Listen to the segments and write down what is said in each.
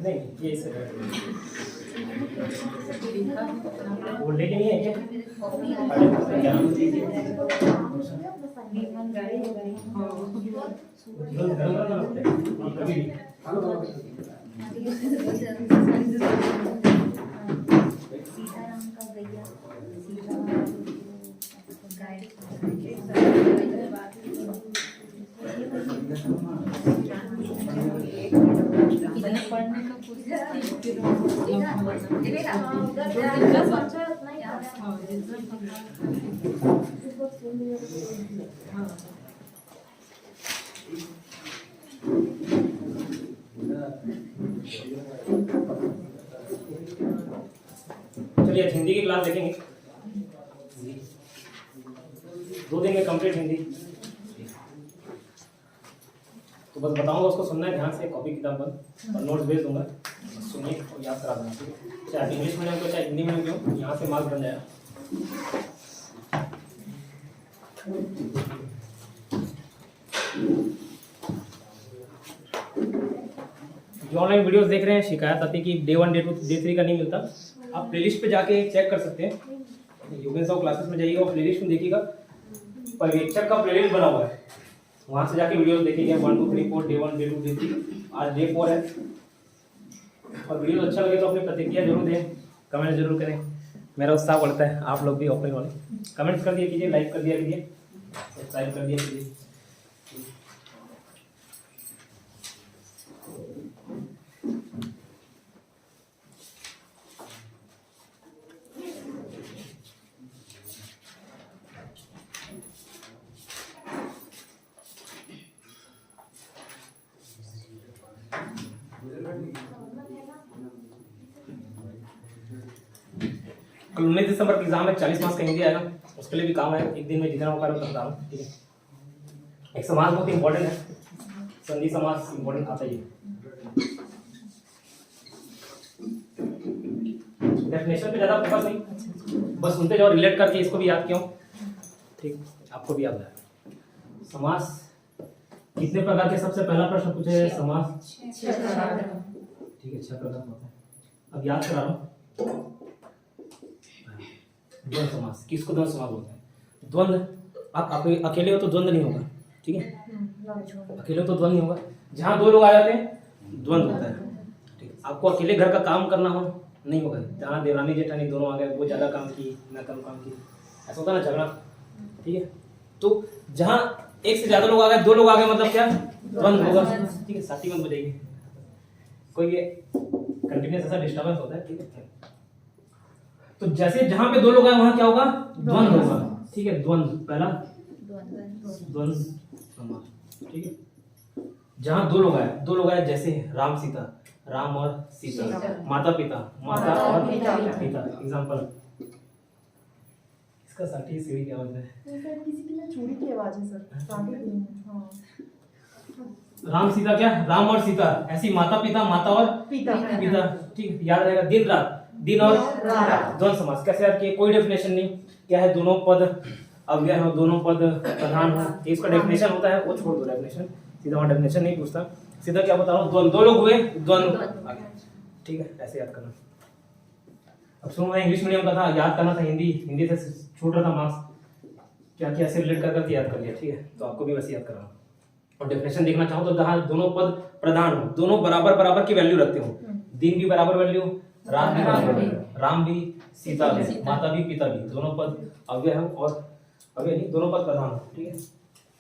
नहीं ये वो लेके नहीं है क्या? सीताराम का गैया पढ़ने का चलिए हिंदी की क्लास देखेंगे 2 दिन में कंप्लीट हिंदी। तो बस बताऊंगा, उसको सुनना है ध्यान से, कॉपी किताब बंद और नोट्स भेज दूंगा, सुनिए और याद करा देना, ठीक है? चाहे इंग्लिश मीडियम को चाहे हिंदी मीडियम क्यों, यहाँ से मार्क्स बन जाएगा। जो ऑनलाइन वीडियोस देख रहे हैं, शिकायत आती है कि डे 1 डे 2 डे 3 का नहीं मिलता, आप प्लेलिस्ट पे जाके चेक कर सकते हैं। योगेंद्र साहब क्लासेस में जाइएगा और प्लेलिस्ट में देखिएगा, पर्यवेक्षक का प्लेलिस्ट बना हुआ है, वहाँ से जाके वीडियोस देखिएगा 1 2 3 4 डे 1 डे 2 डे 3, आज डे 4 है। और वीडियो अच्छा लगे तो अपनी प्रतिक्रिया जरूर दें, कमेंट जरूर करें, मेरा उत्साह बढ़ता है। आप लोग भी ऑफलाइन वाले कमेंट्स कर दिया कीजिए, लाइक कर दिया कीजिए, सब्सक्राइब कर दिया कीजिए। कल 19 दिसंबर की एग्जाम है, 40 मार्क्स का हिंदी आएगा, उसके लिए भी काम है, एक दिन में जितना हो पा रहा उतना काम, ठीक है? एक समाज बहुत इंपॉर्टेंट है, संधि समाज इंपॉर्टेंट आता ही है। डेफिनेशन पे ज्यादा फोकस नहीं, बस सुनते जाओ, रिलेट करके इसको भी याद क्यों, ठीक, आपको भी याद है। समास कितने प्रकार के, सबसे पहला प्रश्न पूछे समास, ठीक है 6 प्रकार होता है। अब याद करा रहा हूँ, द्वंद्व समास, किसको द्वंद्व समास बोलते हैं? द्वंद्व, आप अकेले हो तो द्वंद्व नहीं होगा, ठीक है? अकेले हो तो द्वंद्व नहीं होगा, जहाँ 2 लोग आ जाते हैं द्वंद्व होता है, ठीक है? आपको अकेले घर का काम करना हो नहीं होगा, जहाँ देवरानी जेठानी दोनों आ गए, वो ज्यादा काम की, मैं कम काम की, ऐसा होता है ना झगड़ा, ठीक है? तो जहाँ एक से ज्यादा लोग आ गए, 2 लोग आ गए, मतलब क्या द्वंद्व होगा, ठीक है? साथी मत बजाइए, कोई ये कंटिन्यूस ऐसा डिस्टर्बेंस होता है, ठीक है? तो जैसे जहां पे 2 लोग आए वहां क्या होगा, द्वंद्व होगा, ठीक है? द्वंद्व, पहला द्वंद्व समास, ठीक है? जहां 2 लोग आए जैसे राम सीता, राम और सीता, माता पिता, माता और पिता, एग्जांपल। इसका साठी सीढ़ी क्या होता है? किसी की ना चूड़ी की आवाज है सर, हां। राम सीता क्या, राम और सीता, ऐसी माता पिता, माता और पिता, ठीक है? याद रहेगा, दिन रात, दिन और रात, द्वंद्व समास। कैसे याद किए? कोई डेफिनेशन नहीं, क्या है, दोनों पद अव्यय हो, दोनों पद प्रधान हो, इसका डेफिनेशन होता है, वो छोड़ दो डेफिनेशन, सीधा वहां डेफिनेशन नहीं पूछता, सीधा क्या बता रहा हूँ, द्वंद्व, 2 लोग हुए द्वंद्व, ठीक है? ऐसे याद करना। अब सुनो, मैं इंग्लिश मीडियम का था, याद करना था, हिंदी से छूट रहा था मार्क्स, क्या क्या ऐसे रिलेट करके याद कर लिया, ठीक है? तो आपको भी वैसे याद करना। और डेफिनेशन देखना चाहो तो जहां दोनों पद प्रधान हो, दोनों बराबर बराबर की वैल्यू रखते हो, दिन भी बराबर वैल्यू, रात भी बराबर वैल्यू, राम भी सीता भी, माता भी पिता भी, दोनों पद अव्यय हो और अव्यय नहीं, दोनों पद प्रधान हो, ठीक है?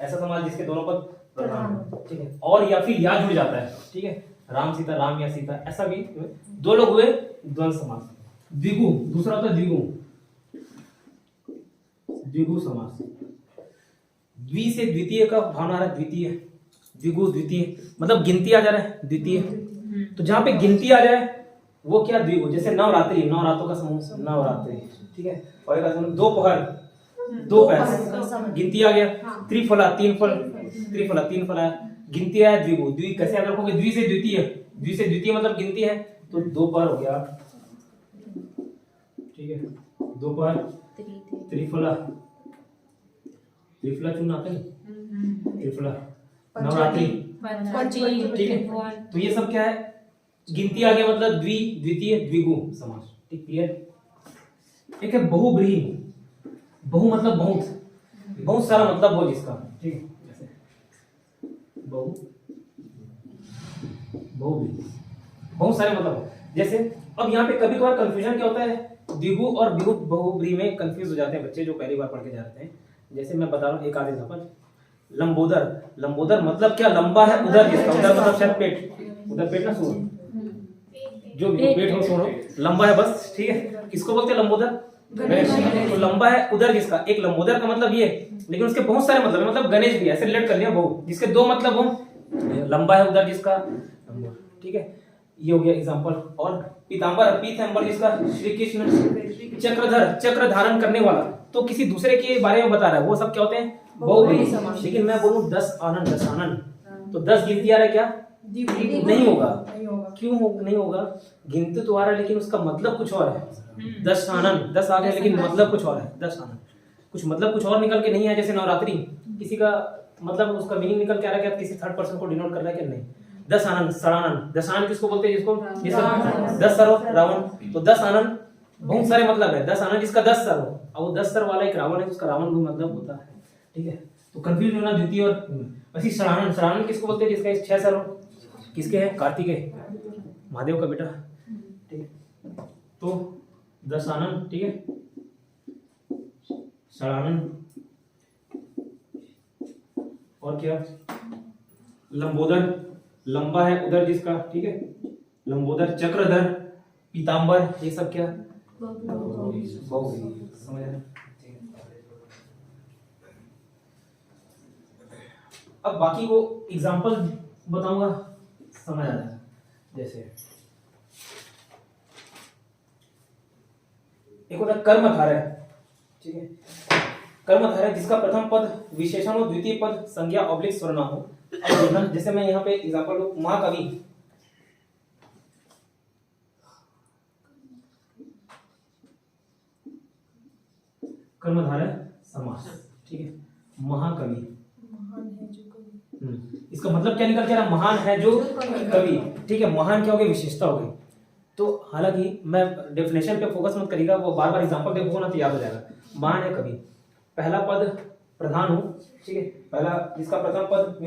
ऐसा समाज जिसके दोनों पद प्रधान हो, ठीक है? और या फिर या जुड़ जाता है, ठीक है? राम सीता, राम या सीता, ऐसा भी 2 लोग हुए द्वंद्व समास। द्विगु, दूसरा होता है द्विगु, द्विगु समास। द्वि से द्वितीय का भावना है, द्वितीय, द्विगु द्वितीय, मतलब गिनती आ जा रहा है, द्वितीय, तो जहां पे गिनती आ जाए वो क्या द्विगु, जैसे नवरात्रि, नवरात्रों का समूह, नवरात्रि, ठीक है? और एक समूह, दोपहर, दोपहर, गिनती आ गया, त्रिफला, 3 फल, त्रिफला 3 फल है, गिनती आया, द्विगु, द्वि कैसे याद रखोगे, द्वि से द्वितीय, द्वि से द्वितीय मतलब गिनती है, तो दो पर हो गया, ठीक है, दो पर त्रिफला, त्रिफला चुना आता नहीं, त्रिफला, नवरात्रि, ठीक है। तो ये सब क्या है, गिनती आ गया, मतलब द्वि, द्वितीय, द्विगु समास, ठीक, क्लियर। एक है बहुब्रीहि, बहु मतलब बहुत, बहुत सारा मतलब हो जिसका, ठीक है, जैसे बहु, बहुब्रीहि, बहुत सारे मतलब। जैसे अब यहाँ पे कभी कभार कंफ्यूजन क्या होता है, द्विगु और बहुब्रीहि में कंफ्यूज हो जाते हैं बच्चे जो पहली बार पढ़ के जाते हैं। जैसे मैं बता रहा हूँ एक आध एग्जांपल, लंबोदर, लंबोदर मतलब क्या, लंबा है उधर जिसका, उधर मतलब शायद पेट, उधर पेट ना सुनो, जो भी पेट हो सुनो, लंबा है बस, ठीक है। किसको बोलते हैं लंबोदर, गणेश। तो लंबा है उधर जिसका, एक लंबोदर का मतलब ये, लेकिन उसके बहुत सारे मतलब है, मतलब गणेश भी ऐसे रिलेट कर लिया, बहु जिसके दो मतलब हो, लंबा है उधर जिसका, ठीक है, ये हो गया एग्जांपल। और पीतांबर, पीतांबर जिसका, श्री कृष्ण। चक्रधर, चक्र धारण करने वाला, तो किसी दूसरे के बारे में बता रहा है, वो सब क्या होते हैं, बहुब्रीहि। लेकिन मैं बोलूं 10 आनन, 10 आनन, तो 10 गिनती आ रहा है क्या, नहीं होगा, क्यों नहीं होगा, गिनती तो आ रहा है लेकिन उसका मतलब कुछ और है। 10 आनन, 10 आ गया लेकिन मतलब कुछ और है, 10 आनन, कुछ मतलब कुछ और निकल के नहीं है। जैसे नवरात्रि, किसी का मतलब उसका मीनिंग निकल के आ रहा है, क्या किसी थर्ड पर्सन को डिनोट कर रहा है कि नहीं। 10 आनन, सड़ानन, 10 आनन किसको बोलते हैं, जिसको 10 सर हो, रावण, तो 10 आनन बहुत सारे मतलब है, 10 आनन जिसका 10 सर हो, और वो 10 सर वाला एक रावण है, उसका रावण भी मतलब होता है, ठीक है। तो कंफ्यूज होना द्वितीय और वैसे सड़ानन, सड़ानन किसको बोलते हैं, जिसका 6 सर हो, किसके है, कार्तिकेय, महादेव का बेटा, ठीक है। तो 10 आनन, ठीक है, सड़ानन, और क्या, लंबोदर, लंबा है उधर जिसका, ठीक है, लंबोदर, चक्रधर, पीतांबर, ये सब क्या, बहुब्रीहि, समझ आया। अब बाकी को एग्जांपल बताऊंगा, समझ आ जाएगा। जैसे एक होता है कर्मधारय, ठीक है, कर्मधारय जिसका प्रथम पद विशेषण हो, द्वितीय पद संज्ञा ऑब्लिक सर्वनाम हो। अब देखना, जैसे मैं यहाँ पे एग्जांपल लूं, महाकवि, कर्मधारय समास, ठीक है, महाकवि, महान है जो कवि, इसका मतलब क्या निकल के आ रहा, महान है जो कवि, ठीक है। महान क्या हो गया, विशेषता हो गई। तो हालांकि मैं डेफिनेशन पे फोकस मत करिएगा, वो बार बार एग्जांपल देखोगे ना तो याद हो जाएगा। महान है कवि, पहला पद प्रधान हो, ठीक है, पहला जिसका प्रथम पद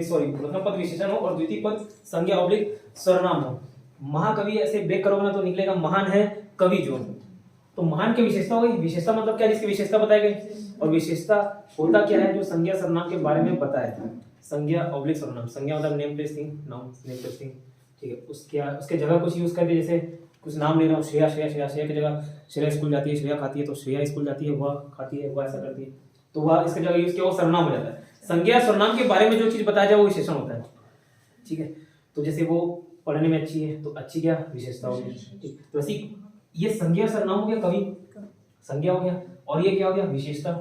विशेषण हो और द्वितीय पद संज्ञा ऑब्लिक सर्वनाम हो। महाकवि ऐसे ब्रेक करोगे ना तो निकलेगा महान है कवि जो। तो महान की विशेषता हो गई, विशेषता मतलब क्या, जिसकी विशेषता बताई गई, और विशेषता होता क्या है, जो संज्ञा सर्वनाम के बारे में बताया था। संज्ञा ऑब्लिक सर्वनाम, संज्ञा मतलब name place thing, noun name place thing, ठीक है। उसके जगह कुछ यूज करके, जैसे कुछ नाम ले रहा हूँ, श्रेया, श्रेया, श्रेया, श्रेया की जगह श्रेया स्कूल जाती है, श्रेया खाती है, तो श्रेया स्कूल जाती है, वह खाती है, वह ऐसा करती है, तो वह इसके जगह यूज किया, वो सर्वनाम हो जाता है। संज्ञा सर्वनाम के बारे में जो चीज बताया जाए वो विशेषण होता है, ठीक है। तो जैसे वो पढ़ने में अच्छी है, तो अच्छी क्या, विशेषता होगी, ठीक। तो ऐसी ये संज्ञा सर्वनाम हो गया, कवि संज्ञा हो गया, और ये क्या हो गया, विशेषता।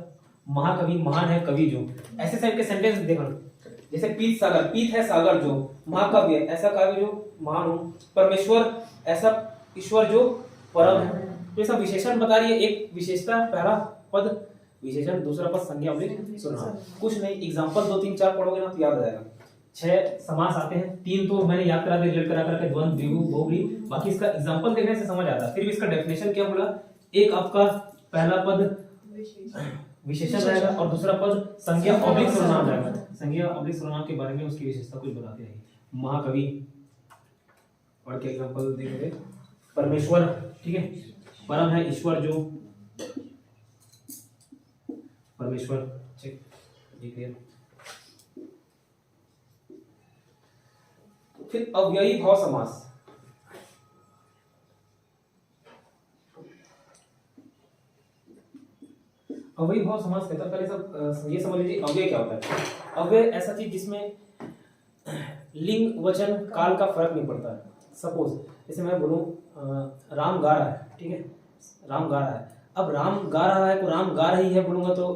महाकवि, महान है कवि जो, ऐसे टाइप के सेंटेंस देखना। जैसे पीत सागर, पीत है सागर जो, महाकाव्य ऐसा काव्य जो महान हो, परमेश्वर ऐसा ईश्वर जो परम है। तो ये सब विशेषण बता रही है, एक विशेषता, पहला पद विशेषण, दूसरा पद संज्ञा ऑब्लिक सर्वनाम। कुछ नहीं, एग्जांपल 2 3 4 पढ़ोगे ना तो याद आ जाएगा। 6 समास आते हैं, 3 तो मैंने याद करा दिया, रिलेट करा करके, द्वंद्व, द्विगु, बहुब्रीहि, बाकी इसका एग्जांपल देखने से समझ आता है। फिर भी इसका डेफिनेशन क्या बोला, एक आपका पहला पद विशेषण रहेगा और दूसरा पद संज्ञा ऑब्लिक सर्वनाम रहेगा। संज्ञा ऑब्लिक सर्वनाम के बारे में उसकी विशेषता कुछ बताते हैं। महाकवि, और क्या एग्जांपल देखोगे, परमेश्वर, ठीक है, परम है ईश्वर जो, परमेश्वर, ठीक, ये क्लियर। फिर अव्ययी भाव समास, अव्ययी भाव समास कहता है, पहले सब ये समझ लीजिए अव्यय क्या होता है। अव्यय ऐसा चीज जिसमें लिंग वचन काल का फर्क नहीं पड़ता है। सपोज जैसे मैं बोलूं राम गा रहा है, ठीक है, राम गा रहा है। अब राम गा रहा है, को राम गा रही है बोलूंगा तो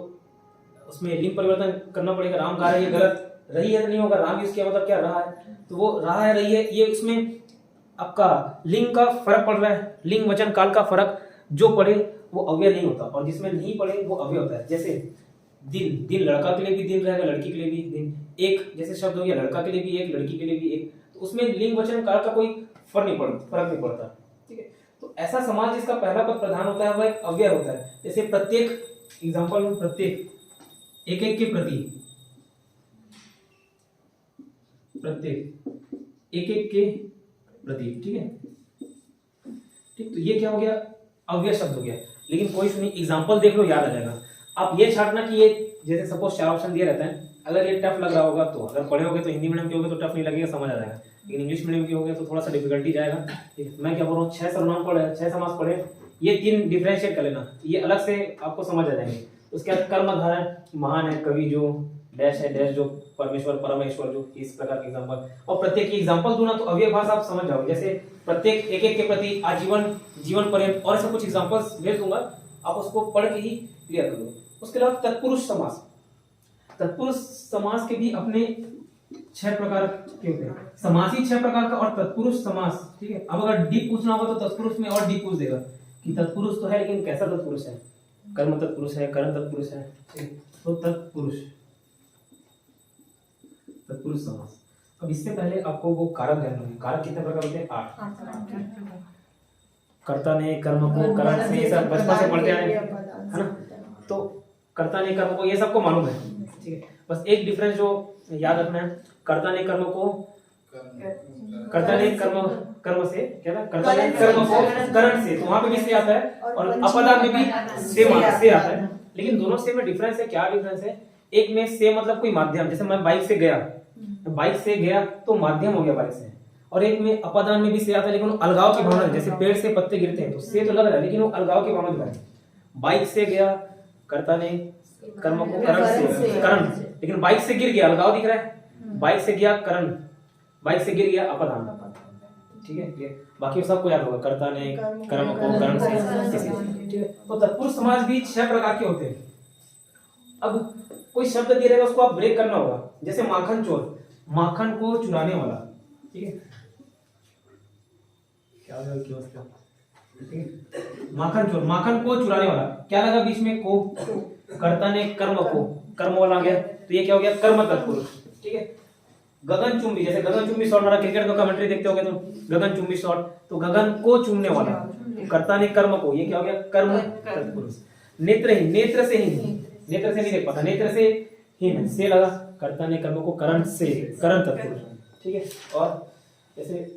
उसमें लिंग परिवर्तन करना पड़ेगा। राम गा रही है, गलत, रही है तो नहीं होगा, राम यूज किया मतलब क्या, रहा है, तो वो रहा है, रही है, ये उसमें आपका लिंग का फर्क पड़ रहा है, लिंग वचन काल का फर्क जो पड़े वो अव्यय नहीं होता, और जिसमें नहीं पड़े वो अव्यय होता है। जैसे दिन, दिन लड़का के लिए भी दिन रहेगा, लड़की के लिए भी दिन। एक जैसे शब्द हो गया, लड़का के लिए भी एक, लड़की के लिए भी एक, तो उसमें लिंग वचन काल का कोई फर्क नहीं पड़ता। ठीक है, तो ऐसा समास जिसका पहला पद प्रधान होता है वह एक अव्यय होता है। जैसे प्रत्येक, एग्जांपल में प्रत्येक, एक एक के प्रति, प्रत्येक, एक एक के प्रति। ठीक है, ठीक, तो ये क्या हो गया, अव्यय शब्द हो गया। लेकिन कोई सुनिए एग्जांपल देख लो, याद आ जाएगा। आप ये छाटना कि ये जैसे सपोज 4 ऑप्शन दिए रहते हैं, अगर ये टफ लग रहा होगा तो, अगर पढ़े होगे तो हिंदी मीडियम के होगे तो टफ नहीं लगेगा, समझ आ जाएगा। लेकिन इंग्लिश मीडियम के होगे तो थोड़ा सा डिफिकल्टी जाएगा। ठीक है, मैं क्या बोल रहा हूँ, 6 सर्वनाम पढ़े, 6 समास पढ़े, ये 3 डिफरेंशिएट कर लेना, ये अलग से आपको समझ आ जाएंगे। उसके बाद कर्मधारय, महान है कवि जो, डैश है डैश जो, परमेश्वर परमेश्वर जो, इस प्रकार के एग्जांपल। और प्रत्येक की एग्जांपल दूं ना तो अव्यय भाषा आप समझ जाओगे। जैसे प्रत्येक, एक एक के प्रति, आजीवन, जीवन पर्यंत, और ऐसे कुछ एग्जांपल्स भेज दूंगा, आप उसको पढ़ के ही क्लियर कर दो। उसके अलावा तत्पुरुष समास, तत्पुरुष समास के भी अपने 6 प्रकार के होते हैं। समास ही 6 प्रकार का और तत्पुरुष समास। ठीक है, अब अगर डीप पूछना होगा तो तत्पुरुष में और डीप पूछ देगा कि तत्पुरुष तो है लेकिन कैसा तत्पुरुष है, कर्म तत्पुरुष है, करण तत्पुरुष है। तो तत्पुरुष, तत्पुरुष समास। अब इससे पहले आपको वो कारक ध्यान रखना है। कारक कितने प्रकार होते हैं? 8। कर्ता ने कर्म को करण से, ये सब बचपन से पढ़ते आए हैं, है ना। तो कर्ता ने कर्म को, ये सबको मालूम है। ठीक है, बस एक डिफरेंस जो याद रखना है, कर्ता ने कर्म को, कर्ता ने कर्म से, क्या था, कर्ता ने कर्म को करण से, तो वहां पे भी से आता है, और अपदान में भी से आता है। लेकिन दोनों से में डिफरेंस है। क्या डिफरेंस है? एक में से मतलब कोई माध्यम, जैसे मैं बाइक से गया, बाइक से गया तो माध्यम हो गया बाइक से। और एक में अपदान में भी से आता है, लेकिन अलगाव की भावना, जैसे पेड़ से पत्ते गिरते हैं तो से तो लग रहा है, लेकिन वो अलगाव की भावना दिखा है। बाइक से गया, कर्ता ने कर्म को करण से, करण, लेकिन बाइक से गिर गया, अलगाव दिख रहा है। बाइक से गया करण, बाइक से गिर गया अपदान। ठीक है, बाकी सबको याद होगा, कर्ता ने कर्म को करण से। ठीक है, तो तत्पुरुष समास भी 6 प्रकार के होते हैं। अब कोई शब्द दिया रहेगा उसको आप ब्रेक करना होगा। जैसे माखन चोर, माखन को चुराने वाला। ठीक है, क्या होगा, माखन चोर, माखन को चुराने वाला, क्या लगा बीच में को, कर्ता ने कर्म को, कर्म वाला आ गया, तो ये क्या हो गया, कर्म तत्पुरुष। ठीक है, गगनचुंबी, जैसे गगनचुंबी शॉट मारा, क्रिकेट का कमेंट्री देखते होगे तो गगनचुंबी शॉट, तो गगन को चूमने वाला, कर्ता ने कर्म को, ये क्या हो गया, कर्म तत्पुरुष। नेत्रहीन, नेत्र से ही, नेत्र से नहीं देख पाता, नेत्र से हीन, से लगा, कर्ता ने कर्म को करण से, करण तत्पुरुष। ठीक है, और जैसे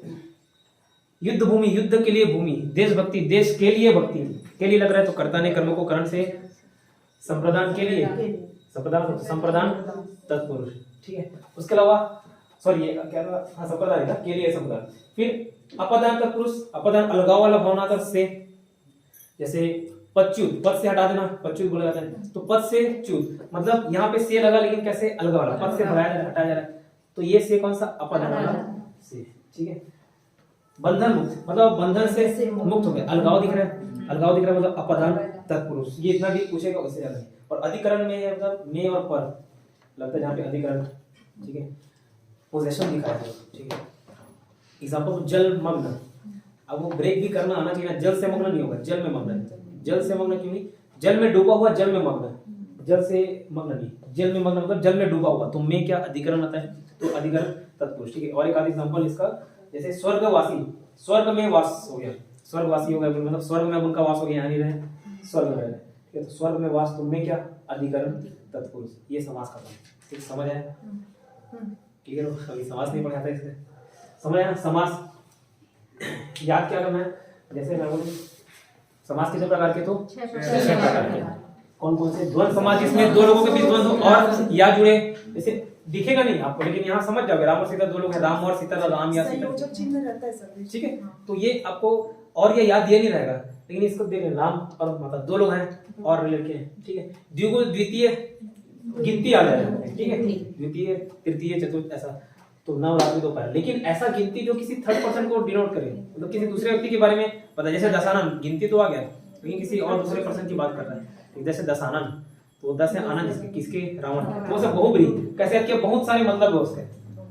युद्ध भूमि, युद्ध के लिए भूमि, देशभक्ति, देश के लिए भक्ति, के लिए लग रहा है तो कर्ता ने कर्म को करण से, संप्रदान के लिए, संप्रदान तत्पुरुष। ठीक है, उसके अलावा सॉरी ये क्या था, हाँ संप्रदान था, के लिए संप्रदान। फिर अपदान तत्पुरुष, अपदान अलगाव वाला भावना था से, जैसे पच्युत, पद से हटा देना, पच्युत बोला जाता है, तो पद से च्युत, मतलब यहाँ पे से लगा लेकिन कैसे, अलग वाला, पद से हटाया जा रहा है, तो ये से कौन सा, अपदान वाला से। ठीक है, बंधन मुक्त, मतलब बंधन से मुक्त हो गया, अलगाव दिख रहा है, अलगाव दिख रहा है, मतलब अपदान तत्पुरुष। ये इतना भी पूछेगा उससे ज्यादा। और अधिकरण में है मतलब में और पर, लगता है जहाँ पे अधिकरण। ठीक है, पोजेशन दिखा है। ठीक है, एग्जांपल जल मग्न, अब वो ब्रेक भी करना आना चाहिए ना, जल से मग्न नहीं होगा, जल में मग्न। जल से मग्न क्यों नहीं, जल में डूबा हुआ, जल में मग्न, जल से मग्न नहीं, जल में मग्न मतलब जल में डूबा हुआ, तो में क्या अधिकरण आता है, तो अधिकरण तत्पुरुष। ठीक है, और एक आध एग्जांपल इसका, जैसे स्वर्गवासी, स्वर्ग में वास हो गया, स्वर्गवासी हो गया मतलब स्वर्ग में उनका वास हो गया, यहाँ नहीं रहे, स्वर्ग में रहे। ठीक है, तो स्वर्ग में वास, तो में क्या, अधिकरण तत्पुरुष। ये समास का काम। ठीक, समझ आया, क्लियर हो? अभी समास नहीं पढ़ा था इसमें, समझ आया। समास याद क्या करना है, जैसे मैं बोलूं समास कितने प्रकार के, तो 6 प्रकार के। कौन कौन से? द्वंद्व समास, जिसमें 2 लोगों के बीच द्वंद्व और या जुड़े, जैसे दिखेगा नहीं आपको, लेकिन यहाँ समझ जाओगे, राम और सीता 2 लोग हैं, राम और सीता, राम या सीता, चिन्ह रहता है सर। ठीक है, तो ये आपको और ये याद दिया नहीं रहेगा, लेकिन इसको देख राम और माता 2 लोग हैं और लड़के हैं। ठीक है, द्विगुण द्वितीय गिनती आ जाएगा। ठीक है, द्वितीय तृतीय चतुर्थ ऐसा, तो नव रात्रि दोपहर, लेकिन ऐसा गिनती जो किसी थर्ड पर्सन को डिनोट करे, मतलब किसी दूसरे व्यक्ति के बारे में पता, जैसे दशानन, गिनती तो आ गया लेकिन किसी और दूसरे पर्सन की बात कर रहा है, जैसे दशानन, तो 10 है आनंद, किसके, रावण, तो सब बहुब्री, कैसे याद किया, बहुत सारे मतलब है उसके,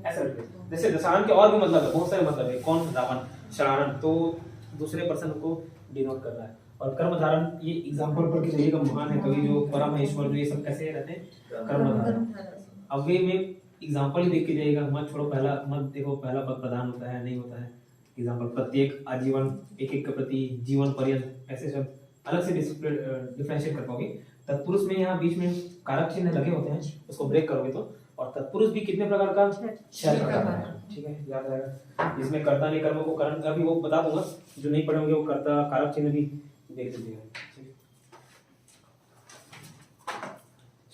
ऐसा। जैसे दशानन के और भी मतलब है, बहुत सारे मतलब है, कौन, रावण, षडानन, तो दूसरे पर्सन को डिनोट कर रहा है। और कर्मधारय ये एग्जांपल पर के जाइएगा, महान है कवि जो परम है ईश्वर, जो ये सब कैसे रहते हैं कर्मधारय। अब वे में एग्जांपल ही देख के जाइएगा, मत छोड़ो पहला, मत देखो पहला पद प्रधान होता है नहीं होता है। एग्जांपल प्रत्येक, आजीवन, एक एक के प्रति, जीवन पर्यंत, ऐसे शब्द अलग से डिफरेंशिएट कर पाओगे। तत्पुरुष में यहाँ बीच में कारक चिन्ह लगे होते हैं, उसको ब्रेक करोगे तो। और तत्पुरुष भी कितने प्रकार का, 6 प्रकार का, ठीक है, याद रहेगा। जिसमें कर्ता नहीं कर्म को करण, अभी वो बता दूंगा, जो नहीं पढ़े होंगे वो कर्ता कारक चिन्ह भी देख लीजिएगा।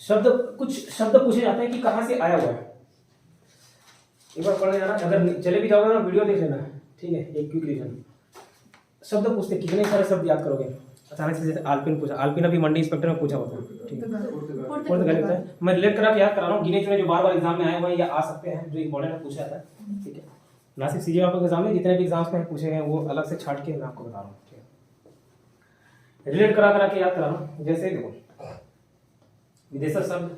शब्द, कुछ शब्द पूछे जाते हैं कि कहाँ से आया हुआ है, एक बार पढ़ लेना, अगर चले भी जाओगे ना वीडियो देख लेना, ठीक है। एक क्विक रिवीजन, शब्द पूछते कितने सारे शब्द याद करोगे अचानक से। जैसे आल्पिन पूछा, आल्पिन अभी मंडी इंस्पेक्टर में पूछा होता है, ठीक है, पुर्तगाली होता है। मैं रिलेट करा के याद करा रहा हूँ, गिने चुने जो बार बार एग्जाम में आए हुए हैं या आ सकते हैं, जो इंपॉर्टेंट है पूछा जाता है, ठीक है। ना सिर्फ सीजे आपके एग्जाम में, जितने भी एग्जाम्स में पूछे गए वो अलग से छाट के मैं आपको बता रहा हूँ, ठीक है। रिलेट करा के याद करा रहा हूँ। जैसे देखो, विदेशर शब्द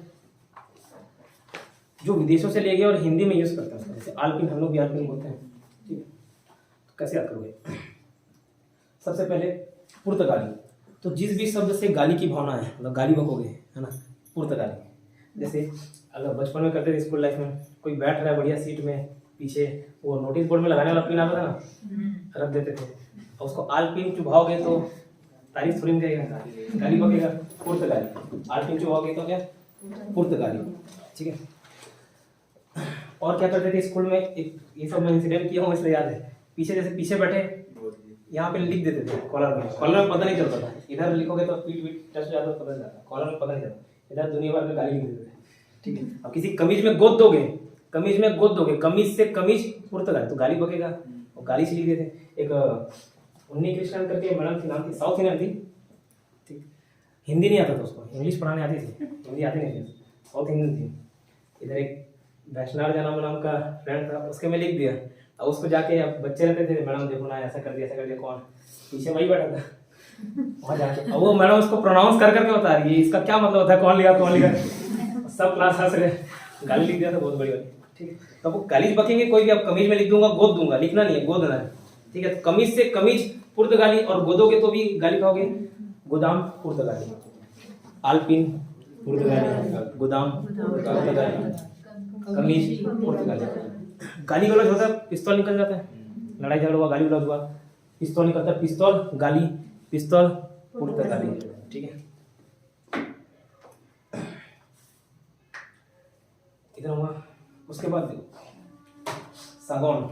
जो विदेशों से ले गए और हिंदी में यूज करते हैं, जैसे आल्पिन, हम लोग भी आल्पिन बोलते हैं, ठीक है। तो कैसे याद करोगे? सबसे पहले पुर्तगाली, तो जिस भी शब्द से गाली की भावना है, मतलब गाली बकोगे, है ना, पुर्तगाली। जैसे अगर बचपन में करते थे स्कूल लाइफ में, कोई बैठ रहा है बढ़िया सीट में, पीछे वो नोटिस बोर्ड में लगाने वाला पिन आता था ना, रख देते थे, और उसको आल्पिन चुभाओगे तो तारीफ थोड़ी करेगा, गाली बकेगा, पुर्तगाली। आल्पिन चुभाओगे तो क्या, पुर्तगाली, ठीक है। और क्या करते थे स्कूल में, एक ये सब मैं इंसिडेंट किया हूँ इसलिए याद है। पीछे जैसे पीछे बैठे, यहाँ पे लिख देते थे कॉलर में, कॉलर में पता नहीं चलता था, इधर लिखोगे तो पीठ पीठ टच हो जाता, पता नहीं चलता, कॉलर में पता नहीं चलता, इधर दुनिया भर में गाली लिख देते थे, ठीक है। अब किसी कमीज में गोद दोगे, कमीज में गोद दोगे, कमीज से कमीज पुर्तगाली, तो गाली बकेगा, और गाली से लिख देते। एक उन्नी कृष्णन करके मैडम थी, नाम थी, साउथ इंडियन थी, ठीक, हिंदी नहीं आता था उसको, इंग्लिश पढ़ाने आती थी, हिंदी आती नहीं थी, साउथ इंडियन थी। इधर एक वैष्णव जनाम नाम का फ्रेंड था, उसके में लिख दिया, अब उसको जाके, अब बच्चे रहते थे, मैडम देखो ना ऐसा कर दिया, कौन पीछे वही बैठा था, वहाँ जाके अब वो मैडम उसको प्रोनाउंस कर करके बता रही है, इसका क्या मतलब होता है, कौन लिखा, सब क्लास हंस रहे, गाली लिख दिया था बहुत बड़ी वाली, ठीक है। तो वो गाली बकेंगे कोई भी, अब कमीज में लिख दूंगा, गोद दूंगा, लिखना नहीं है, गोद देना है, ठीक है। तो कमीज से कमीज पुर्तगाली, और गोदोगे तो भी गाली खाओगे, गोदाम पुर्तगाली, आल्पिन पुर्तगाली, गोदाम पुर्तगाली, कमीज पुर्तगाली। गाली गलौज होता है, पिस्तौल निकल जाता है, लड़ाई झगड़ा हुआ, गाली गलौज हुआ, पिस्तौल निकलता है, पिस्तौल गाली, पिस्तौल पुर्तगाली, ठीक है। इधर हुआ। उसके बाद देखो सागौन,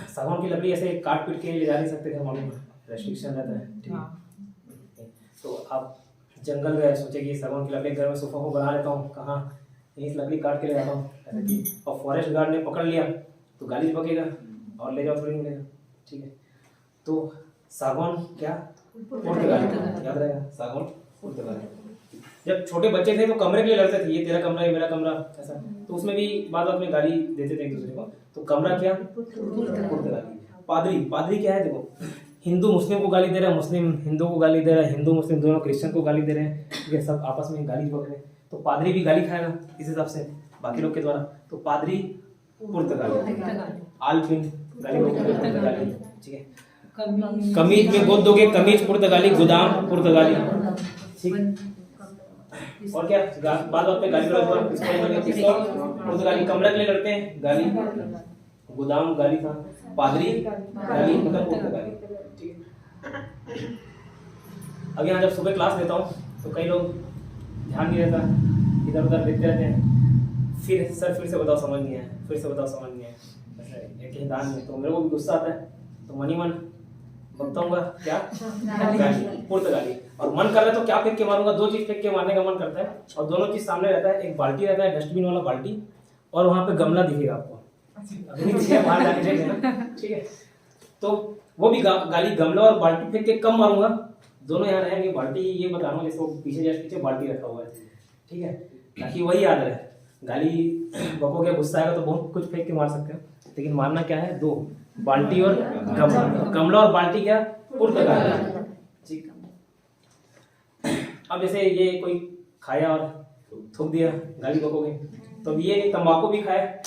सागौन की लकड़ी ऐसे काट पीट के ले जा नहीं सकते थे, मालूम है, रेस्ट्रिक्शन रहता है, ठीक है। तो आप जंगल गए, सोचे कि सागौन की लकड़ी घर में सोफा को बना लेता हूँ, कहाँ इस लकड़ी काट के ले जाता हूँ, ऐसा कि, और फॉरेस्ट गार्ड ने पकड़ लिया तो गाली बकेगा, और ले जाओ थोड़ी मिलेगा, ठीक है। तो सागौन क्या, पुर्तगाली, याद रहेगा, सागौन पुर्तगाली। जब छोटे बच्चे थे तो कमरे के लिए लड़ते थे, ये तेरा कमरा है, मेरा कमरा, ऐसा, तो उसमें भी बाद में गाली देते थे एक दूसरे को, तो कमरा क्या, पुर्तगाली। पादरी, पादरी क्या है, देखो हिंदू मुस्लिम को गाली दे रहा है, मुस्लिम हिंदू को गाली दे रहा है, हिंदू मुस्लिम दोनों क्रिश्चियन को गाली दे रहे हैं, ठीक है, सब आपस में गाली बक रहे हैं, तो पादरी भी गाली खाएगा इस हिसाब से बाकी लोग के द्वारा, तो पादरी पुर्तगाली, आल्पिन गाली पुर्तगाली, ठीक है। कमीज में गोद दोगे, कमीज पुर्तगाली, गोदाम पुर्तगाली, ठीक। और क्या बात पे गाली पुर्तगाली, कमरा के लिए लड़ते हैं, गाली, गोदाम गाली था, पादरी गाली, मतलब पुर्तगाली, ठीक है। अब यहाँ जब सुबह क्लास लेता हूँ तो कई लोग ध्यान नहीं रहता, इधर उधर देखते रहते हैं, फिर सर फिर से बताओ समझ नहीं है, फिर से बताओ समझ नहीं है, एक ही दान में, तो मेरे को भी गुस्सा आता है, तो मन ही मन बताऊंगा क्या, पुर्तगाली, और मन कर रहा है तो क्या फेंक के मारूंगा, दो चीज फेंक के मारने का मन करता है, और दोनों चीज सामने रहता है, एक बाल्टी रहता है, डस्टबिन वाला बाल्टी, और वहाँ पे गमला दिखेगा आपको, अभी बाहर जाके देख लेना, ठीक है। तो वो भी गाली, गमला और बाल्टी फेंक के कम मारूंगा, दोनों यहाँ रहेंगे, बाल्टी ये बता रहा हूँ, जैसे पीछे जस्ट पीछे बाल्टी रखा हुआ है, ठीक है, ताकि वही याद रहे। गाली बकोगे, गुस्सा आएगा तो बहुत कुछ फेंक के मार सकते हैं, लेकिन मारना क्या है, दो, बाल्टी और गमला, गमला और बाल्टी क्या, पुर्तगाली, ठीक। अब जैसे ये कोई खाया और थूक दिया, गाली बकोगे, तो ये तंबाकू भी खाए,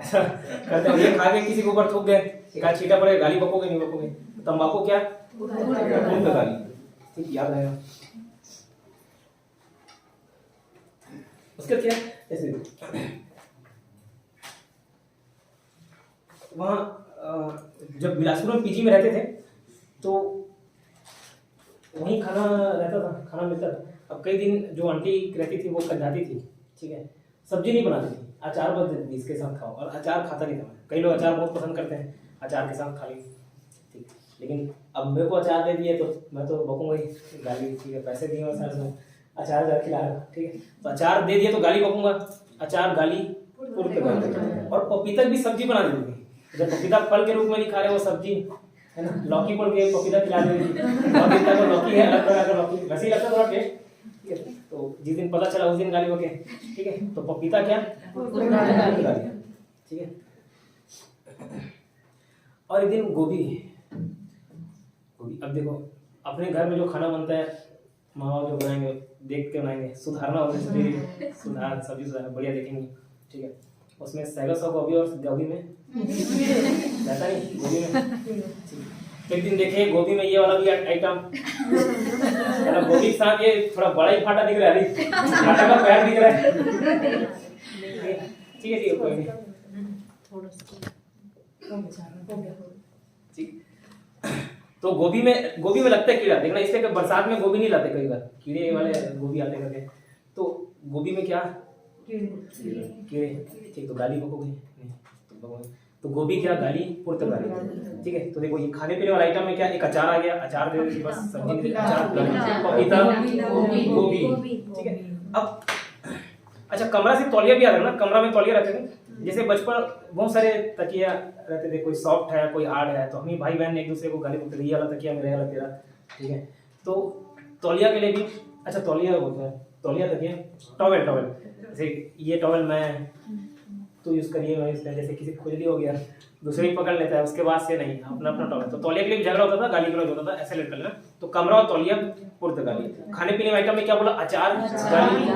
ऐसा करते हो, ये खा के किसी के ऊपर थूक गए, एक आध छींटा पड़ेगा, गाली बकोगे नहीं बकोगे? तंबाकू क्या? खून का गाली। ठीक, याद रहेगा। उसके क्या ऐसे वहाँ जब बिलासपुर में पीजी में रहते थे तो वहीं खाना रहता था, खाना मिलता था। अब कई दिन जो आंटी रहती थी वो कंजाती थी, ठीक है, सब्जी नहीं बनाती थी, अचार बस देती थी, इसके साथ खाओ। और अचार खाता नहीं था मैं, कई लोग अचार बहुत पसंद करते हैं, अचार के साथ खा ली, ठीक। लेकिन अब मेरे को अचार दे दिए तो मैं तो बकूंगा ही, गाली, ठीक है, पैसे दिए और सारे अचार खिला रहा, ठीक है, तो अचार दे दिए तो गाली बकूंगा, अचार गाली पूर्व गाली। और पपीता भी सब्जी बना देती थी, जब पपीता फल के रूप में नहीं खा रहे वो सब्जी है ना, लौकी पड़ गई पपीता खिला देती थी, पपीता को लौकी है अलग प्रकार का लौकी, वैसे ही लगता थोड़ा टेस्ट, ठीक है। तो जिस दिन पता चला उस दिन गाली बके, ठीक है। तो पपीता क्या, ठीक है। और एक दिन गोभी, अब देखो अपने घर में जो खाना बनता है माँ बाप जो बनाएंगे देख के बनाएंगे, सुधारना होगा, सुधार सब्जी सुधार बढ़िया देखेंगे, ठीक है। उसमें सहगा सौ गोभी और गोभी में रहता नहीं, गोभी में एक दिन देखे गोभी में ये वाला भी आइटम, गोभी के साथ ये थोड़ा बड़ा ही फाटा दिख रहा है, फाटा का पैर दिख रहा है, ठीक है, कोई नहीं, ठीक। तो गोभी में लगता है कीड़ा, देखना इसलिए कि बरसात में गोभी नहीं लाते, कई बार कीड़े वाले गोभी आते करके, तो गोभी में क्या कीड़े, ठीक। तो गाली बकोगे नहीं, तो गोभी क्या, गाली पुर्तगाली, ठीक है। तो देखो ये खाने पीने वाला आइटम में क्या, एक अचार आ गया, अचार दे दी बस, सब्जी अचार, पपीता, गोभी, ठीक है। अब अच्छा, कमरा से तौलिया भी आ रहा है ना, कमरा में तौलिया रहते थे, जैसे बचपन बहुत सारे तकिया रहते थे, कोई सॉफ्ट है कोई हार्ड है, तो हम ही भाई बहन एक दूसरे को गाली बोलते थे, ये वाला तकिया मेरा, वाला तेरा, ठीक है। तो तौलिया के लिए भी, अच्छा तौलिया बोलते हैं, तौलिया तकिया, टॉवेल, जैसे ये टॉवेल मैं तो यूज करिए, मैं यूज करिए, जैसे किसी खुजली हो गया दूसरे ही पकड़ लेता है, उसके बाद से नहीं, अपना अपना टॉवेल। तो तौलिया के लिए भी झगड़ा होता था, गाली गलौज होता था, ऐसे लड़का लेना। तो कमरा और तौलिया पुर्तगाली। खाने पीने आइटम में क्या बोला, अचार, गाली।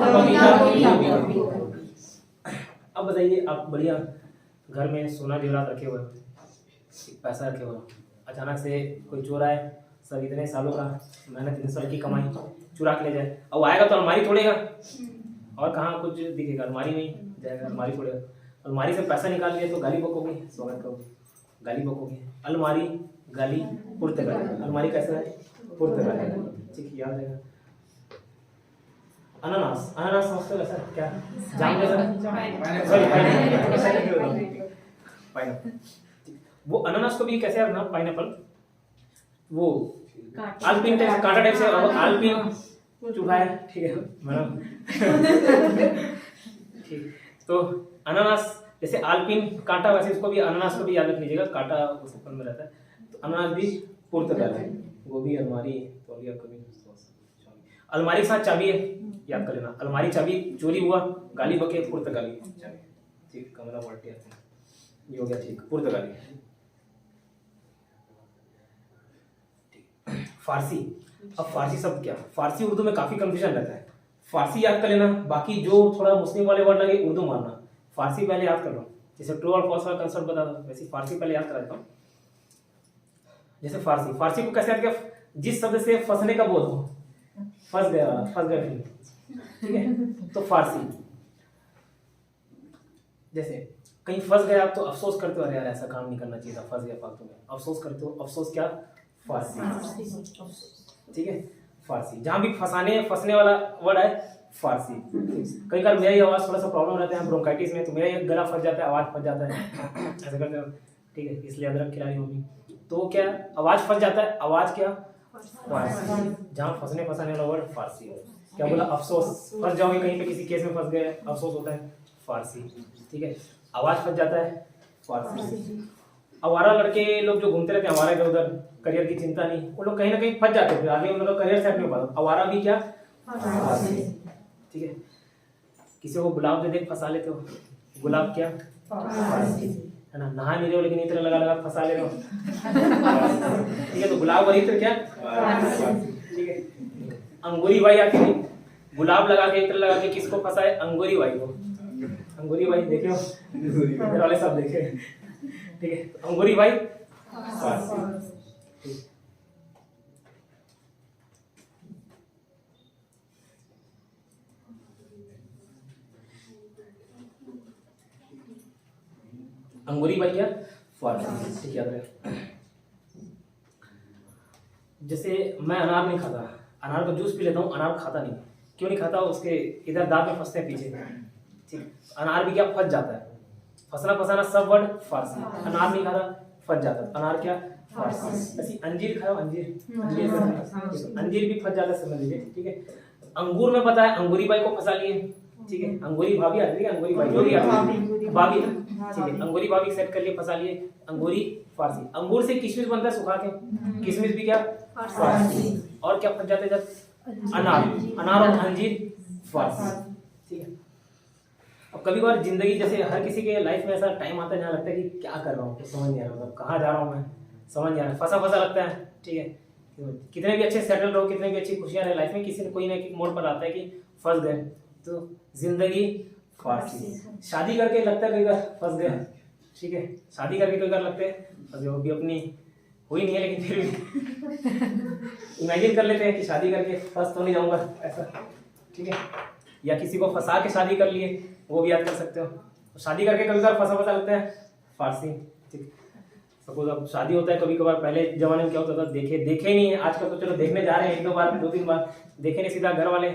अब बताइए, आप बढ़िया घर में सोना जेवरात रखे हुए, पैसा रखे हुए, अचानक से कोई चोर आए, सब इतने सालों का मेहनत, इतने साल की कमाई चुरा के ले जाए, अब आएगा तो अलमारी तोड़ेगा, और कहाँ कुछ दिखेगा, अलमारी नहीं जाएगा, अलमारी तोड़ेगा, अलमारी से पैसा निकाल लिया तो गाली बकोगे, स्वागत करोगे, गाली बकोगे। अलमारी गाली पुर्तगाली, अलमारी कैसा है, पुर्तगाली, ठीक, याद रहेगा। अनानास, अनानास समझते हो सर क्या, जाम जैसा, सॉरी पाइनएप्पल, वो अनानास को भी कैसे याद ना, पाइनएप्पल, वो आलपिन टाइप, कांटा टाइप से, आलपिन चूहा है, ठीक है मैडम, ठीक। तो अनानास जैसे आलपिन कांटा, वैसे इसको भी, अनानास को भी याद रख लीजिएगा, कांटा उस ऊपर में रहता है। तो अनानास भी पुर्तगाली है, गोभी, अलमारी, तौलिया, कभी अलमारी के साथ चाबी है, याद कर लेना, अलमारी चाबी चोरी हुआ, गाली बके, पुर्तगाली चाबी, ठीक। कमरा पलटी आते हैं, ये हो गया, ठीक, पुर्तगाली। फारसी, अब फारसी शब्द क्या, फारसी उर्दू में काफी कंफ्यूजन रहता है, फारसी याद कर लेना, बाकी जो थोड़ा मुस्लिम वाले वर्ड लगे उर्दू मारना, फारसी पहले याद कर लो, जैसे ट्रू और फॉल्स वाला कंसेप्ट बता दो, वैसे फारसी पहले याद करा देता हूँ। जैसे फारसी को कैसे याद किया, जिस शब्द से फंसने का बोध हो, फंस गया, ठीक है। तो फारसी, जैसे कहीं फंस गया तो अफसोस करते हो, अरे यार ऐसा काम नहीं करना चाहिए था, फंस गया फालतू में, अफसोस करते हो, अफसोस क्या, फारसी, ठीक है। फारसी, जहां भी फंसने वाला वर्ड है फारसी। कई बार मेरी आवाज थोड़ा सा प्रॉब्लम रहता है ब्रोंकाइटिस में, तो मेरा एक गला फंस जाता है, आवाज फंस जाता है, ऐसा करते हो, ठीक है, इसलिए अदरक खिला रही होगी, तो क्या आवाज फंस जाता है, आवाज क्या, फारसी, जहां फंसाने वाला वर्ड फारसी है। क्या बोला, अफसोस, फंस जाओगे कहीं पे किसी केस में फंस गए, अफसोस होता है, फारसी, ठीक है। आवाज फंस जाता है, फारसी। आवारा लड़के लोग जो घूमते रहते हैं हमारे इधर उधर, करियर की चिंता नहीं, वो लोग कहीं ना कहीं फंस जाते हैं, आगे उन लोग करियर सेट नहीं हो पाता, आवारा भी क्या, फारसी, ठीक है। किसी को गुलाब दे दे फंसा लेते हो, गुलाब क्या, फारसी, है ना, नहा नहीं रहे हो लेकिन इतना लगा फंसा ले रहे हो, ठीक है। तो गुलाब वही तो क्या, ठीक है। अंगूरी बाई आती थी, गुलाब लगा के इत्र लगा के किसको फंसाए, अंगूरी बाई को, अंगूरी भाई देखे हो, इधर वाले सब देखे, ठीक है। तो अंगूरी भाई फारसी, ठीक। अंगूरी भाई क्या फारसी, ठीक याद रहे। जैसे मैं अनार नहीं खाता, अनार का जूस पी लेता हूँ, अनार खाता नहीं। क्यों नहीं खाता? उसके इधर दांत में फंसते हैं पीछे, ठीक। अनार भी क्या फंस जाता है, फंसना फंसाना सब वर्ड फारसी। अनार नहीं खाता, फंस जाता है, अनार क्या फारसी। ऐसी अंजीर खाओ, अंजीर, अंजीर भी फंस जाता है, समझ लीजिए, ठीक है। अंगूर में पता है, अंगूरी बाई को फंसा लिए, ठीक है। अंगूरी भाभी आती है, अंगूरी भाई जो भी आती है, भाभी, ठीक है। अंगूरी भाभी सेट कर लिए, फंसा लिए, अंगूरी फारसी। अंगूर से किशमिश बनता है सुखा के, किशमिश भी क्या फारसी। और क्या फंस जाते जब अनार, अनार और अंजीर फारसी, ठीक है। अब कभी बार जिंदगी, जैसे हर किसी के लाइफ में ऐसा टाइम आता है जहाँ लगता है कि क्या कर रहा हूँ, कुछ समझ नहीं आ रहा, मतलब कहाँ जा रहा हूँ मैं, समझ नहीं आ रहा, फंसा फंसा लगता है, ठीक है। कितने भी अच्छे सेटल रहो, कितने भी अच्छी खुशियां रहे लाइफ में, किसी ने कोई ना एक मोड़ पर आता है कि फंस गए। तो जिंदगी फारसी। शादी करके लगता है कई बार फंस गए, ठीक है। शादी करके कई बार लगते हैं फंस गए, वो भी अपनी हुई नहीं है, लेकिन फिर भी इमेजिन कर लेते हैं कि शादी करके फंस तो नहीं जाऊंगा, ऐसा, ठीक है। या किसी को फंसा के शादी कर लिए, वो भी याद कर सकते हो। तो शादी करके कभी बार फंसा फंसा लगता है फारसी, ठीक। सपोज अब शादी होता है कभी कभार, पहले जमाने में क्या होता था, देखे ही नहीं है। आजकल तो चलो देखने जा रहे हैं, 1-2 बार, 2-3 बार देखे नहीं, सीधा घर वाले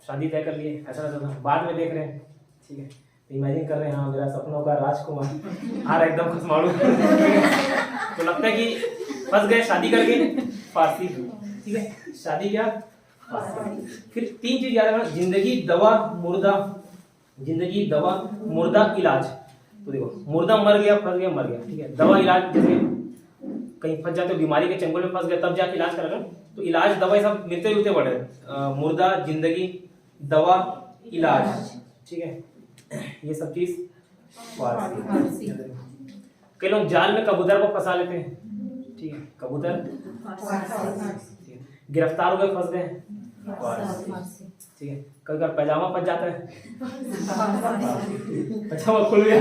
शादी तय कर लिए, ऐसा रहता था। बाद में देख रहे हैं, ठीक है। तो इमेजिन कर रहे हैं, हाँ मेरा सपनों का राजकुमार आ रहा एकदम खुशमालू, तो लगता है कि फंस गए शादी करके फारसी, ठीक है। शादी क्या फारसी। फिर 3 चीज याद रखना, जिंदगी, दवा, मुर्दा। जिंदगी, दवा, मुर्दा, इलाज। तो देखो, मुर्दा मर गया, फंस गया, मर गया, ठीक है। दवा, इलाज, जैसे कहीं फंस जाते हो, बीमारी के चंगुल में फंस गए, तब जाके इलाज करेगा। तो इलाज दवाई सब मिलते जुलते बढ़ रहे, मुर्दा, जिंदगी, दवा, इलाज, ठीक है। ये सब चीज फारसी। कई लोग जाल में कबूतर को फंसा लेते हैं, ठीक है, कबूतर फारसी। गिरफ्तार हो गए, फंस गए, फारसी, ठीक है। कभी कभी पैजामा फंस जाता है, पैजामा खुल गया,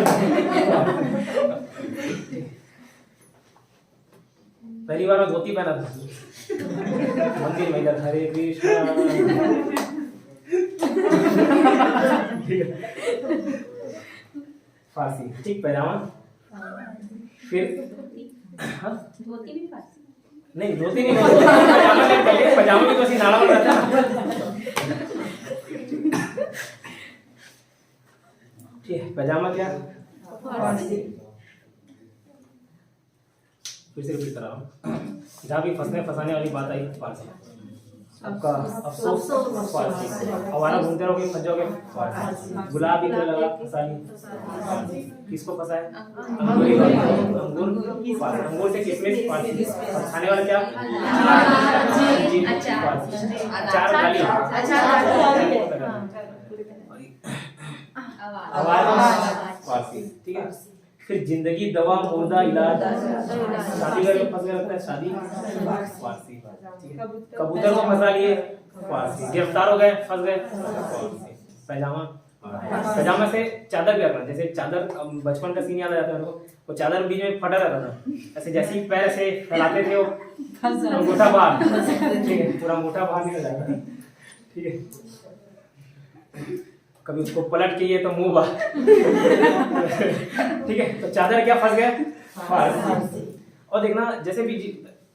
पहली बार मैं धोती पहना था मंदिर में, इधर हरे कृष्णा, फारसी, ठीक। पैजामा, फिर धोती भी फारसी, नहीं धोती नहीं, पैजामा ले पहले, पैजामा भी तो ऐसी नाड़ा बन जाता है, ठीक है। पैजामा क्या फारसी। फिर से रिपीट कर रहा हूँ, जहाँ भी फंसने फंसाने वाली बात आई फारसी। आपका अफसोस फारसी। हमारा घूमते रहोगे, फंस जाओगे फारसी। गुलाब इधर लगा, फंसा ली, किसको फंसा है, अंगूर, अंगूर, अंगूर से किशमिश फारसी। खाने वाला क्या, अचार, डाली, फारसी, ठीक है। फिर जिंदगी, दवा, मुर्दा, इलाज, शादी करके फंस गए, लगता है शादी फारसी, ठीक है। कबूतर को फंसा लिए फारसी। गिरफ्तार हो गए, फंस गए फारसी। पैजामा, पैजामा से चादर भी रखना, जैसे चादर, बचपन का सीन याद आ जाता है मेरे को, वो चादर बीच में फटा रहता था, ऐसे जैसे ही पैर से फैलाते थे वो अंगूठा बाहर, ठीक है, पूरा अंगूठा बाहर निकल जाता, ठीक है। कभी उसको पलट के ये तो मुंह बाहर, ठीक है। तो चादर क्या फंस गए फारसी। और देखना, जैसे भी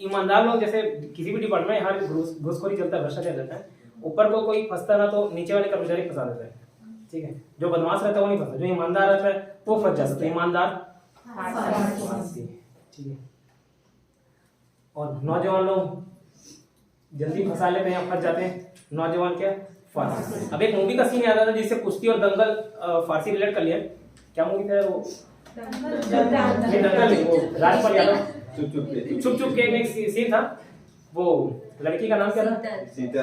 ईमानदार लोग, जैसे किसी भी डिपार्टमेंट में हर घूसखोरी चलता है, भ्रष्टाचार चलता है, ऊपर को कोई फंसता ना तो नीचे वाले कर्मचारी फंसा देता है, ठीक है। जो बदमाश रहता है वो नहीं फंसता, जो ईमानदार रहता है वो फंस जाता है। तो ईमानदार फारसी, ठीक है। और नौजवान लोग जल्दी फंसा लेते हैं, फंस जाते हैं, नौजवान क्या फारसी। अब एक मूवी का सीन याद आता है जिससे कुश्ती और दंगल फारसी रिलेट कर लिया। क्या मूवी था वो, दंगल नहीं, वो राजपाल यादव चुप चुप के एक सीन था, वो लड़की का नाम क्या था,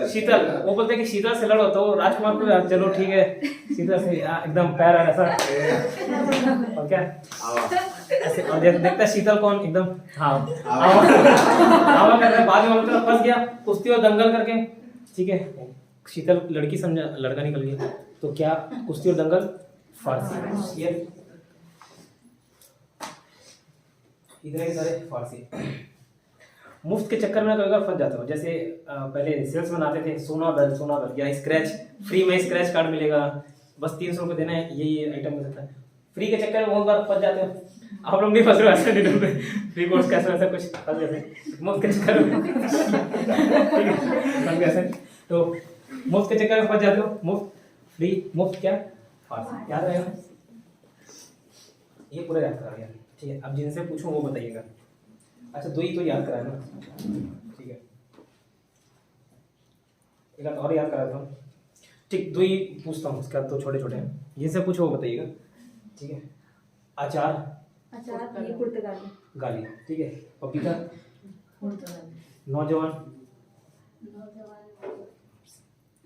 शीतल। वो बोलते हैं कि शीतल से लड़ो, तो राजकुमार को चलो ठीक है, शीतल से एकदम पैर ऐसा, और क्या ऐसे, और देखता है शीतल कौन, एकदम हाँ आवा कर रहा है, बाद में मतलब फंस गया कुश्ती और दंगल करके, ठीक है। शीतल लड़की समझा, लड़का निकल गया, तो क्या कुश्ती और दंगल फारसी। ये इतने के सारे फारसी। मुफ्त के चक्कर में कभी कभी फंस जाता हूँ। जैसे पहले सेल्समैन आते थे, सोना दर या स्क्रैच, फ्री में स्क्रैच कार्ड मिलेगा, बस 300 रुपये देना है, ये आइटम मिल सकता है। फ्री के चक्कर में बहुत बार फंस जाते हो। आप लोग नहीं फंस रहे ऐसे नहीं डरते, फ्री कोर्स कैसे वैसा कुछ फंस जाते मुफ्त के चक्कर में। ठीक है कैसे, तो मुफ्त के चक्कर में फंस जाते हो। मुफ्त, फ्री, मुफ्त क्या, फारसी, याद रहेगा। ये पूरा याद करा यार, ठीक है। अब जिनसे पूछूं वो बताइएगा। अच्छा, दो ही तो याद कराया ना, ठीक है। एक आध और याद कराता हूँ, ठीक। दो ही पूछता हूँ, उसके बाद तो छोटे छोटे हैं, जिनसे पूछो वो बताइएगा, ठीक है। अचार, अचार ये पुर्तगाली, गाली, ठीक है। पपीता, पुर्तगाली, नौजवान,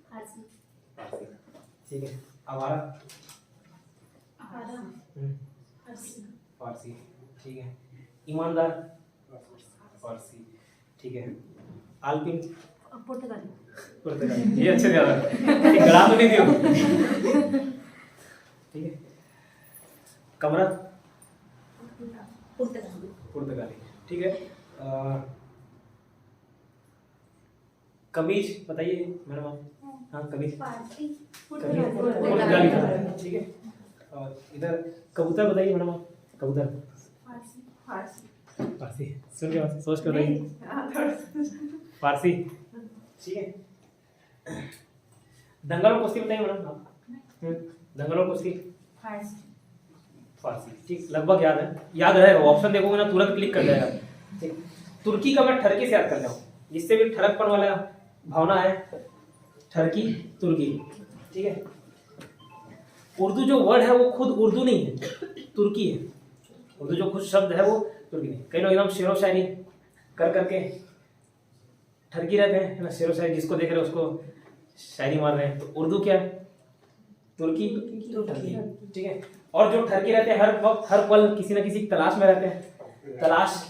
फारसी, ठीक है। आवारा, फारसी, ठीक है। ईमानदार, फारसी, ठीक है। आलपिन, पुर्तगाली, ये अच्छे से याद है, गला तो नहीं दियो, ठीक है। कमरा, पुर्तगाली, ठीक है। कमीज बताइए मैडम आप। हाँ, कमीज, पुर्तगाली का है, ठीक है। और इधर कबूतर बताइए मैडम आप। कबूतर, फारसी, सुन के बाद सोच कर बताइए। फारसी, ठीक है। दंगल और कुश्ती बताइए मैडम आप। दंगल और कुश्ती, फारसी, ठीक। लगभग याद है, याद रहेगा। ऑप्शन देखोगे ना तुरंत क्लिक कर जाएगा, ठीक। तुर्की का मैं ठरकी से याद कर जाऊँ, इससे भी ठरकपन वाला भावना है। ठरकी, तुर्की, ठीक है। उर्दू जो वर्ड है वो खुद उर्दू नहीं है, तुर्की है। उर्दू जो खुद शब्द है वो तुर्की नहीं। कई लोग एकदम शेरो शायरी कर करके ठरकी रहते हैं, है ना। शेरो शायरी जिसको देख रहे हैं उसको शायरी मार रहे हैं, तो उर्दू क्या है, तुर्की, ठरकी, ठीक है। और जो ठरकी रहते हैं हर वक्त हर पल किसी ना किसी तलाश में रहते हैं, तलाश,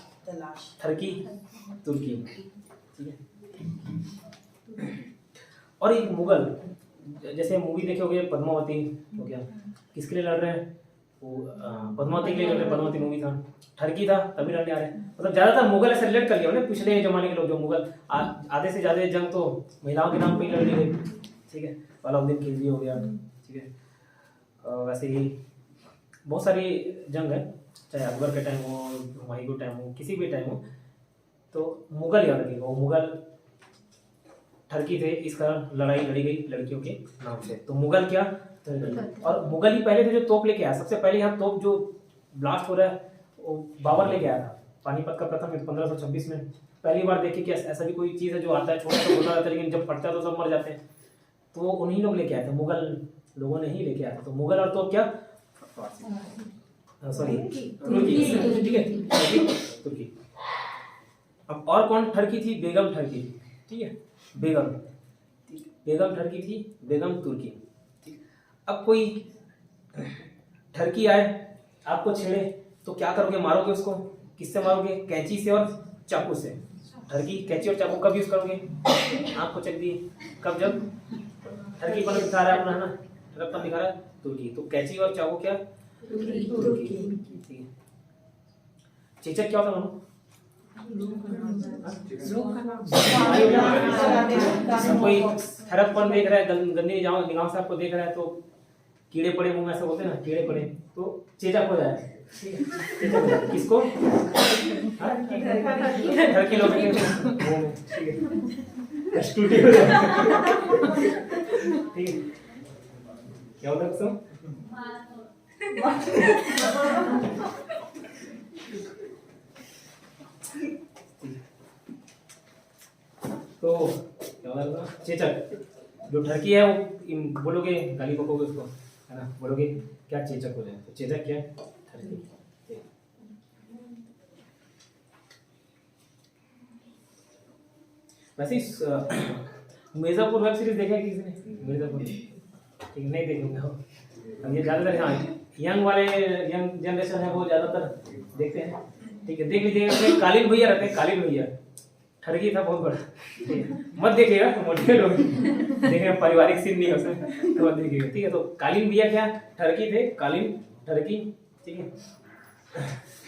ठरकी, तुर्की, ठीक है। और एक मुगल, जैसे मूवी देखे होगे पद्मावती हो गया, किसके लिए लड़ रहे हैं वो, पद्मावती के लिए लड़ रहे हैं। पद्मावती मूवी था, ठरकी था तभी लड़ने आ रहे हैं। मतलब ज्यादातर मुगल ऐसे रिलेट कर लिया ना, पिछले जमाने के लोग जो मुगल आधे से ज्यादा जंग तो महिलाओं के नाम पे ही लड़ ली गई, ठीक है। अलाउद्दीन खिलजी हो गया, ठीक है। वैसे ही बहुत सारी जंग है, चाहे अकबर के टाइम हो, हुमायूं के टाइम हो, किसी भी टाइम हो, तो मुगल याद रखिएगा। वो मुगल ठरकी थे, इस कारण लड़ाई लड़ी गई लड़कियों के नाम से, तो मुगल क्या। और मुगल ही पहले थे जो तोप लेके आया। सबसे पहले यहाँ तोप जो ब्लास्ट हो रहा है वो बाबर लेके आया था, पानीपत का प्रथम युद्ध 1526 में। पहली बार देखे कि ऐसा भी कोई चीज़ है जो आता है छोटा सा होता रहता है, लेकिन जब फटता है तो सब मर जाते हैं, तो वो उन्हीं लोग लेके आए थे, मुगल लोगों ने ही लेके आया था। तो मुगल और तोप क्या, सॉरी तुर्की, ठीक है, तुर्की। अब और कौन ठरकी थी, बेगम ठरकी, ठीक है। बेगम, बेगम ठरकी थी, बेगम तुर्की, ठीक। अब कोई ठरकी आए आपको छेड़े तो क्या करोगे, मारोगे उसको, किससे मारोगे, कैंची से और चाकू से। ठरकी, कैंची और चाकू कब यूज करोगे, आपको चेक दिए कब, जब ठरकी पर दिखा रहा है अपना, है ना, ठरकपन दिखा रहा है, तुर्की। तो कैंची और चाकू क्या, तुर्की, ठीक है। चेचक क्या होता है, कोई ठरकपन देख रहा है, गंदी निगाह से आपको देख रहा है, तो कीड़े पड़े मुंह में, ऐसा बोलते हैं ना, कीड़े पड़े, तो चेचक हो जाए, ठीक है। किसको, ठरकी लोग, ठीक है। क्या होता है, तो क्या होगा, चेचक। जो ठरकी है वो बोलोगे, गाली बकोगे उसको, है ना, बोलोगे क्या, चेचक हो जाए। तो चेचक क्या है, ठरकी। वैसे मिर्जापुर वेब सीरीज देखा है किसी ने, मिर्जापुर, ठीक, नहीं देखेंगे हो। ये ज़्यादातर, हाँ, यंग वाले, यंग जनरेशन है वो ज़्यादातर देखते हैं, ठीक है। देख लीजिएगा, कालीन भैया रहते हैं, कालीन भैया, ठरकी था बहुत बड़ा, ठीक है। मत देखिएगा मोटे लोग देखेंगे, पारिवारिक सीन नहीं हो सकता तो मत देखिएगा, ठीक है। तो कालीन भैया क्या ठरकी थे, कालीन ठरकी, ठीक है।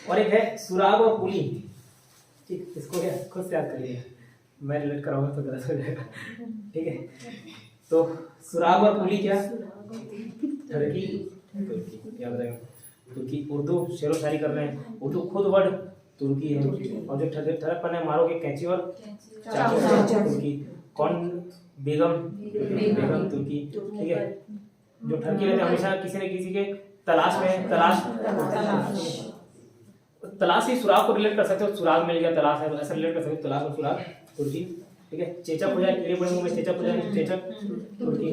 और एक है सुराग और पुली, ठीक, इसको क्या खुद से याद करिएगा, मैं रिलेट कराऊंगा तो गलत हो जाएगा, ठीक है। तो सुराग और पुली क्या, ठरकी तुर्की, याद रहेगा। तुर्की उर्दू शेरो शायरी कर रहे हैं, उर्दू खुद वर्ड तुर्की है। और जो ठरक पन्ने मारोगे कैंची और चाकू तुर्की। कौन, बेगम, बेगम तुर्की, ठीक है। जो ठरकी रहते हैं हमेशा किसी न किसी के तलाश में, तलाश ही सुराग को रिलेट कर सकते हो, सुराग मिल गया तलाश है तो ऐसा रिलेट कर सकते हो, तलाश और सुराग तुर्की, ठीक है। चेचक हो जाए, कीड़े पड़े मुंह में चेचक हो जाए, चेचक तुर्की,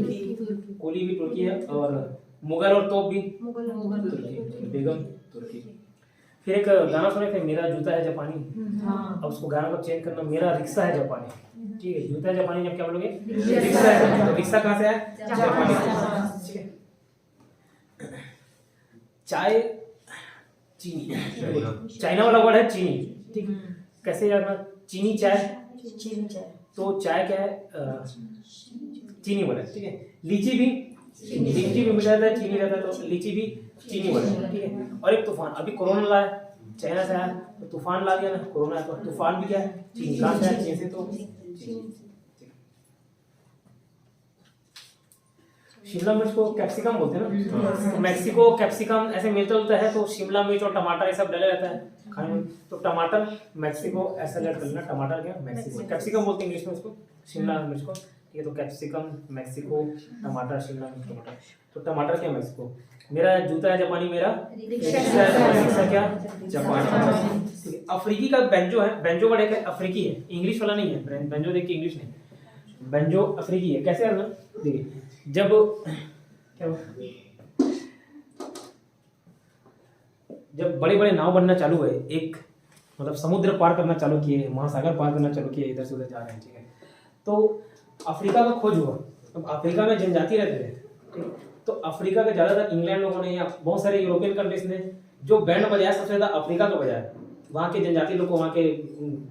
कोली भी तुर्की है, और मुगल और तोप भी तुर्की, बेगम तुर्की। फिर एक गाना सुने थे, मेरा जूता है जापानी, अब उसको गाना को चेंज करना, मेरा रिक्शा है जापानी, ठीक है। जूता है जापानी जब क्या बोलोगे, रिक्शा है, तो रिक्शा कहाँ से है, जापानी, ठीक है। चाय चीनी, चाइना वाला वर्ड है चीनी, ठीक। कैसे याद ना, चीनी चाय, तो चाय क्या है, चीनी वर्ड है, ठीक है। लीची भी, लीची भी मीठा रहता है, चीनी रहता है, तो लीची भी चीनी वर्ड है, ठीक है। और एक तूफान, अभी कोरोना लाया चाइना से आया तो तूफान ला दिया ना, कोरोना है तो तूफान भी क्या है, चीनी, कहाँ से है, चीन से, तो शिमला मिर्च को कैप्सिकम बोलते हैं ना, मैक्सिको कैप्सिकम ऐसे मिलता जुलता है, तो शिमला मिर्च और टमाटर ये सब डले रहता है खाने में, तो टमाटर मैक्सिको ऐसा लड़ कर लेना, टमाटर क्या मैक्सिको, कैप्सिकम बोलते हैं इंग्लिश में उसको, शिमला मिर्च को, ठीक है। तो कैप्सिकम मैक्सिको, टमाटर शिमला मिर्च टमाटर, तो टमाटर क्या मैक्सिको। मेरा जूता है जापानी, मेरा रिक्शा क्या जापानी, ठीक है। अफ्रीकी का बेंजो है, बेंजो वर्ड एक अफ्रीकी है, इंग्लिश वाला नहीं है, बेंजो देख के इंग्लिश नहीं, बेंजो अफ्रीकी है। कैसे है, देखिए जब क्या जब बड़े बड़े नाव बनना चालू है, एक मतलब समुद्र पार करना चालू किए, महासागर पार करना चालू किए, इधर से उधर जा रहे हैं, ठीक है। तो अफ्रीका का खोज हुआ, अब अफ्रीका में जनजाति रहते थे, ठीक। तो अफ्रीका के ज्यादातर इंग्लैंड लोगों ने या बहुत सारे यूरोपियन कंट्रीज ने जो बैंड बजाया सबसे ज्यादा अफ्रीका का बजाया, वहाँ के जनजाति लोग को, वहाँ के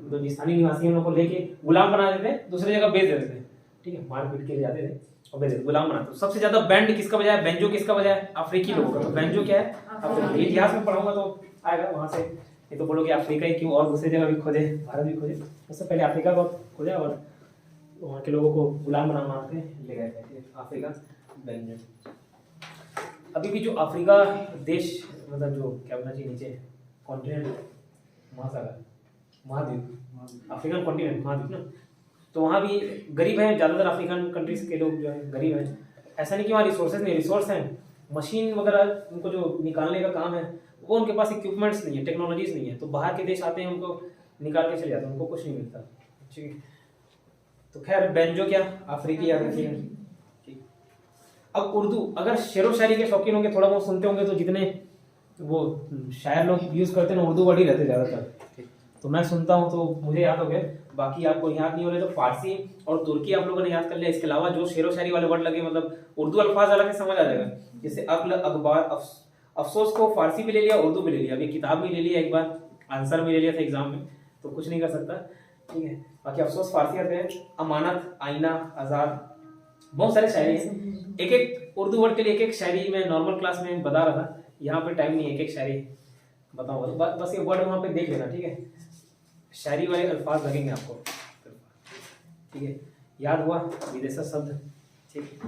जो स्थानीय निवासी लोगों को लेके गुलाम बना देते, दूसरी जगह बेच देते थे, ठीक है। मार पीट के ले जाते थे और बेच देते, गुलाम बनाते। सबसे ज्यादा बैंड किसका बजाया, बेंजो किसका बजाया, अफ्रीकी लोगों का। तो बेंजो क्या है, अफ्रीकी। इतिहास में पढ़ाऊंगा तो आएगा वहां से, ये तो बोलोगे अफ्रीका ही क्यों, और दूसरी जगह भी खोजे, भारत भी खोजे, उससे पहले अफ्रीका को खोजा और वहाँ के लोगों को गुलाम बना के ले गए थे, अफ्रीका बेंजो। अभी भी जो अफ्रीका देश, मतलब जो क्या बोलना चाहिए, नीचे कॉन्टिनेंट, महासागर, महाद्वीप, अफ्रीकन कॉन्टिनेंट, महाद्वीप ना, तो वहाँ भी गरीब हैं ज़्यादातर, अफ्रीकन कंट्रीज के लोग जो है गरीब हैं। ऐसा नहीं कि वहाँ रिसोर्सेज नहीं, रिसोर्स हैं, मशीन वगैरह उनको जो निकालने का काम है वो उनके पास इक्विपमेंट्स नहीं है, टेक्नोलॉजीज नहीं है, तो बाहर के देश आते हैं उनको निकाल के चले जाते हैं, उनको कुछ नहीं मिलता, ठीक है। तो खैर बेंजो क्या अफ्रीकी याद रखिएगा, ठीक। अब उर्दू, अगर शेरो शायरी के शौकीन होंगे, थोड़ा बहुत सुनते होंगे, तो जितने वो शायर लोग यूज करते हैं ना, उर्दू वर्ड ही रहते ज़्यादातर, तो मैं सुनता हूँ तो मुझे याद हो गया, बाकी आपको याद नहीं हो रहे तो फारसी और तुर्की आप लोगों ने याद कर लिया। इसके अलावा जो शेरो शायरी वाले वर्ड लगे, मतलब उर्दू अल्फाज अलग से समझ आ जाएगा, जैसे अक्ल, अखबार, अफसोस को फारसी भी ले लिया, उर्दू भी ले लिया, अभी किताब भी ले लिया, एक बार आंसर भी ले लिया था एग्जाम में, तो कुछ नहीं कर सकता, ठीक है। बाकी अफसोस फारसी आते हैं, अमानत, आईना, आजाद, बहुत सारे शायरी हैं। एक एक उर्दू वर्ड के लिए एक एक शायरी मैं नॉर्मल क्लास में बता रहा था, यहाँ पे टाइम नहीं है एक एक शायरी बताऊंगा, तो बस ये वर्ड वहाँ पे देख लेना, ठीक है। शायरी वाले अल्फाज लगेंगे आपको, ठीक है। याद हुआ विदेशा शब्द, ठीक है।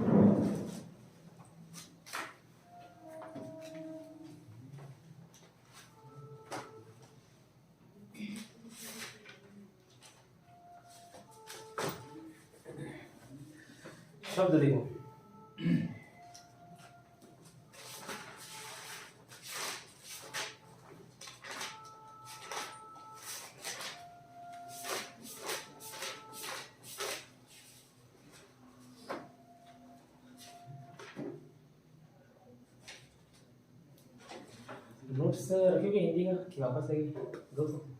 शब्द देखो, नोट्स रखोगे हिंदी का कि वापस आएगी, दो शब्द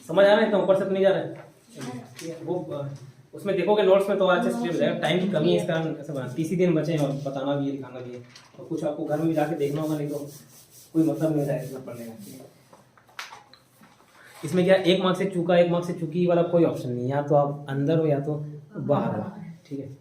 समझ आ रहा है? इतना ऊपर से तो नहीं जा रहा है? ठीक है, वो उसमें देखोगे नोट्स में तो अच्छे से क्लियर हो जाएगा। टाइम की कमी है इस कारण ऐसा बना, 30 ही दिन बचे हैं और बताना भी है, दिखाना भी है, और कुछ आपको घर में भी जाके देखना होगा, नहीं तो कोई मतलब नहीं जाएगा इसमें पढ़ने का। इसमें क्या 1 मार्क से चूका 1 मार्क से चूकी वाला कोई ऑप्शन नहीं, या तो आप अंदर हो या तो बाहर हो। ठीक है,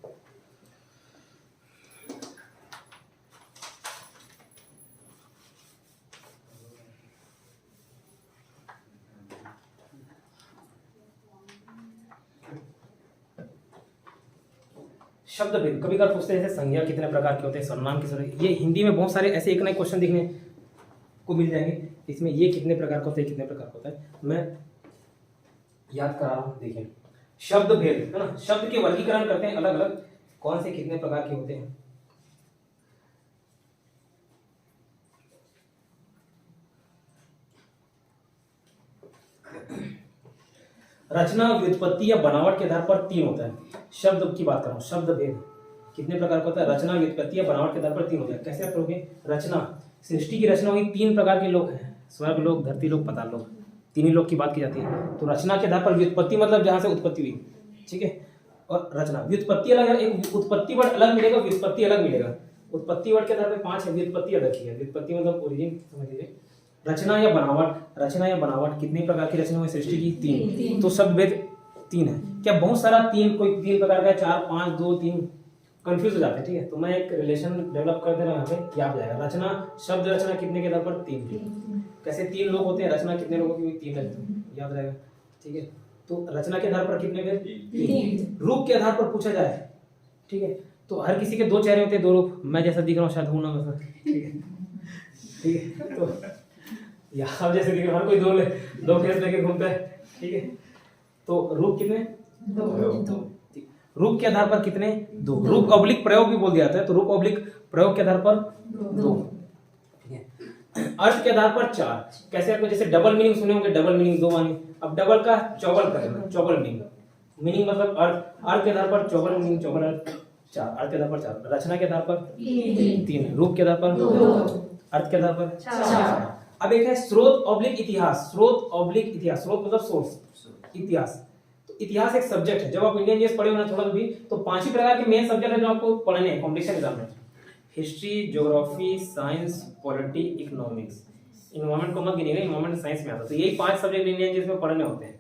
शब्द भेद कभी कभी पूछते हैं जैसे संज्ञा कितने प्रकार के होते हैं, सर्वनाम किस तरह, ये हिंदी में बहुत सारे ऐसे एक नए क्वेश्चन देखने को मिल जाएंगे। इसमें ये कितने प्रकार का होता है, कितने प्रकार का होता है, मैं याद करा रहा हूं। देखिए शब्द भेद है ना, शब्द के वर्गीकरण करते हैं अलग अलग, कौन से कितने प्रकार के होते हैं। रचना, व्युत्पत्ति या बनावट के आधार पर 3 होता है। शब्द की बात कर रहा हूं, शब्द भेद कितने प्रकार का होता है, रचना, व्युत्पत्ति या बनावट के आधार पर 3 होता है। कैसे आप करोगे? रचना, सृष्टि की रचना होगी, 3 प्रकार के लोग हैं, स्वर्ग लोग, धरती लोग, पाताल लोग, 3 ही लोग की बात की जाती है। तो रचना के आधार पर, व्युत्पत्ति मतलब जहां से उत्पत्ति हुई, ठीक है, और रचना, व्युत्पत्ति अलग है, एक उत्पत्ति वर्ड अलग मिलेगा, व्युत्पत्ति अलग मिलेगा। उत्पत्ति वर्ड के आधार पर 5 है, व्युत्पत्ति अलग ही है। व्युत्पत्ति मतलब ओरिजिन समझ लीजिए। रचना या बनावट, रचना या बनावट कितने प्रकार की रचना हुई सृष्टि की? 3। तो शब्द भेद 3 है। क्या बहुत सारा 3, कोई 3 प्रकार का 4, 5, 2, 3 कंफ्यूज हो जाते हैं। ठीक है, तो मैं एक रिलेशन डेवलप कर दे रहा हूँ, यहाँ पे याद जाएगा। रचना, शब्द रचना कितने के आधार पर? 3। कैसे 3 लोग होते हैं, रचना कितने लोगों की? 3 याद रहेगा। ठीक है, तो रचना के आधार पर कितने भेद? 3। रूप के आधार पर पूछा जाए, ठीक है, तो हर किसी के 2 चेहरे होते हैं, 2 रूप। मैं जैसा दिख रहा हूँ शायद हूं ना वैसा, ठीक है, ठीक है, तो यहाँ जैसे दिख रहा हूँ, हर कोई 2 फेस लेके घूमता है। ठीक है, तो रूप कितने? 2। रूप के आधार पर कितने? 2। रूप ऑब्लिक प्रयोग भी बोल दिया जाता है, तो रूप ऑब्लिक प्रयोग के आधार पर 2। ठीक है, अर्थ के आधार पर 4। कैसे? आपको जैसे डबल मीनिंग सुने होंगे, डबल मीनिंग 2 माने, अब डबल का चौबल करेंगे, चौबल मीनिंग, मीनिंग मतलब अर्थ के आधार पर चौबल मीनिंग, चौबल अर्थ 4, अर्थ के आधार पर 4, रचना के आधार पर 3, रूप के आधार पर 2, अर्थ के आधार पर 4। अब एक है स्रोत ऑब्लिक इतिहास, स्रोत ऑब्लिक इतिहास, स्रोत मतलब सोर्स, इतिहास। तो इतिहास एक सब्जेक्ट है, जब आप इंडियन जीएस पढ़े हो ना थोड़ा भी, तो 5 ही प्रकार के मेन सब्जेक्ट है जो आपको पढ़ने हैं कॉम्पिटिशन एग्जाम में। History, geography, science, polity, economics. Environment को मत गिनिएगा, इन्वायरमेंट साइंस में आता है। तो यही 5 सब्जेक्ट इंडियन जीएस में पढ़ने होते हैं,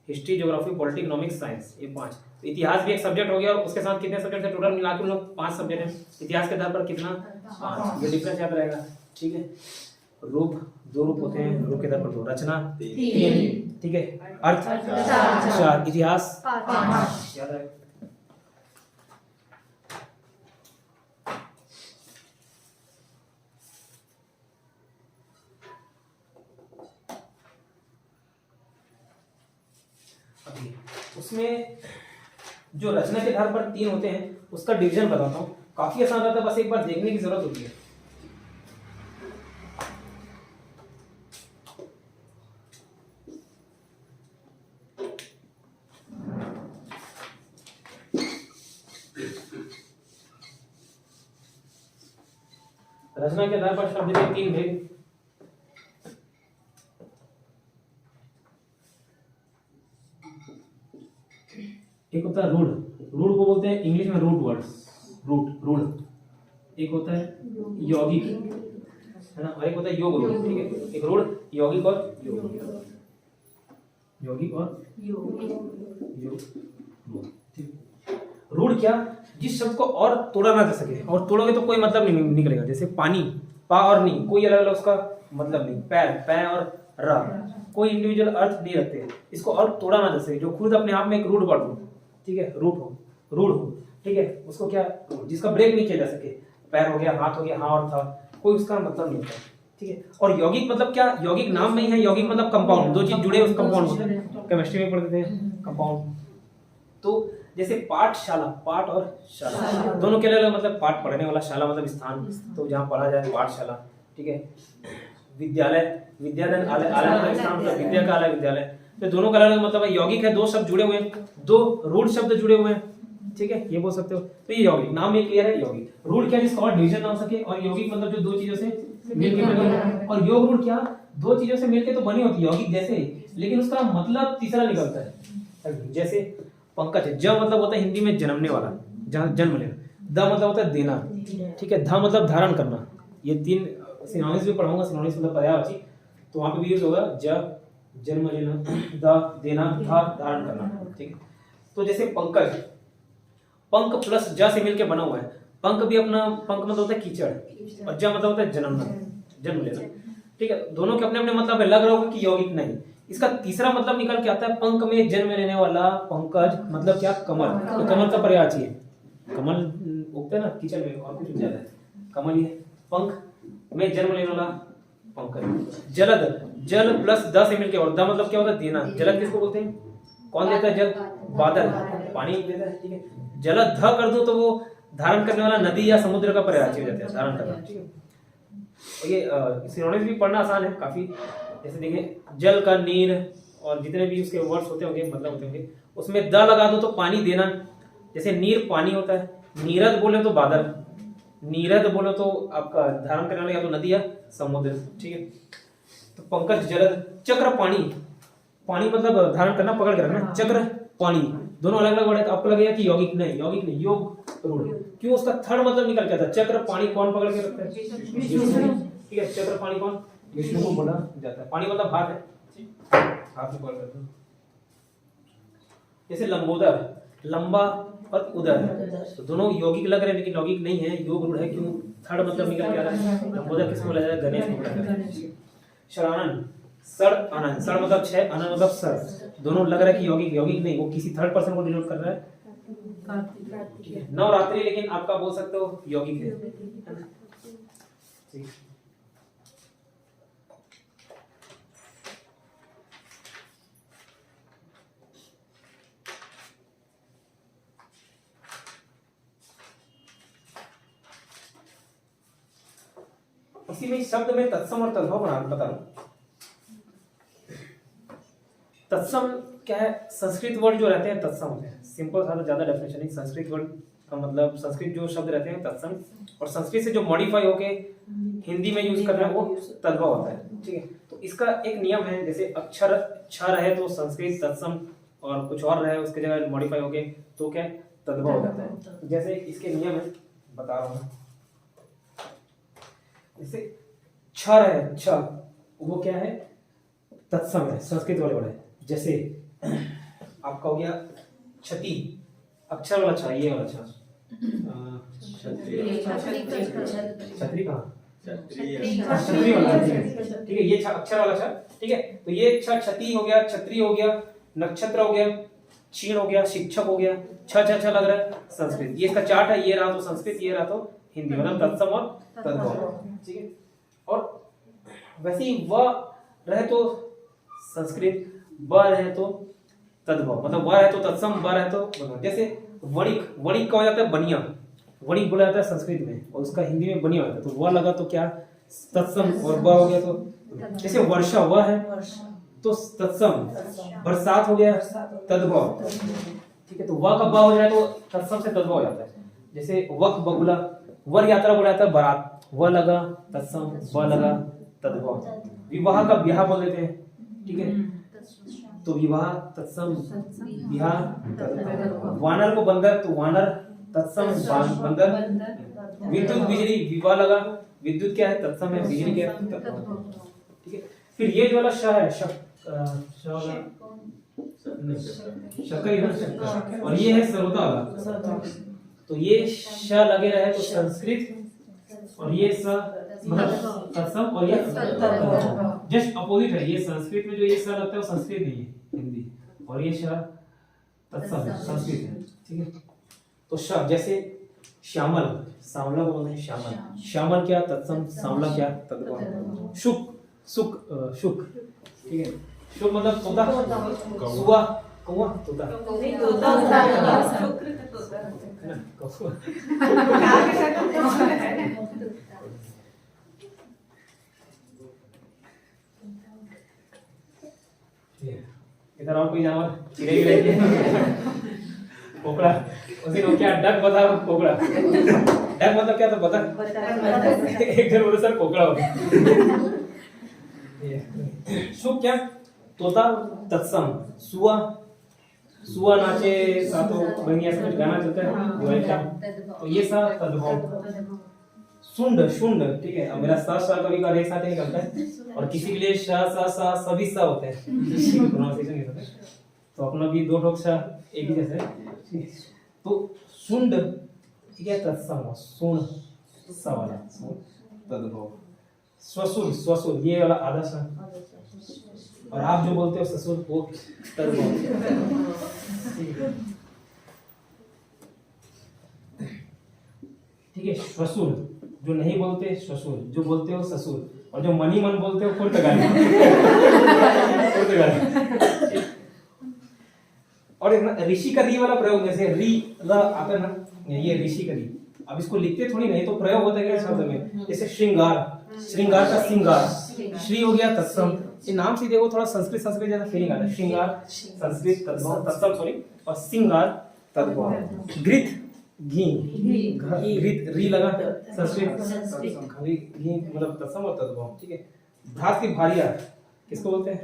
history, geography, polity, economics, science, ये 5। तो इतिहास भी एक सब्जेक्ट हो गया, और उसके साथ कितने सब्जेक्ट है टोटल मिला के हम लोग? 5 सब्जेक्ट है। इतिहास के आधार पर कितना? 5। ये डिफरेंस याद रहेगा। ठीक है, रूप 2 रूप होते हैं, रूप के आधार पर 2, रचना 3, ठीक है, अर्थ 4, इतिहास 5 याद रहेगा। उसमें जो रचना के आधार पर 3 होते हैं, उसका डिवीजन बताता हूँ, काफी आसान रहता है, बस एक बार देखने की जरूरत होती है। रचना के आधार पर शब्द के 3 भेद। एक होता है रूढ़, रूढ़ को बोलते हैं इंग्लिश में रूट वर्ड्स, रूढ़। एक होता है यौगिक, है ना, और एक होता है योग रूढ़। ठीक है, एक रूढ़, यौगिक और यौगिक और योग। ठीक, रूढ़ क्या? जिस शब्द को और तोड़ा ना जा सके, और तोड़ोगे तो कोई मतलब नहीं निकलेगा। जैसे पानी, पा और नी, कोई अलग अलग उसका मतलब नहीं। पैर, पै और रा, कोई इंडिविजुअल अर्थ नहीं रखते। इसको और तोड़ा ना जा सके, जो खुद अपने आप में एक रूढ़ वर्ड हो, ठीक है, रूढ़ हो, ठीक है, उसको क्या, जिसका ब्रेक नहीं किया जा सके। पैर हो गया, हाथ हो गया, हाँ और था, कोई उसका मतलब नहीं होता। ठीक है, और यौगिक मतलब क्या? यौगिक नाम में ही है, यौगिक मतलब कंपाउंड, 2 चीज जुड़े उस कंपाउंड होता है। केमिस्ट्री में पढ़ते थे कंपाउंड। तो जैसे पाठशाला, पाठ और शाला दोनों के अलग मतलब, पाठ पढ़ने वाला, शाला मतलब स्थान, तो जहाँ पढ़ा जाए पाठशाला। ठीक है, विद्यालय, विद्यालय आलय, आलय मतलब स्थान, मतलब विद्या का अलग, विद्यालय। तो दोनों का अलग मतलब है। यौगिक है, 2 शब्द जुड़े हुए हैं, 2 रूढ़ शब्द जुड़े हुए हैं। ठीक है, ये बोल सकते हो। तो ये यौगिक, नाम में क्लियर है, यौगिक। रूढ़ क्या? जिसका और डिवीजन ना हो सके, और यौगिक मतलब जो 2 चीजों से मिलकर बने और योग रूढ़ क्या, दो चीजों से मिलके तो बनी होती है यौगिक जैसे, लेकिन उसका मतलब तीसरा निकलता है। जैसे पंकज, ज मतलब होता है हिंदी में जन्मने वाला, जन्म लेना। द मतलब होता है देना, ठीक है। ध मतलब धारण करना। ये तीन सिनोनिम्स भी पढ़ाऊंगा, सिनोनिम्स मतलब पर्यायवाची, तो वहां पे भी यूज होगा। ज जन्म लेना, द देना, धा धारण करना, ठीक है। तो जैसे पंकज, पंक प्लस ज से मिलके बना हुआ है। पंक भी अपना, पंक मतलब होता है कीचड़, और ज मतलब होता है जन्मना, जन्म लेना, ठीक है। दोनों के अपने अपने मतलब है, लग रहा होगा कि यौगिक नहीं। इसका तीसरा मतलब निकल के आता है पंक में जन्म लेने वाला। पंकज मतलब क्या, कमल, तो कमल का पर्यायवाची है। कमल उगते ना कीचड़ में, और कुछ ज्यादा है, कमल ही है। पंख में जन्म लेने वाला पंकज। जलद, जल प्लस द से मिलके, और द मतलब क्या होता है देना। जलद किसको बोलते हैं, कौन देता है जल, बादल, पानी देता है, ठीक है। जलद ध कर दो तो वो धारण करने वाला नदी या समुद्र का पर्यायवाची हो जाता है, धारण करना, ठीक है। और ये सिनोनिम्स भी पढ़ना आसान है काफी। जैसे देखिए जल का, नीर, और जितने भी उसके वर्ड्स होते होंगे, मतलब होते होंगे, उसमें द लगा दो तो पानी देना। जैसे नीर पानी होता है, नीरद बोले तो बादल, नीरद बोले तो आपका धारण करने वाला या तो नदी या समुद्र, ठीक है। तो पंकज जलद। चक्र पानी, पानी मतलब धारण करना, पकड़ के रखना। चक्र पानी, दोनों अलग अलग वर्ड है, तो आपको लगेगा कि यौगिक नहीं, यौगिक नहीं, योग रूढ़। क्यों, उसका थर्ड मतलब निकल के आता है। चक्र पानी कौन पकड़ के रखता है, विष्णु, ठीक है। चक्र पानी कौन, विष्णु को बोला जाता है। पानी मतलब हाथ है, हाथ से पकड़ करते हैं। जैसे लंबोदर, लंबा और उदर, तो दोनों यौगिक लग रहे हैं, लेकिन यौगिक नहीं है, योग रूढ़ है। क्यों, थर्ड मतलब निकल के आ रहा है। लंबोदर किसको बोला जाता है, गणेश को बोला जाता है। शरानन, सड़ आनंद, सड़ मतलब छह, आनंद मतलब सर, दोनों लग रहा है कि यौगिक, यौगिक नहीं, वो किसी थर्ड पर्सन को डिनोट कर रहा है। नवरात्रि, लेकिन आपका बोल सकते हो यौगिक है, ठीक। इसी में शब्द में तत्सम और तद्भव बता रहा हूं। तत्सम क्या है, संस्कृत वर्ड जो रहते हैं तत्सम होते हैं। सिंपल सा, ज्यादा डेफिनेशन नहीं। संस्कृत वर्ड का मतलब, संस्कृत जो शब्द रहते हैं तत्सम, और संस्कृत से जो मॉडिफाई होके हिंदी में यूज कर रहे हैं वो तद्भव होता है, ठीक है। तो इसका एक नियम है, जैसे अक्षर छ रहे तो संस्कृत तत्सम, और कुछ और रहे उसके जगह मॉडिफाई होके तो क्या तद्भव हो जाता है। जैसे इसके नियम है, बता रहा हूँ। जैसे छ है, छ वो क्या है, तत्सम है, संस्कृत वाले वर्ड है। जैसे आपका हो गया क्षति, अक्षर वाला छ, ये वाला छ, छतरी कहाँ, छतरी वाला, ठीक है। ये अक्षर वाला छ, ठीक है। तो ये छ क्षति हो गया, छतरी हो गया, नक्षत्र हो गया, क्षीण हो गया, शिक्षक हो गया। छ छ छ लग रहा है संस्कृत, ये इसका चार्ट है। ये रहा तो संस्कृत, ये रहा तो हिंदी, मतलब तत्सम और तद्भव, ठीक है। और वैसे ही व रहे तो संस्कृत, ब रहे तो तद्भव, मतलब व रहे तो तत्सम, ब रहे तो तद्भव। जैसे वणिक, वणिक का हो जाता है बनिया, वणिक बोला जाता है संस्कृत में, और उसका हिंदी में बनिया होता है। तो व लगा तो क्या तत्सम, और ब हो गया तो। जैसे वर्षा, व है तो तत्सम, बरसात हो गया तद्भव, ठीक है। तो व का ब हो जाए तो तत्सम से तद्भव हो जाता है। जैसे वक बगुला, वर यात्रा बोला जाता है बारात, व लगा तत्सम, ब लगा तद्भव। विवाह का ब्याह बोल देते हैं, ठीक है। तो विवाह तत्सम, ब्याह तद्भव। वानर को बंदर, तो वानर तत्सम, बंदर। विद्युत बिजली, विवाह लगा, विद्युत क्या है तत्सम है, बिजली क्या है तद्भव, ठीक है। फिर ये जो वाला श है, शक्कर, और ये है सरोता वाला। तो ये श लगे रहे तो संस्कृत, और ये स मतलब तत्सम, और ये जस्ट अपोजिट है। ये संस्कृत में जो ये स लगता है वो संस्कृत नहीं है, हिंदी, और ये श तत्सम संस्कृत है, ठीक है। तो श जैसे श्यामल, सांवला बोलते हैं श्यामल, श्यामल क्या तत्सम, सांवला क्या तद्भव। शुक, सुक, शुक, ठीक है। शुक मतलब तोता, सुआ, कौवा, तोता, इधर और कोई जानवर, चिड़ै गिड़ै, कोकड़ा, उसी को क्या डक बता, कोकड़ा, डक मतलब क्या, तो बता, एक जन बोले सर कोकड़ा होता है, शुभ क्या तोता तत्सम सुआ सुआ नाचे सातो बनिया से कुछ गाना चलता है दिवाली का तो ये सा तद्भव शुंड शुंड ठीक है अब मेरा सा सा कभी का एक साथ ही निकलता है और किसी के लिए श सा सा सभी सा होते हैं प्रोनाउंसिएशन ये सब है तो अपना भी दो ठोक सा एक ही जैसे है। तो शुंड ठीक है तत्सम सुन सा वाला तद्भव स्वसुर स्वसुर ये वाला आधा सा और आप जो बोलते हो ससुर वो तद्भव ठीक है श्वसुर जो नहीं बोलते श्वसुर जो बोलते हो ससुर और जो मनी मन बोलते हो पुर्तगाली पुर्तगाली और एक ऋषि का री वाला प्रयोग जैसे री र आता है ना ये ऋषि का री अब इसको लिखते थोड़ी नहीं तो प्रयोग होता है शब्द में जैसे श्रृंगार श्रृंगार का श्रृंगार श्री हो गया तत्सम ये नाम से देखो थोड़ा संस्कृत संस्कृत जैसा फीलिंग आता है श्रृंगार संस्कृत तत्सम तत्सम सॉरी और श्रृंगार तद्भव घृत घी घृत री लगा संस्कृत घी मतलब तत्सम और तद्भव ठीक है भात की भारिया किसको बोलते हैं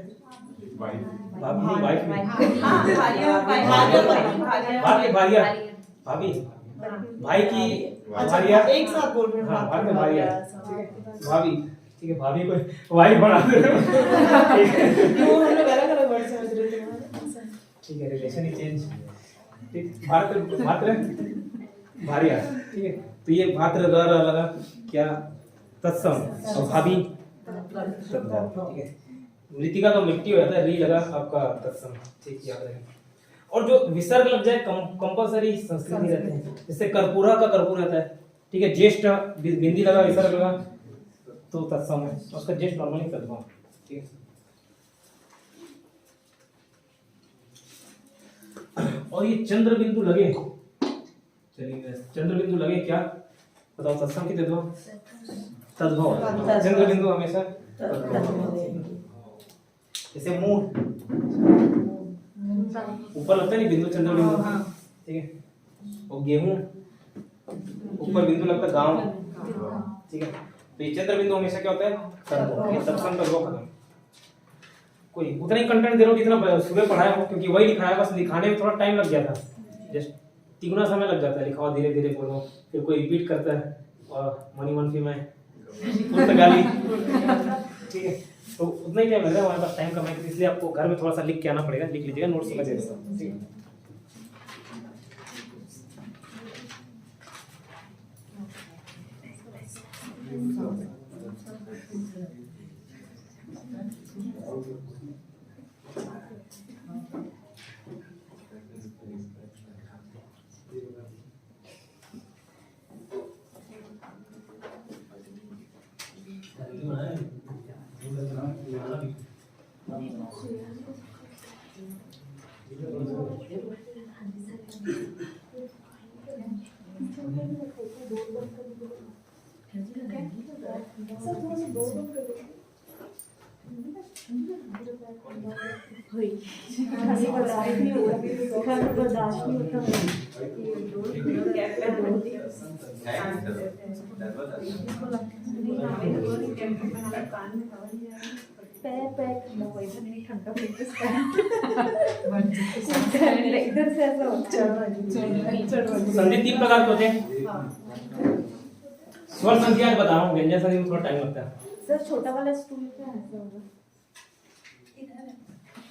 भाभी भाई की भारिया एक साथ बोल रहे हैं हाँ भाभी भारिया भाभी ठीक है भाभी को वाइफ बना दे वो हम लोग अलग अलग वर्ड समझ रहे थे ठीक है रिलेशन ही चेंज ठीक भात्र भात्र भारिया ठीक है तो ये भात्र लगा क्या तत्सम और भाभी तद्भव ठीक है मृतिका का मिट्टी हो जाता है री लगा आपका तत्सम ठीक याद रखें और जो विसर्ग लग जाए कंपलसरी संस्कृत ही रहते हैं जैसे कर्पूरा का कर्पूर रहता है ठीक है ज्येष्ठ बिंदी लगा विसर्ग लगा तो तत्सम है उसका ज्येष्ठ नॉर्मली तद्भव ठीक है और ये चंद्र बिंदु लगे चलिए चंद्र बिंदु लगे क्या बताओ तत्सम की तद्भव तद्भव चंद्र बिंदु हमेशा जैसे मूल ऊपर लगता है नहीं बिंदु चंद्र बिंदु ठीक है और गेहूं ऊपर बिंदु लगता है गांव ठीक है तो ये चंद्र बिंदु हमेशा क्या होता है तद्भव ये तत्सम तद्भव खत्म कोई उतना ही कंटेंट दे रहा हूँ जितना सुबह पढ़ाया हो क्योंकि वही लिखाया बस लिखाने में थोड़ा टाइम लग गया था जस्ट तिगुना समय लग जाता है लिखाओ धीरे धीरे बोलो फिर कोई रिपीट करता है और मनी मनफी में पुर्तगाली ठीक है तो उतना ही टाइम लग रहा है हमारे पास टाइम कम है इसलिए आपको घर में थोड़ा सा लिख के आना पड़ेगा लिख लीजिएगा नोट्स में दे दूंगा ठीक है इधर से ऐसा होता संधि 3 प्रकार के होते हैं स्वर संध्या बता रहा हूँ व्यंजन संधि में थोड़ा टाइम लगता है सर छोटा वाला स्टूल पे ऐसा होगा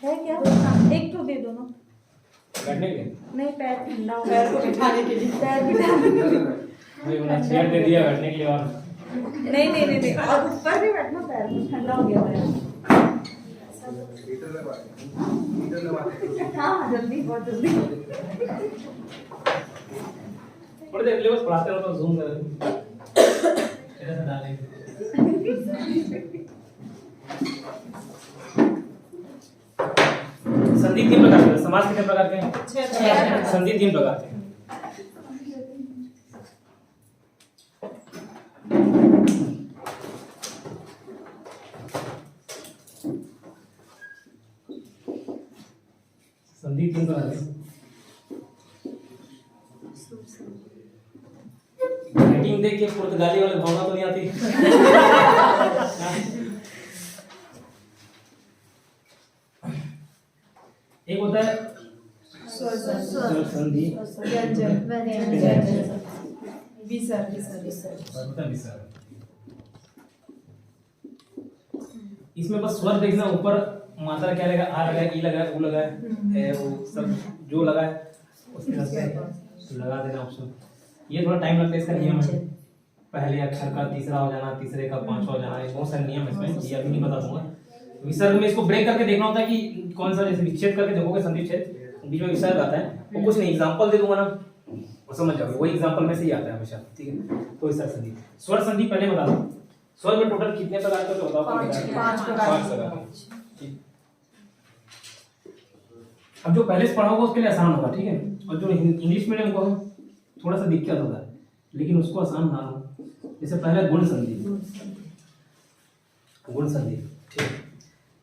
है क्या एक तो दे दो ना बैठने के नहीं पैर ठंडा हो पैर को बिठाने के लिए पैर बिठाने के लिए भाई उन्हें चेयर दे दिया बैठने के लिए और नहीं और ऊपर भी बैठना पैर को ठंडा हो गया पैर हाँ जल्दी बहुत जल्दी थोड़ी देर के लिए बस पढ़ाते रहो तो जूम कर ऐसा डालेंगे संधि 3 प्रकार के समास कितने प्रकार के हैं संधि 3 प्रकार के हैं संधि 3 प्रकार के राइटिंग देख के पुर्तगाली वाले भावना तो नहीं आती एक होता है स्वर स्वर संधि, व्यंजन विसर्ग और होता है विसर्ग। इसमें बस स्वर देखना, ऊपर मात्रा क्या लगा, आ लगा, ई लगा, उ लगा है, वो सब जो लगा है उसके साथ लगा देना ऑप्शन। ये थोड़ा टाइम लगता है, इसका नियम है। पहले अक्षर का तीसरा हो जाना, तीसरे का पांचवा हो जाना, ये बहुत सारे नियम है इसमें, ये अभी नहीं बता दूंगा। विसर्ग में इसको ब्रेक करके देखना होता है कि कौन सा, जैसे विच्छेद करके देखोगे संधि विच्छेद, बीच में विसर्ग आता है, वो कुछ नहीं, एग्जांपल दे दूंगा ना वो समझ जाओगे, वही एग्जांपल में से ही आता है हमेशा, ठीक है। तो विसर्ग संधि, स्वर संधि पहले बता दो, स्वर में टोटल कितने प्रकार के होता है? 5 प्रकार के। अब जो पहले से पढ़ा होगा उसके लिए आसान होगा, ठीक है। और जो इंग्लिश मीडियम को थोड़ा सा दिक्कत होता है, लेकिन उसको आसान बना लो। जैसे पहले गुण संधि, गुण संधि, ठीक है।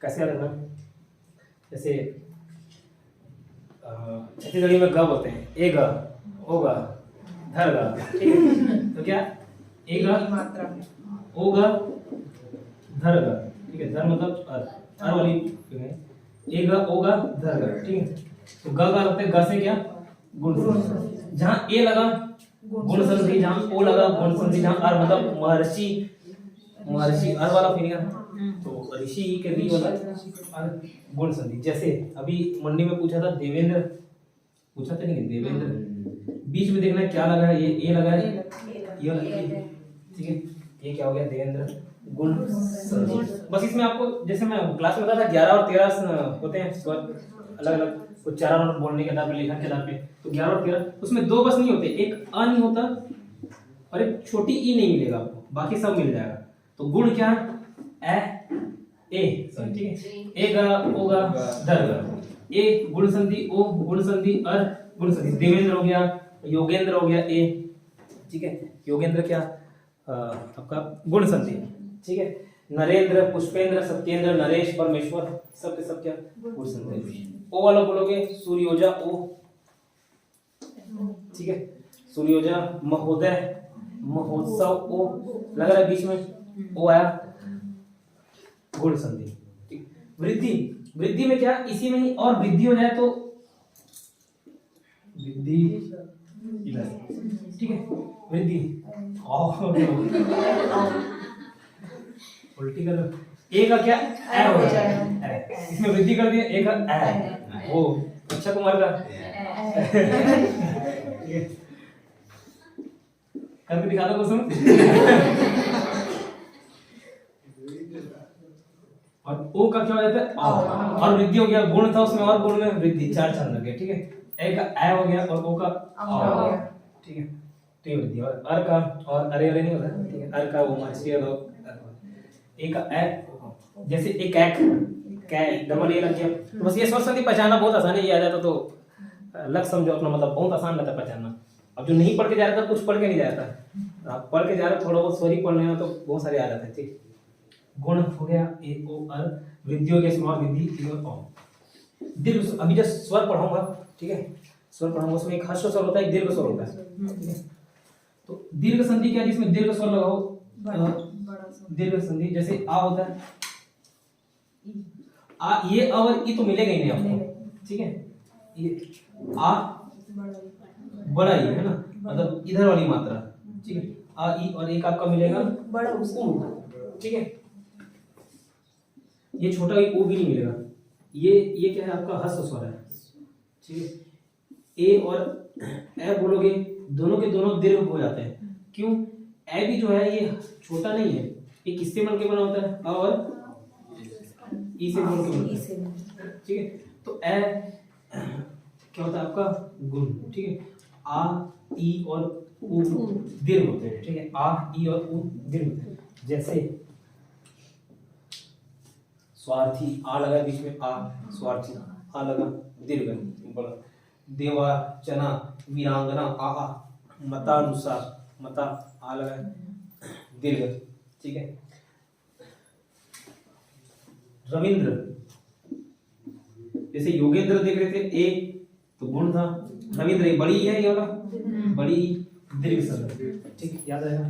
कैसे याद रखना? जैसे छत्तीसगढ़ी में ग बोलते हैं, ए ग, ओ ग, धर ग, ठीक है। तो क्या ए ग मात्रा, ओ ग, धर ग, ठीक है। धर मतलब अर वाली ए ग, ओ ग, धर ग, ठीक है। तो ग का लगता है, ग से क्या गुण संधि, जहाँ ए लगा गुण संधि, जहाँ ओ लगा गुण संधि, जहाँ अर मतलब महर्षि, महर्षि अर वाला फीलिंग, तो ऋषि के री वाला अर गुण संधि। जैसे अभी मंडी में पूछा था देवेंद्र, पूछा था नहीं देवेंद्र, बीच में देखना है क्या लगा है, ये ए लगा है, ये लगा है, ठीक है। ये क्या हो गया, देवेंद्र गुण संधि। बस इसमें आपको, जैसे मैं क्लास में बताया था 11 और 13 होते हैं स्वर अलग अलग, कुछ 4 और बोलने के आधार पे, लेखन के आधार पे, तो 11 और 13, उसमें 2 बस नहीं होते, एक अ नहीं होता और एक छोटी ई नहीं मिलेगा आपको, बाकी सब मिल जाएगा। तो गुण क्या है, ए सॉरी, ठीक है। ए गा, ओ गा, धर गा, ए गुण संधि, ओ गुण संधि, अर गुण संधि। देवेंद्र हो गया, योगेंद्र हो गया ए, ठीक है। योगेंद्र क्या आपका गुण संधि, ठीक है। नरेंद्र, पुष्पेंद्र, सत्येंद्र, नरेश, परमेश्वर, सब के सब क्या गुण संधि। ओ वाला बोलोगे सूर्योजा, ओ, ठीक है। सूर्योजा, महोदय, महोत्सव, ओ लग रहा है बीच में, ओ आया, गुण संधि। वृद्धि, वृद्धि में क्या, इसी में ही और वृद्धि हो जाए तो वृद्धि इधर, ठीक है। वृद्धि उल्टी कर, ए का क्या ए हो जाए, इसमें वृद्धि कर दिया, ए का ए, वो अक्षय कुमार का करके दिखा दो कुछ। और ओ का क्या हो जाता है आ, और वृद्धि हो गया, गुण था उसमें और गुण में वृद्धि, 4 चंद लगे, ठीक है। ए का ए हो गया और ओ का आ हो गया, ठीक है। तो ये वृद्धि। और अर का, और अरे अरे नहीं होता, ठीक है। अर का वो महर्षि और ए का ए, जैसे एक एक कै डबल ए लग गया। तो बस ये स्वर संधि पहचानना बहुत आसान है, ये आ जाता तो लग समझो अपना, मतलब बहुत आसान रहता है पहचानना। अब जो नहीं पढ़ के जा रहा था, कुछ पढ़ के नहीं जा रहा था, आप पढ़ के जा रहे हो, थोड़ा बहुत स्वर ही पढ़ने में तो बहुत सारे आ जाते हैं, ठीक। गुण हो गया ए ओ अर, वृद्धि हो गया स्वर वृद्धि, ई और औ। दीर्घ, अभी जब स्वर पढ़ाऊंगा, ठीक है, स्वर पढ़ाऊंगा, उसमें एक ह्रस्व स्वर होता है, एक दीर्घ स्वर होता है, ठीक है। तो दीर्घ संधि क्या है, जिसमें दीर्घ स्वर लगाओ, दीर्घ संधि जैसे आ होता है, आ, ये अ और ई तो मिलेगा ही नहीं आपको, ठीक है। ये आ बड़ा ई है ना, मतलब इधर वाली मात्रा, ठीक है। आ ई और एक आपका मिलेगा बड़ा उ, ठीक है। ये छोटा ओ भी नहीं मिलेगा, ये क्या है आपका ह्रस्व स्वर है, ठीक है। ए और ए बोलोगे, दोनों के दोनों दीर्घ हो जाते हैं, क्यों, ए भी जो है ये छोटा नहीं है, ये किससे मिलके बना होता है, अ और ई से मिलके बनता है, ठीक है। तो ए क्या होता है आपका गुण, ठीक है। आ ई और उ दीर्घ होते हैं, ठीक है। आ ई और उ दीर्घ होते हैं। जैसे स्वार्थी, आ लगा बीच में, आ स्वार्थी, आ लगा दीर्घ बड़ा। देवा चना, वीरांगना, आ, मतानुसार, मता, आ लगा दीर्घ, ठीक है। रविंद्र, जैसे योगेंद्र देख रहे थे, ए तो गुण था, रविंद्र ये बड़ी है, ये वाला बड़ी दीर्घ संधि, ठीक, याद रहेगा।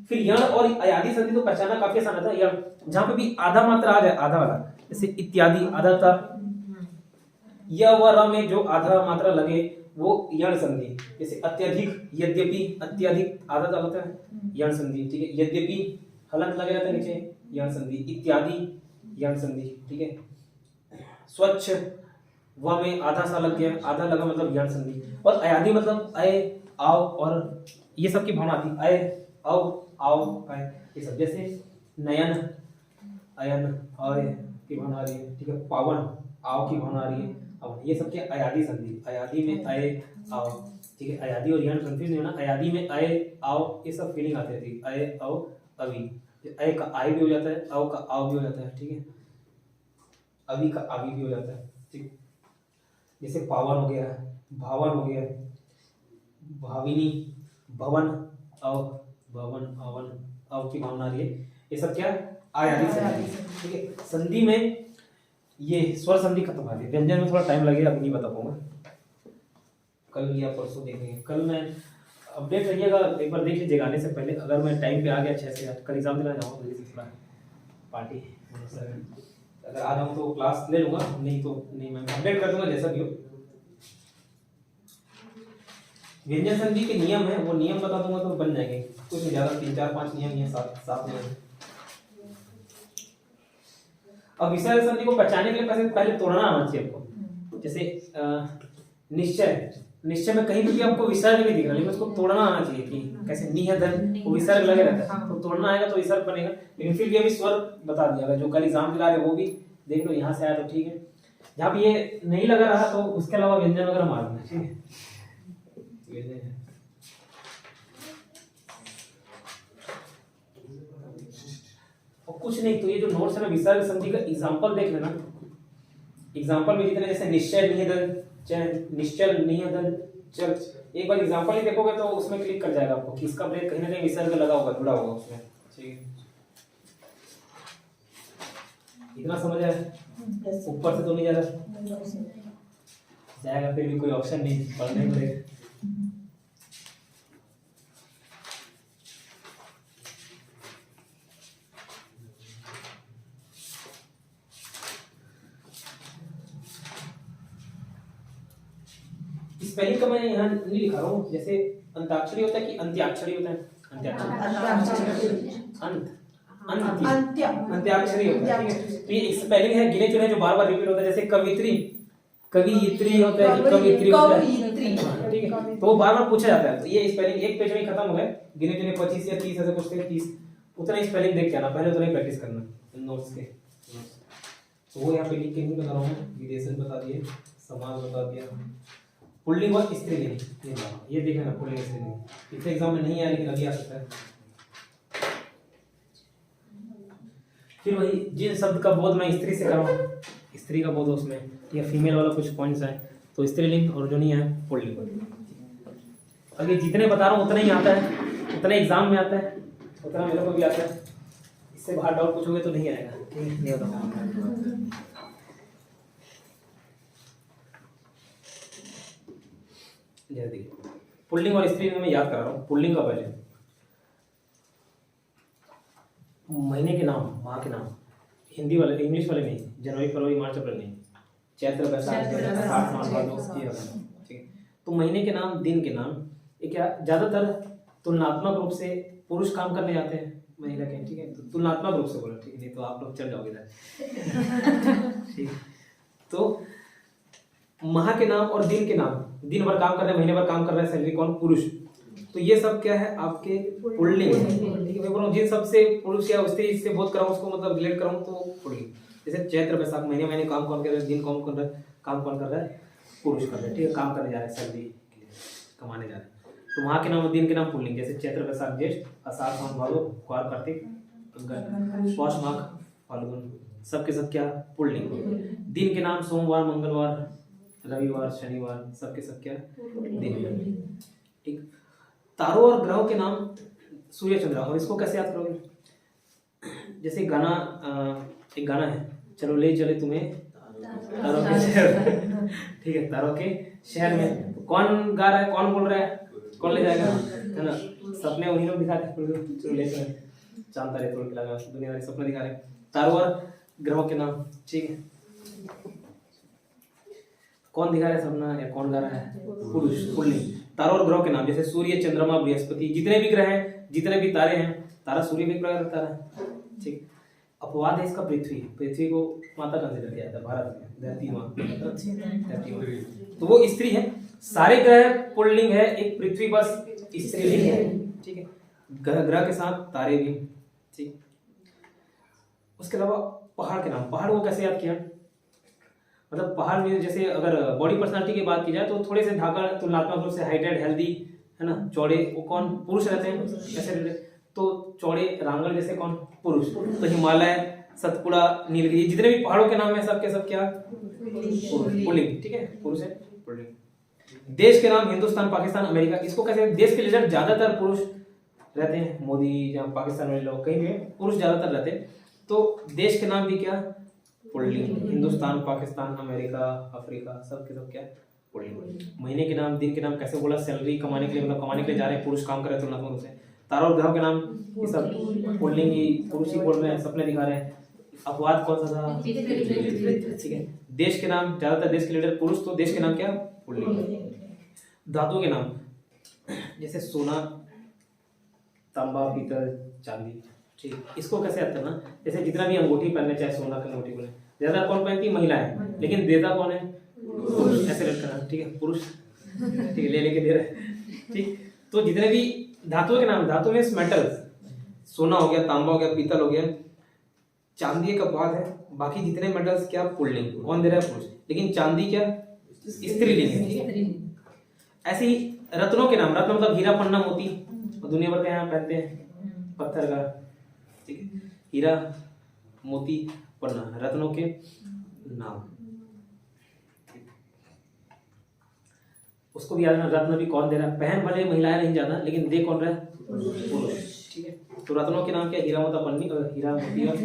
फिर यण और अयादि संधि तो पहचानना काफी आसान था, यण जहां पे भी आधा मात्रा आ जाए, आधा वाला, जैसे इत्यादि आधा था, य व र में जो आधा मात्रा लगे वो यण संधि। जैसे अत्यधिक, यद्यपि, अत्यधिक आधा क्या होता है यण संधि, ठीक है। यद्यपि हलंत लगे रहता है नीचे, यण संधि। इत्यादि, यण संधि, ठीक है। स्वच्छ, व में आधा सा लग गया, आधा लगा मतलब यण संधि। और अयादि मतलब अय, आओ और ये सब की भावना आती है। अय, आओ, अय, ये सब। जैसे नयन, अयन, अय की भावना आ रही है, ठीक है। पावन, आओ की भावना आ रही है। अब ये सब के अयादि संधि। अयादि में अय, आओ, ठीक है। अयादि और यण कंफ्यूज नहीं होना। अयादि में अय, आओ, ये सब फीलिंग आती रहती है। अय, आओ, अवि। अय का आय भी हो जाता है, आओ का आओ भी हो जाता है, ठीक है। अवि का आवी भी हो जाता है, ठीक। जैसे पावन हो गया, भावन हो गया, भाविनी, भवन, अव, भवन, अवन, अव की भावना आ रही है। ये सब क्या आयादी संधि, ठीक है। संधि में ये स्वर संधि खत्म आ रही है। व्यंजन में थोड़ा टाइम लगेगा, अभी नहीं बता पाऊंगा, कल या परसों देखेंगे। कल मैं अपडेट रहिएगा, एक बार देख लीजिएगा आने से पहले। अगर मैं टाइम पे आ गया 6 से 8, कल एग्जाम देना जाऊँगा, जल्दी से थोड़ा पार्टी, अगर आ जाऊँ तो क्लास ले लूंगा, नहीं तो नहीं, मैं अपडेट कर दूंगा जैसा भी हो। व्यंजन संधि के नियम है, वो नियम बता दूंगा तो बन जाएंगे, कुछ नहीं ज्यादा, 3 4 5 नियम ये 7 नियम। अब विसर्ग संधि को पहचानने के लिए पहले तोड़ना आना चाहिए आपको। जैसे निश्चय में कहीं भी आपको विसर्ग नहीं दिख रहा, लेकिन उसको तोड़ना आना चाहिए कि कैसे निहदन वो विसर्ग लगे रहता है, तो तोड़ना आएगा तो विसर्ग बनेगा। लेकिन फिर भी अभी स्वर बता दिया, अगर जो कल एग्जाम दिला रहे वो भी देख लो, यहाँ से आया तो ठीक है। जहाँ पे ये नहीं लगा रहा तो उसके अलावा व्यंजन वगैरह मार देना, ठीक है। और कुछ नहीं तो ये जो नोट्स है ना, विसर्ग संधि का एग्जांपल देख लेना। एग्जांपल में जितने जैसे निश्चय, निहदन, निश्चल, निहदन, चल, एक बार एग्जांपल ही देखोगे तो उसमें क्लिक कर जाएगा आपको कि इसका ब्रेक कहीं ना कहीं विसर्ग लगा होगा, जुड़ा होगा उसमें, ठीक है। इतना समझ आया? ऊपर से तो नहीं जा रहा, जाएगा फिर भी कोई ऑप्शन नहीं, पढ़ने को देख। स्पेलिंग का मैं यहाँ नहीं लिखा रहा हूँ, जैसे अंताक्षरी होता है कि अंत्याक्षरी होता है, अंत्याक्षरी होता है, ठीक है। तो ये स्पेलिंग है गिने चुने जो बार बार रिपीट होता है। जैसे कवित्री, कवियत्री होता है कि कवित्री होता है, ठीक है। तो वो बार बार पूछा जाता है, तो ये स्पेलिंग एक पेज में खत्म हो गए। गिने चुने 25 या 30 ऐसे पूछते हैं, 30 उतना ही स्पेलिंग देख के आना, पहले उतना ही प्रैक्टिस करना नोट्स के। तो वो यहाँ पे लिख के नहीं बता रहा हूँ, विदेशन बता दिए, समाज बता दिया, पुल्लिंग और स्त्रीलिंग ये देखना, पुल्लिंग स्त्रीलिंग पिछले एग्जाम में नहीं आया लेकिन अभी आ सकता है। फिर वही जिन शब्द का बोध मैं स्त्री से कराऊं, स्त्री का बोध उसमें या फीमेल वाला कुछ पॉइंट्स है तो स्त्रीलिंग, और जो नहीं है पुल्लिंग। अगर जितने बता रहा हूँ उतना ही आता है, उतना एग्जाम में आता है, उतना मेरे को भी आता है। इससे बाहर डाउट पूछोगे तो नहीं आएगा, नहीं होता। देखिए पुल्लिंग और स्त्रीलिंग में याद कर रहा हूँ। पुल्लिंग का पहले महीने के नाम, माह के नाम, हिंदी वाले, इंग्लिश वाले नहीं, जनवरी फरवरी मार्च अप्रैल नहीं, चैत्र बैसाख साठ मास भादो ये रखना, ठीक है। तो महीने के नाम, दिन के नाम, ये क्या ज्यादातर तुलनात्मक रूप से पुरुष काम करने जाते हैं महिला के, ठीक है। तो तुलनात्मक रूप से बोला, ठीक है, नहीं तो आप लोग चल जाओगे इधर, ठीक। तो माह के नाम और दिन के नाम, दिन भर काम कर रहे हैं, महीने भर काम कर रहे हैं, सैलरी कौन, पुरुष, तो ये सब क्या है आपके पुल्लिंग है, ठीक है। मैं जिन सबसे पुरुष या स्त्री से बोध कराऊं उसको मतलब रिलेट कराऊं तो पुल्लिंग। जैसे चैत्र बैसाख महीने महीने काम कौन कर रहा है, दिन कौन कर रहा है, काम कौन कर रहा है, पुरुष कर रहा है, ठीक है। काम करने जा रहे हैं, सैलरी कमाने जा रहे हैं, तो माह के नाम और दिन के नाम पुल्लिंग। जैसे चैत्र बैसाख ज्येष्ठ, आषाढ़ सावन भादो, क्वार कार्तिक पौष माघ फाल्गुन, सबके सब क्या पुल्लिंग। दिन के नाम सोमवार, मंगलवार, रविवार, शनिवार, सबके सब क्या दिन, ठीक। तारों और ग्रहों के नाम सूर्य चंद्र। और इसको कैसे याद करोगे? जैसे गाना, एक गाना है, चलो ले चले तुम्हें तारों के शहर, ठीक है, तारों के शहर में। तो कौन गा रहा है, कौन बोल रहा है, कौन ले जाएगा, है ना, सपने उन्हीं लोग दिखाते हैं, चलो ले चले, चांद तारे तोड़ के लगा, दुनिया भर सपने दिखा रहे, तारों और ग्रहों के नाम, ठीक है। कौन दिखा रहा है सपना या कौन गा रहा है? पुरुष, पुल्लिंग। तारों और ग्रहों के नाम जैसे सूर्य, चंद्रमा, बृहस्पति, जितने भी ग्रह हैं, जितने भी तारे हैं, तारा सूर्य भी एक प्रकार का तारा है, ठीक। अपवाद है इसका पृथ्वी, पृथ्वी को माता कंसिडर किया जाता है भारत में, धरती माँ, धरती माँ, तो वो स्त्री है। सारे ग्रह पुल्लिंग है, एक पृथ्वी बस स्त्रीलिंग है, ठीक है। ग्रह के साथ तारे भी, ठीक। उसके अलावा पहाड़ के नाम, पहाड़ को कैसे याद किया? मतलब पहाड़ में जैसे अगर बॉडी पर्सनालिटी की बात की जाए तो थोड़े से धाकड़, तुलनात्मक रूप से हाइटेड, हेल्दी, है ना, चौड़े, वो कौन? पुरुष रहते हैं, कैसे रहते? तो चौड़े रांगल जैसे कौन? पुरुष। तो हिमालय, सतपुड़ा, नीलगिरी, जितने भी पहाड़ों के नाम है सब के सब क्या? पुल्लिंग, ठीक है, पुरुष है, पुल्लिंग। देश के नाम हिंदुस्तान, पाकिस्तान, अमेरिका, इसको कैसे? देश के लीडर ज्यादातर पुरुष रहते हैं, मोदी या पाकिस्तान में लोग कहीं भी पुरुष ज्यादातर रहते हैं, तो देश के नाम भी क्या? Pulling. Hindustan, Pakistan, America, Africa, सब के सब क्या? पुल्लिंग। महीने के नाम, दिन के नाम कैसे बोला? सैलरी कमाने के लिए, मतलब कमाने के लिए जा रहे हैं, पुरुष काम कर रहे हैं तुलनात्मक रूप से। तारों और ग्रहों के नाम ये सब पुल्लिंग ही, पुरुष ही बोल रहे हैं, सपने दिखा रहे हैं। अपवाद कौन सा था? ठीक है। देश के नाम, ज्यादातर देश के लीडर पुरुष, तो देश के नाम क्या? पुल्लिंग। धातुओं के नाम जैसे सोना, तांबा, पीतल, चांदी, ठीक। इसको कैसे याद करना? जैसे जितना भी अंगूठी पहनने, चाहे सोना की अंगूठी बोले, ज्यादा कौन पहनती है? महिलाएं, लेकिन देता कौन है? पुरुष। ऐसे याद करना, ठीक है, पुरुष, ठीक है, ले लेके दे रहे हैं, ठीक। तो जितने भी धातुओं के नाम, धातु में मेटल्स, सोना हो गया, तांबा हो गया, पीतल हो गया, चांदी एक अपवाद है, बाकी जितने मेटल्स क्या? पुल्लिंग। कौन दे रहा है? पुरुष। लेकिन चांदी क्या? स्त्रीलिंग है। ऐसे ही रत्नों के नाम, रत्न मतलब हीरा, पन्ना, मोती, दुनिया भर के यहाँ पहनते हैं, पत्थर का, ठीक है, हीरा, मोती, पन्ना, रत्नों के नाम। उसको भी याद रखना, रत्न भी कौन दे रहा है? पहन भले महिलाएं नहीं ज्यादा, लेकिन दे कौन रहा है? पुरुष, ठीक है। तो रत्नों के नाम क्या? हीरा, मोती, पन्नी, हीरा, मोती और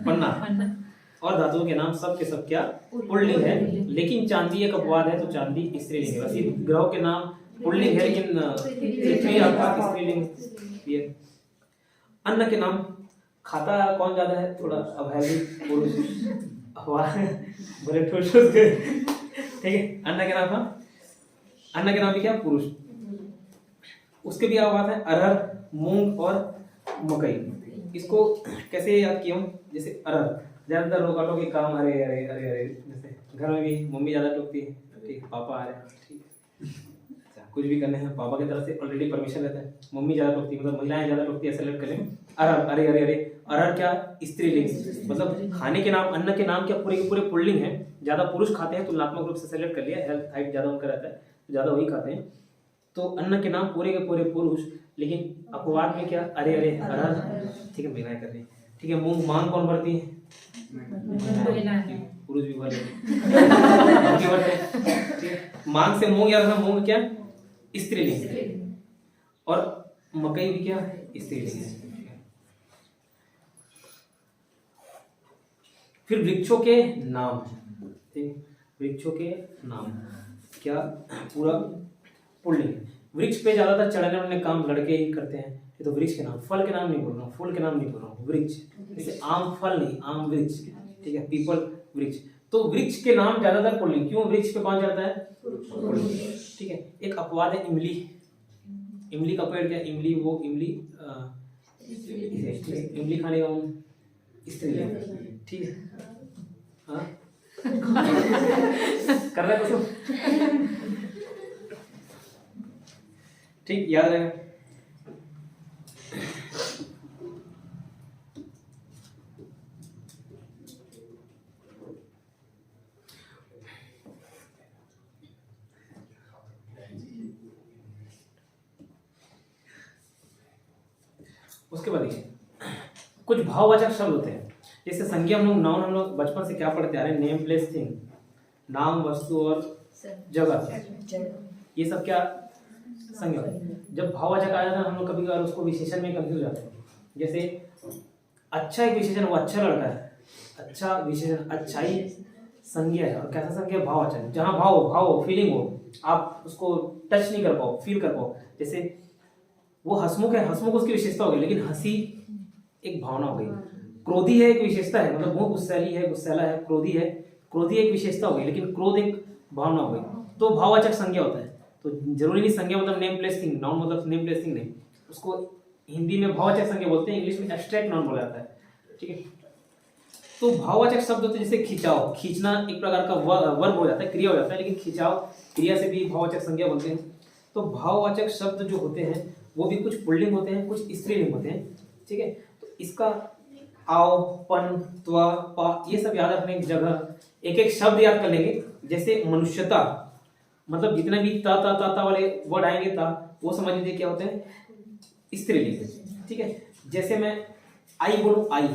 पन्ना। और धातुओं के नाम सब के सब क्या? पुल्लिंग है, लेकिन चांदी एक अपवाद है, तो चांदी स्त्रीलिंग है। वैसे ग्रहों के नाम पुल्लिंग है, लेकिन पृथ्वी अपवाद स्त्रीलिंग। अन्न के नाम, खाता कौन ज्यादा है? थोड़ा अवैधी पुरुष, बड़े ठोस के, ठीक है। अन्न के नाम था, अन्न के नाम भी क्या? पुरुष। उसके भी अपवाद है, अरहर, मूंग और मकई। इसको कैसे याद किया हूँ? जैसे अरहर, ज्यादातर लोग ऑटो के काम, अरे अरे अरे अरे, जैसे घर में भी मम्मी ज्यादा टोकती है, ठीक, पापा आ रहे हैं, ठीक, अच्छा, कुछ भी करने हैं पापा की तरफ से ऑलरेडी परमिशन रहता है, मम्मी ज्यादा टोकती है, मतलब महिलाएं ज्यादा टोकती है, ऐसे लेट करें। अरहर, अरे अरे अरे, अरहर क्या? स्त्रीलिंग। मतलब खाने के नाम, अन्न के नाम क्या? पूरे के पूरे पुल्लिंग है, ज्यादा पुरुष खाते हैं, तुलनात्मक रूप से सेलेक्ट कर लिया, हेल्थ हाइट ज्यादा उनका रहता है, ज्यादा वही खाते हैं, तो अन्न के नाम पूरे के पूरे पुरुष, लेकिन अपवाद में क्या? अरे अरे, अरहर, ठीक है, महिलाएं कर रही, ठीक है। मूंग, मांग कौन भरती है? पुरुष भी भर लेते हैं, मांग से मूंग याद रखना, मूंग क्या? स्त्रीलिंग। और मकई भी क्या? स्त्रीलिंग है। फिर वृक्षों के नाम, ठीक, वृक्षों के नाम क्या? पूरा पुल्लिंग। वृक्ष पे ज्यादातर चढ़ने वाले काम लड़के ही करते हैं, ये तो वृक्ष के नाम। फल के नाम नहीं बोल रहा हूँ, फूल के नाम नहीं बोल रहा हूँ, वृक्ष, जैसे आम फल नहीं, आम वृक्ष, ठीक है, पीपल वृक्ष। तो वृक्ष के नाम ज्यादातर पुल्लिंग, क्यों? वृक्ष पे कौन चढ़ता है? ठीक है। एक अपवाद है इमली, इमली का पेड़ क्या? इमली, वो इमली, इमली खाने का स्त्री, ठीक है, हाँ कर रहे हो, ठीक, याद रहेगा। उसके बाद देखिए कुछ भाववाचक शब्द होते हैं, जैसे संज्ञा, हम लोग नाउन, हम लोग बचपन से क्या पढ़ते आ रहे हैं? नेम, प्लेस, थिंग, नाम, वस्तु और जगह, ये सब क्या? संज्ञा। जब भाववाचक आ जाता है, हम लोग कभी कभार उसको विशेषण में कंफ्यूज जाते हैं। जैसे अच्छा एक विशेषण, वो अच्छा लड़का है, अच्छा विशेषण, अच्छाई संज्ञा है, और कैसा संज्ञा? भाववाचक, जहाँ भाव हो, फीलिंग हो, आप उसको टच नहीं कर पाओ, फील कर पाओ। जैसे वो हंसमुख है, हंसमुख उसकी विशेषता हो गई, लेकिन हंसी एक भावना हो गई। क्रोधी है, एक विशेषता है, मतलब वो गुस्सैली है, गुस्सैला है, क्रोधी है, क्रोधी एक विशेषता हो गई, लेकिन क्रोध एक भावना हो गई, तो भाववाचक संज्ञा होता है। तो जरूरी नहीं संज्ञा मतलब नेम प्लेस थिंग, नाउन मतलब नेम प्लेस थिंग नहीं, उसको हिंदी में भाववाचक संज्ञा बोलते हैं, इंग्लिश में एब्स्ट्रैक्ट नाउन बोला जाता है, ठीक है। तो भाववाचक शब्द होते हैं जैसे खिंचाव, खींचना एक प्रकार का वर्ब हो जाता है, क्रिया हो जाता है, लेकिन खिंचाव क्रिया से भी भाववाचक संज्ञा बोलते हैं। तो भाववाचक शब्द जो होते हैं वो भी कुछ पुल्लिंग होते हैं, कुछ स्त्रीलिंग होते हैं, ठीक है। तो इसका आओ, पन, त्वा, पा, ये सब याद रखने की जगह एक एक शब्द याद कर लेंगे। जैसे मनुष्यता, मतलब जितने भी ता वाले वर्ड आएंगे ता, वो समझ लीजिए क्या होते हैं, स्त्रीलिंग, ठीक है। जैसे मैं आई बोलूं, आई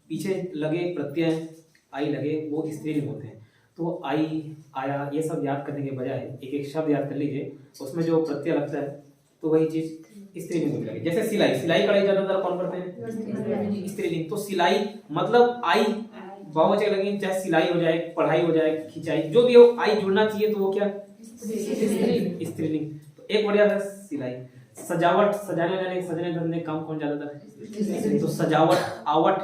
पीछे लगे प्रत्यय आई लगे, वो स्त्रीलिंग होते हैं। तो आई, आया, ये सब याद करने के बजाय एक एक शब्द याद कर लीजिए, उसमें जो प्रत्यय लगता है तो वही चीज स्त्रीलिंग होने लगे। जैसे सिलाई, सिलाई कढ़ाई ज्यादातर कौन करते हैं, स्त्रीलिंग। तो सिलाई मतलब आई बहुवचन लगेगी, चाहे सिलाई हो जाए, पढ़ाई हो जाए, खिंचाई, जो भी हो, आई जुड़ना चाहिए, तो वो क्या, स्त्रीलिंग। तो एक बढ़िया है सिलाई। सजावट, सजाने वाले, सजने धजने काम कौन ज्यादातर है, तो सजावट, आवट,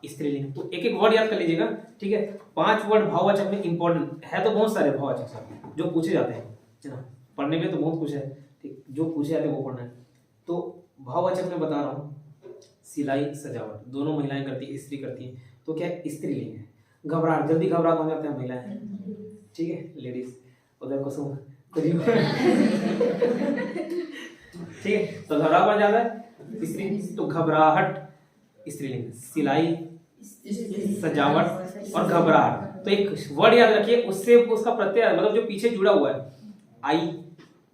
स्त्रीलिंग। तो एक एक वर्ड याद कर लीजिएगा, ठीक है। 5 वर्ड भाववाचक में इंपॉर्टेंट है, तो बहुत सारे भाववाचक शब्द जो पूछे जाते हैं, है ना, पढ़ने में तो बहुत कुछ है, ठीक, जो पूछे जाते हैं वो पढ़ना है। तो भाववाचक में बता रहा हूँ, सिलाई, सजावट दोनों महिलाएं करती है, स्त्री करती है, तो क्या स्त्रीलिंग है। घबराहट, जल्दी घबराहट हो जाते हैं महिलाएं, ठीक है, लेडीज। उधर कुसुम, ठीक है, तो घबराहट बन जाता है स्त्री, तो घबराहट स्त्रीलिंग, सिलाई, सजावट और घबराहट। तो एक वर्ड याद रखिए, उससे उसका प्रत्यय मतलब जो पीछे जुड़ा हुआ है, आई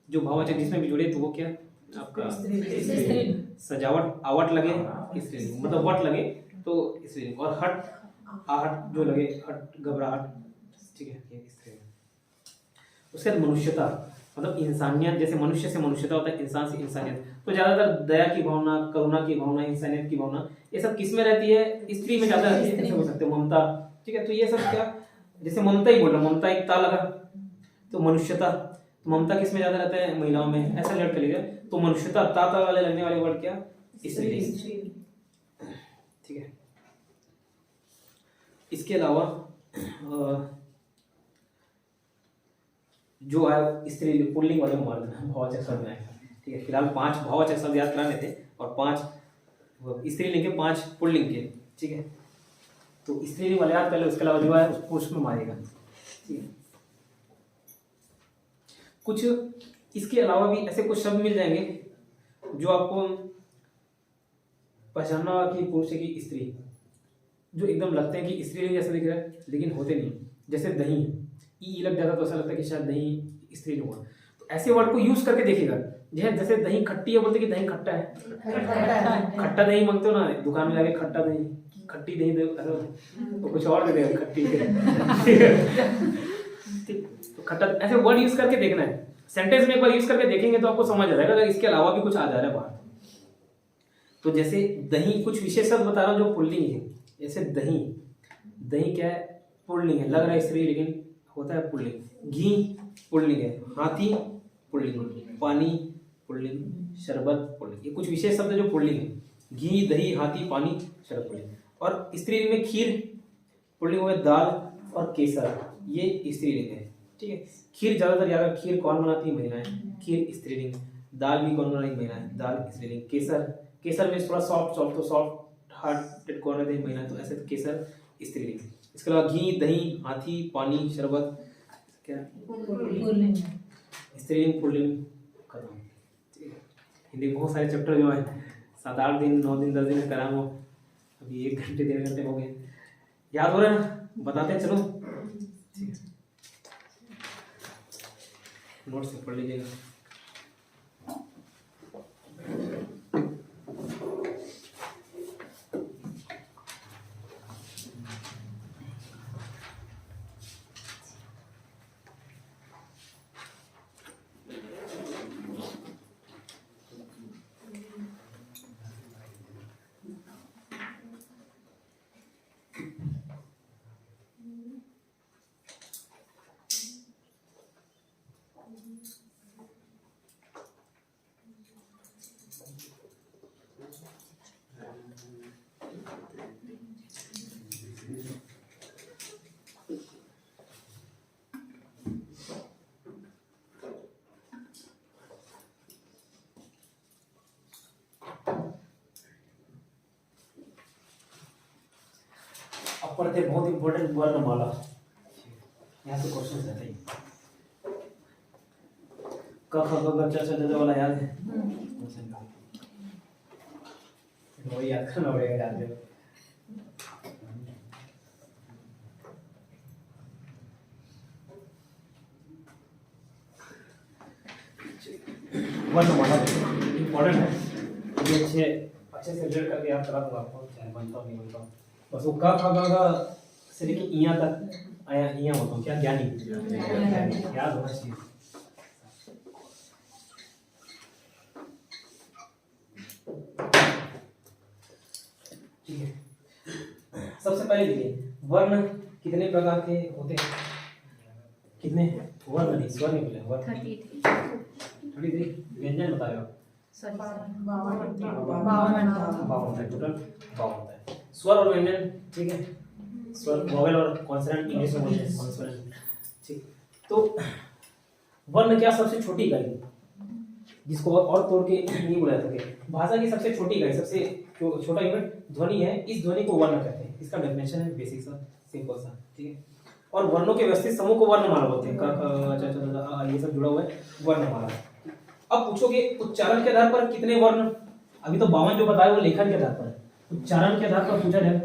जो भाववाचक जिसमें भी जुड़े, तो वो क्या आपका स्त्रीलिंग। सजावट, आवट लगे स्त्रीलिंग, मतलब वट लगे तो स्त्रीलिंग, और हट, आहट जो लगे, हट, घबराहट, ठीक है, ये स्त्रीलिंग। उसके बाद मनुष्यता, मतलब इंसानियत, जैसे मनुष्य से मनुष्यता होता है, इंसान से इंसानियत। तो ज्यादातर दया की भावना, करुणा की भावना, इंसानियत की भावना, ये सब किस में रहती है, स्त्री में ज्यादा रहती है, हो सकते ममता, ठीक है। तो ये सब क्या, जैसे ममता ही बोल रहा, ममता एक ता लगा, तो मनुष्यता, तो ममता किस में ज्यादा रहता है, महिलाओं में, ऐसा लड़ कर लीजिए। तो मनुष्यता ता वाले लगने वाले वर्ड क्या, स्त्रीलिंग, ठीक है। इसके अलावा जो है स्त्री पुल्लिंग वाले मार देना, भाववाचक शब्द में, ठीक है। फिलहाल 5 भाववाचक शब्द याद कराने थे और 5 स्त्रीलिंग के, 5 पुल्लिंग के, ठीक है। तो स्त्रीलिंग वाले याद कर ले, उसके अलावा जो है उसको उसमें मारेगा, ठीक है। कुछ इसके अलावा भी ऐसे कुछ शब्द मिल जाएंगे जो आपको पहचानना होगा कि पुरुष है कि स्त्री, जो एकदम लगते हैं कि स्त्रीलिंग जैसे दिख रहा है, लेकिन होते नहीं। जैसे दही, ई लग जाता तो ऐसा लगता है कि शायद दही स्त्रीलिंग हुआ। तो ऐसे वर्ड को यूज करके देखिएगा, जैसे दही खट्टी है, बोलते कि दही खट्टा है, खट्टा दही मांगते हो ना दुकान में जाके, खट्टा दही, खट्टी दही दे, तो कुछ और दे देगा खट्टी, ठीक। तो खट्टा, ऐसे वर्ड यूज करके देखना है, सेंटेंस में एक बार यूज करके देखेंगे तो आपको समझ आ जाएगा, अगर इसके अलावा भी कुछ आ जा रहा है बाहर। तो जैसे दही, कुछ विशेष शब्द बता रहा हूँ जो पुल्लिंग है, जैसे दही, दही क्या है, पुल्लिंग है, लग रहा है स्त्री लेकिन होता है पुल्लिंग। घी पुल्लिंग है, हाथी पुल्लिंग, पानी पुल्लिंग, शरबत पुल्लिंग, ये कुछ विशेष शब्द जो पुल्लिंग है। घी, दही, हाथी, पानी, शरबत पुल्लिंग। और स्त्रीलिंग में खीर पुल्लिंग हुए, दाल और केसर ये स्त्रीलिंग है, ठीक है। खीर ज्यादातर याद, खीर कौन बनाती है, महिलाएं, खीर स्त्रीलिंग। दाल भी कौन बनाती है, महिलाएं, दाल स्त्रीलिंग। केसर, केसर में थोड़ा सॉफ्ट सॉफ्ट, तो सॉफ्ट हार्टेड कौन रहते हैं, महिलाएं, तो ऐसे केसर स्त्रीलिंग। इसके अलावा घी, दही, हाथी, पानी, शरबत क्या स्त्रीलिंग, पुल्लिंग, खत्म, ठीक है। हिंदी बहुत सारे चैप्टर जो है 7-8 दिन, 9 दिन, 10 दिन में करा हूँ, अभी 1 घंटे 1.5 घंटे हो गए। याद हो रहा है ना, बताते हैं, चलो ठीक है, नोट से पढ़ लीजिएगा। पढ़ते बहुत इंपॉर्टेंट वर्णमाला, यहाँ से क्वेश्चन रहते हैं। क ख ग घ च छ ज झ वाला याद है? वही याद करना पड़ेगा, याद है। वर्णमाला इंपॉर्टेंट है, ये अच्छे से रीड करके याद करा दूंगा आपको, चाहे बनता नहीं बनता। बस वो क ख ग घ से लेके इया तक आया, इया होता हूँ क्या, ज्ञानी याद होना चाहिए। ठीक है, सबसे पहले देखिए वर्ण कितने प्रकार के होते हैं, कितने वर्ण नहीं, स्वर नहीं बोले, वर्ण 33 व्यंजन बताए आप, 52 टोटल 52 स्वर और व्यंजन। ठीक है, स्वर वोवेल और कॉन्सोनेंट इंग्लिश में बोलते हैं कॉन्सोनेंट। ठीक, तो वर्ण क्या सबसे छोटी इकाई जिसको और तोड़ के नहीं बोला जा सके, भाषा की सबसे छोटी इकाई, सबसे छोटा यूनिट ध्वनि है, इस ध्वनि को वर्ण कहते हैं। इसका डेफिनेशन है बेसिक सा, सिंपल सा। ठीक है, और वर्णों के व्यवस्थित समूह को वर्णमाला बोलते हैं। क ख च छ ज झ ये सब जुड़ा हुआ है वर्णमाला। अब पूछोगे उच्चारण के आधार पर कितने वर्ण, अभी तो 52 जो बताए वो लेखन के आधार पर है, उच्चारण के आधार पर पूछा जाए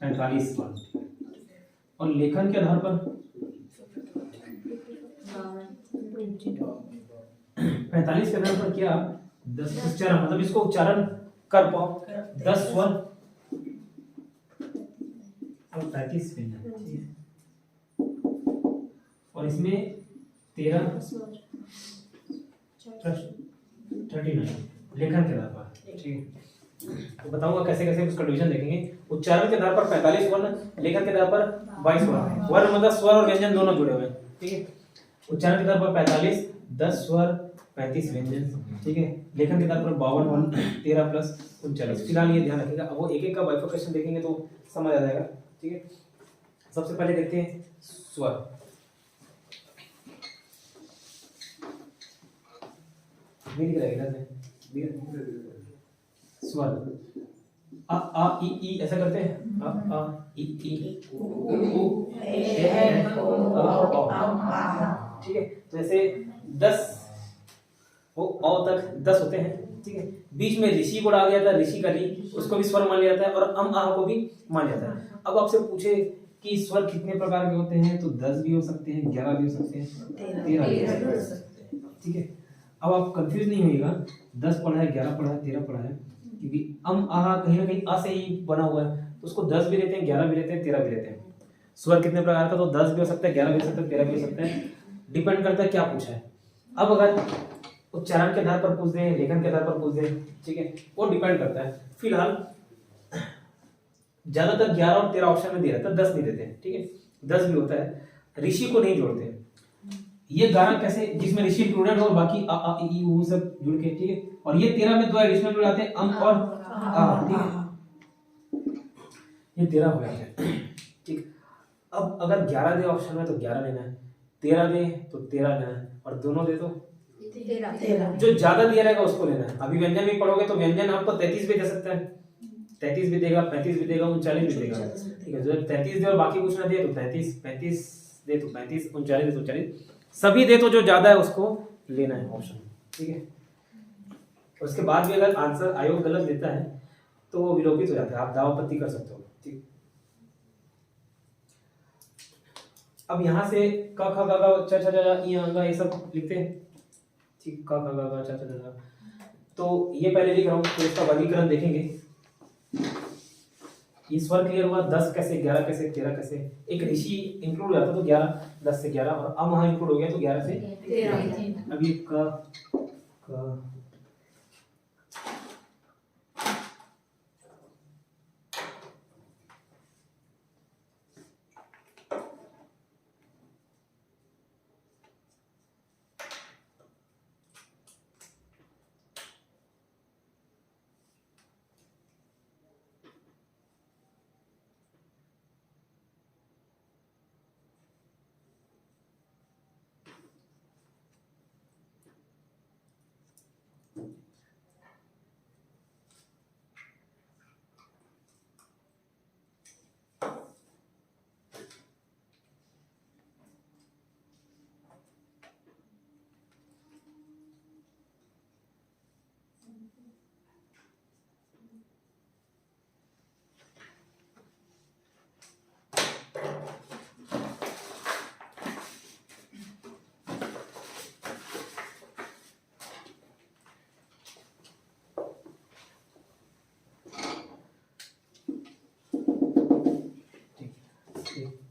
45 वर्ण, और लेखन के आधार पर 45 के आधार पर क्या 10 उच्चारण, मतलब इसको उच्चारण कर पाओ 10 स्वर और 35 व्यंजन, और इसमें 13 39 लेखन के आधार पर। ठीक है, तो बताऊंगा कैसे कैसे उसका डिवीजन देखेंगे। उच्चारण के आधार पर 45 वर्ण, लेखन के आधार पर 22 वर्ण। वर्ण मतलब स्वर और व्यंजन दोनों जुड़े हुए हैं। ठीक है, उच्चारण के आधार पर 45, 10 स्वर 35 व्यंजन। ठीक है, लेखन के आधार पर 52 वर्ण, 13 प्लस 39। फिलहाल ये ध्यान रखिएगा, अब वो एक एक का बाइफर्केशन देखेंगे तो समझ आ जाएगा। ठीक है, सबसे पहले देखते हैं स्वर। दिख रहेगा स्वर, अ आ इ ई ऐसा करते हैं, अ आ इ ई उ ए औ। ठीक है, तो ऐसे 10 वो औ तक 10 होते हैं। ठीक है, बीच में ऋषि को डाल दिया था, ऋषि का री, उसको भी स्वर मान लिया जाता है, और अम आह को भी मान लिया जाता है। अब आपसे पूछे कि स्वर कितने प्रकार के होते हैं, तो 10 भी हो सकते हैं, 11 भी हो सकते हैं, 13 भी हो सकते हैं। ठीक है, अब आप कंफ्यूज नहीं होइएगा, 10 पढ़ा है, 11 पढ़ा है, 13 पढ़ा है, क्योंकि अम आह कहीं ना कहीं अ से ही बना हुआ है, तो उसको 10 भी लेते हैं, 11 भी लेते हैं, 13 भी लेते हैं। स्वर कितने प्रकार का, तो 10 भी हो सकता है, 11 भी हो सकता है, 13 भी हो सकता है, डिपेंड करता है क्या पूछा है। अब अगर उच्चारण के आधार पर पूछ दें, लेखन के आधार पर पूछ दें, ठीक है, वो डिपेंड करता है। फिलहाल ज्यादातर 11 और 13 ऑप्शन में दिया रहता है, 10 नहीं देते हैं। ठीक है, 10 भी होता है, ऋषि को नहीं जोड़ते। ये 11 कैसे, जिसमें ऋषि इंक्लूडेड हो और बाकी अ आ इ ई उ सब जुड़ के। ठीक है, और ये 13 में 2 एडिशनल जुड़ जाते हैं, अम और आ। ठीक है, ये 13 हो जाते हैं। ठीक, अब अगर 11 दे ऑप्शन में तो 11 लेना है, 13 दे तो 13 लेना है, और दोनों दे तो 13 जो ज्यादा दिया रहेगा उसको लेना है। अभी व्यंजन भी पढ़ोगे तो व्यंजन आपको 33 भी दे सकता है, 33 भी देगा, 35 भी देगा, 39 भी देगा। ठीक है, जो 33 दे और बाकी कुछ ना दे तो 35, 35 दे तो 35, 39 दे तो 39, सभी दे तो जो ज्यादा है उसको लेना है ऑप्शन। ठीक है, उसके बाद भी अगर आंसर आयोग गलत देता है तो वो विलोपित हो जाता है, आप दावापत्ति कर सकते हो। ठीक, अब यहाँ से क ख ग घ च छ ज झ इ अंगा ये सब लिखते हैं। ठीक, क ख ग घ च छ ज झ, तो ये पहले लिख रहा हूँ, तो इसका वर्गीकरण देखेंगे। ये स्वर क्लियर हुआ, 10 कैसे, 11 कैसे, 13 कैसे, एक ऋषि इंक्लूड हो जाता तो 11, 10 से 11, और अब वहां इंक्लूड हो गया तो 11 से 13। अभी क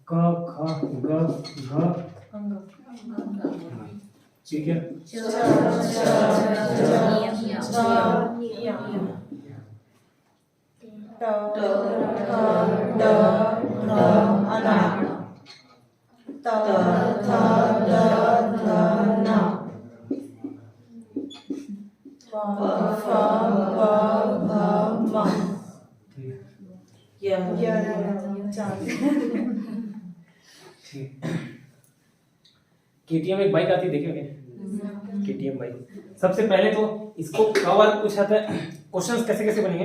क ख ग घ अंग ठीक है। केटीएम एक बाइक आती है, देखे क्या केटीएम बाइक। सबसे पहले तो इसको कवर पूछा था, क्वेश्चंस कैसे कैसे बनेंगे।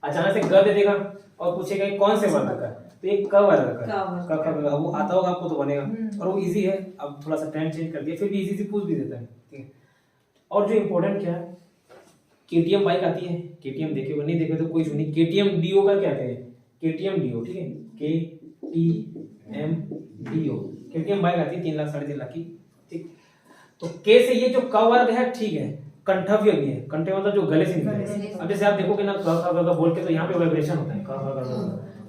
अचानक से ग दे देगा और पूछेगा कि कौन से वर्ग का, तो एक क वर्ग का वो आता होगा आपको तो बनेगा, और वो इजी है। अब थोड़ा सा टाइम चेंज कर दिया, फिर भी इजी से पूछ भी देता है, ठीक है। और जो इम्पोर्टेंट क्या है, केटीएम बाइक आती है, केटीएम देखे हो नहीं देखे तो कोई सुनी, केटीएम डीओ का क्या कहते हैं, केटीएम डीओ, ठीक है, KTM डीओ केटीएम बाइक आती है 3 लाख 3.5 लाख की, ठीक। तो के से ये जो क वर्ग है, ठीक है, कंठव्य भी है, कंठ मतलब जो गले से निकले। अब जैसे आप देखोगे ना क ख ग घ बोल के, तो यहाँ पे वाइब्रेशन होता है क ख ग घ,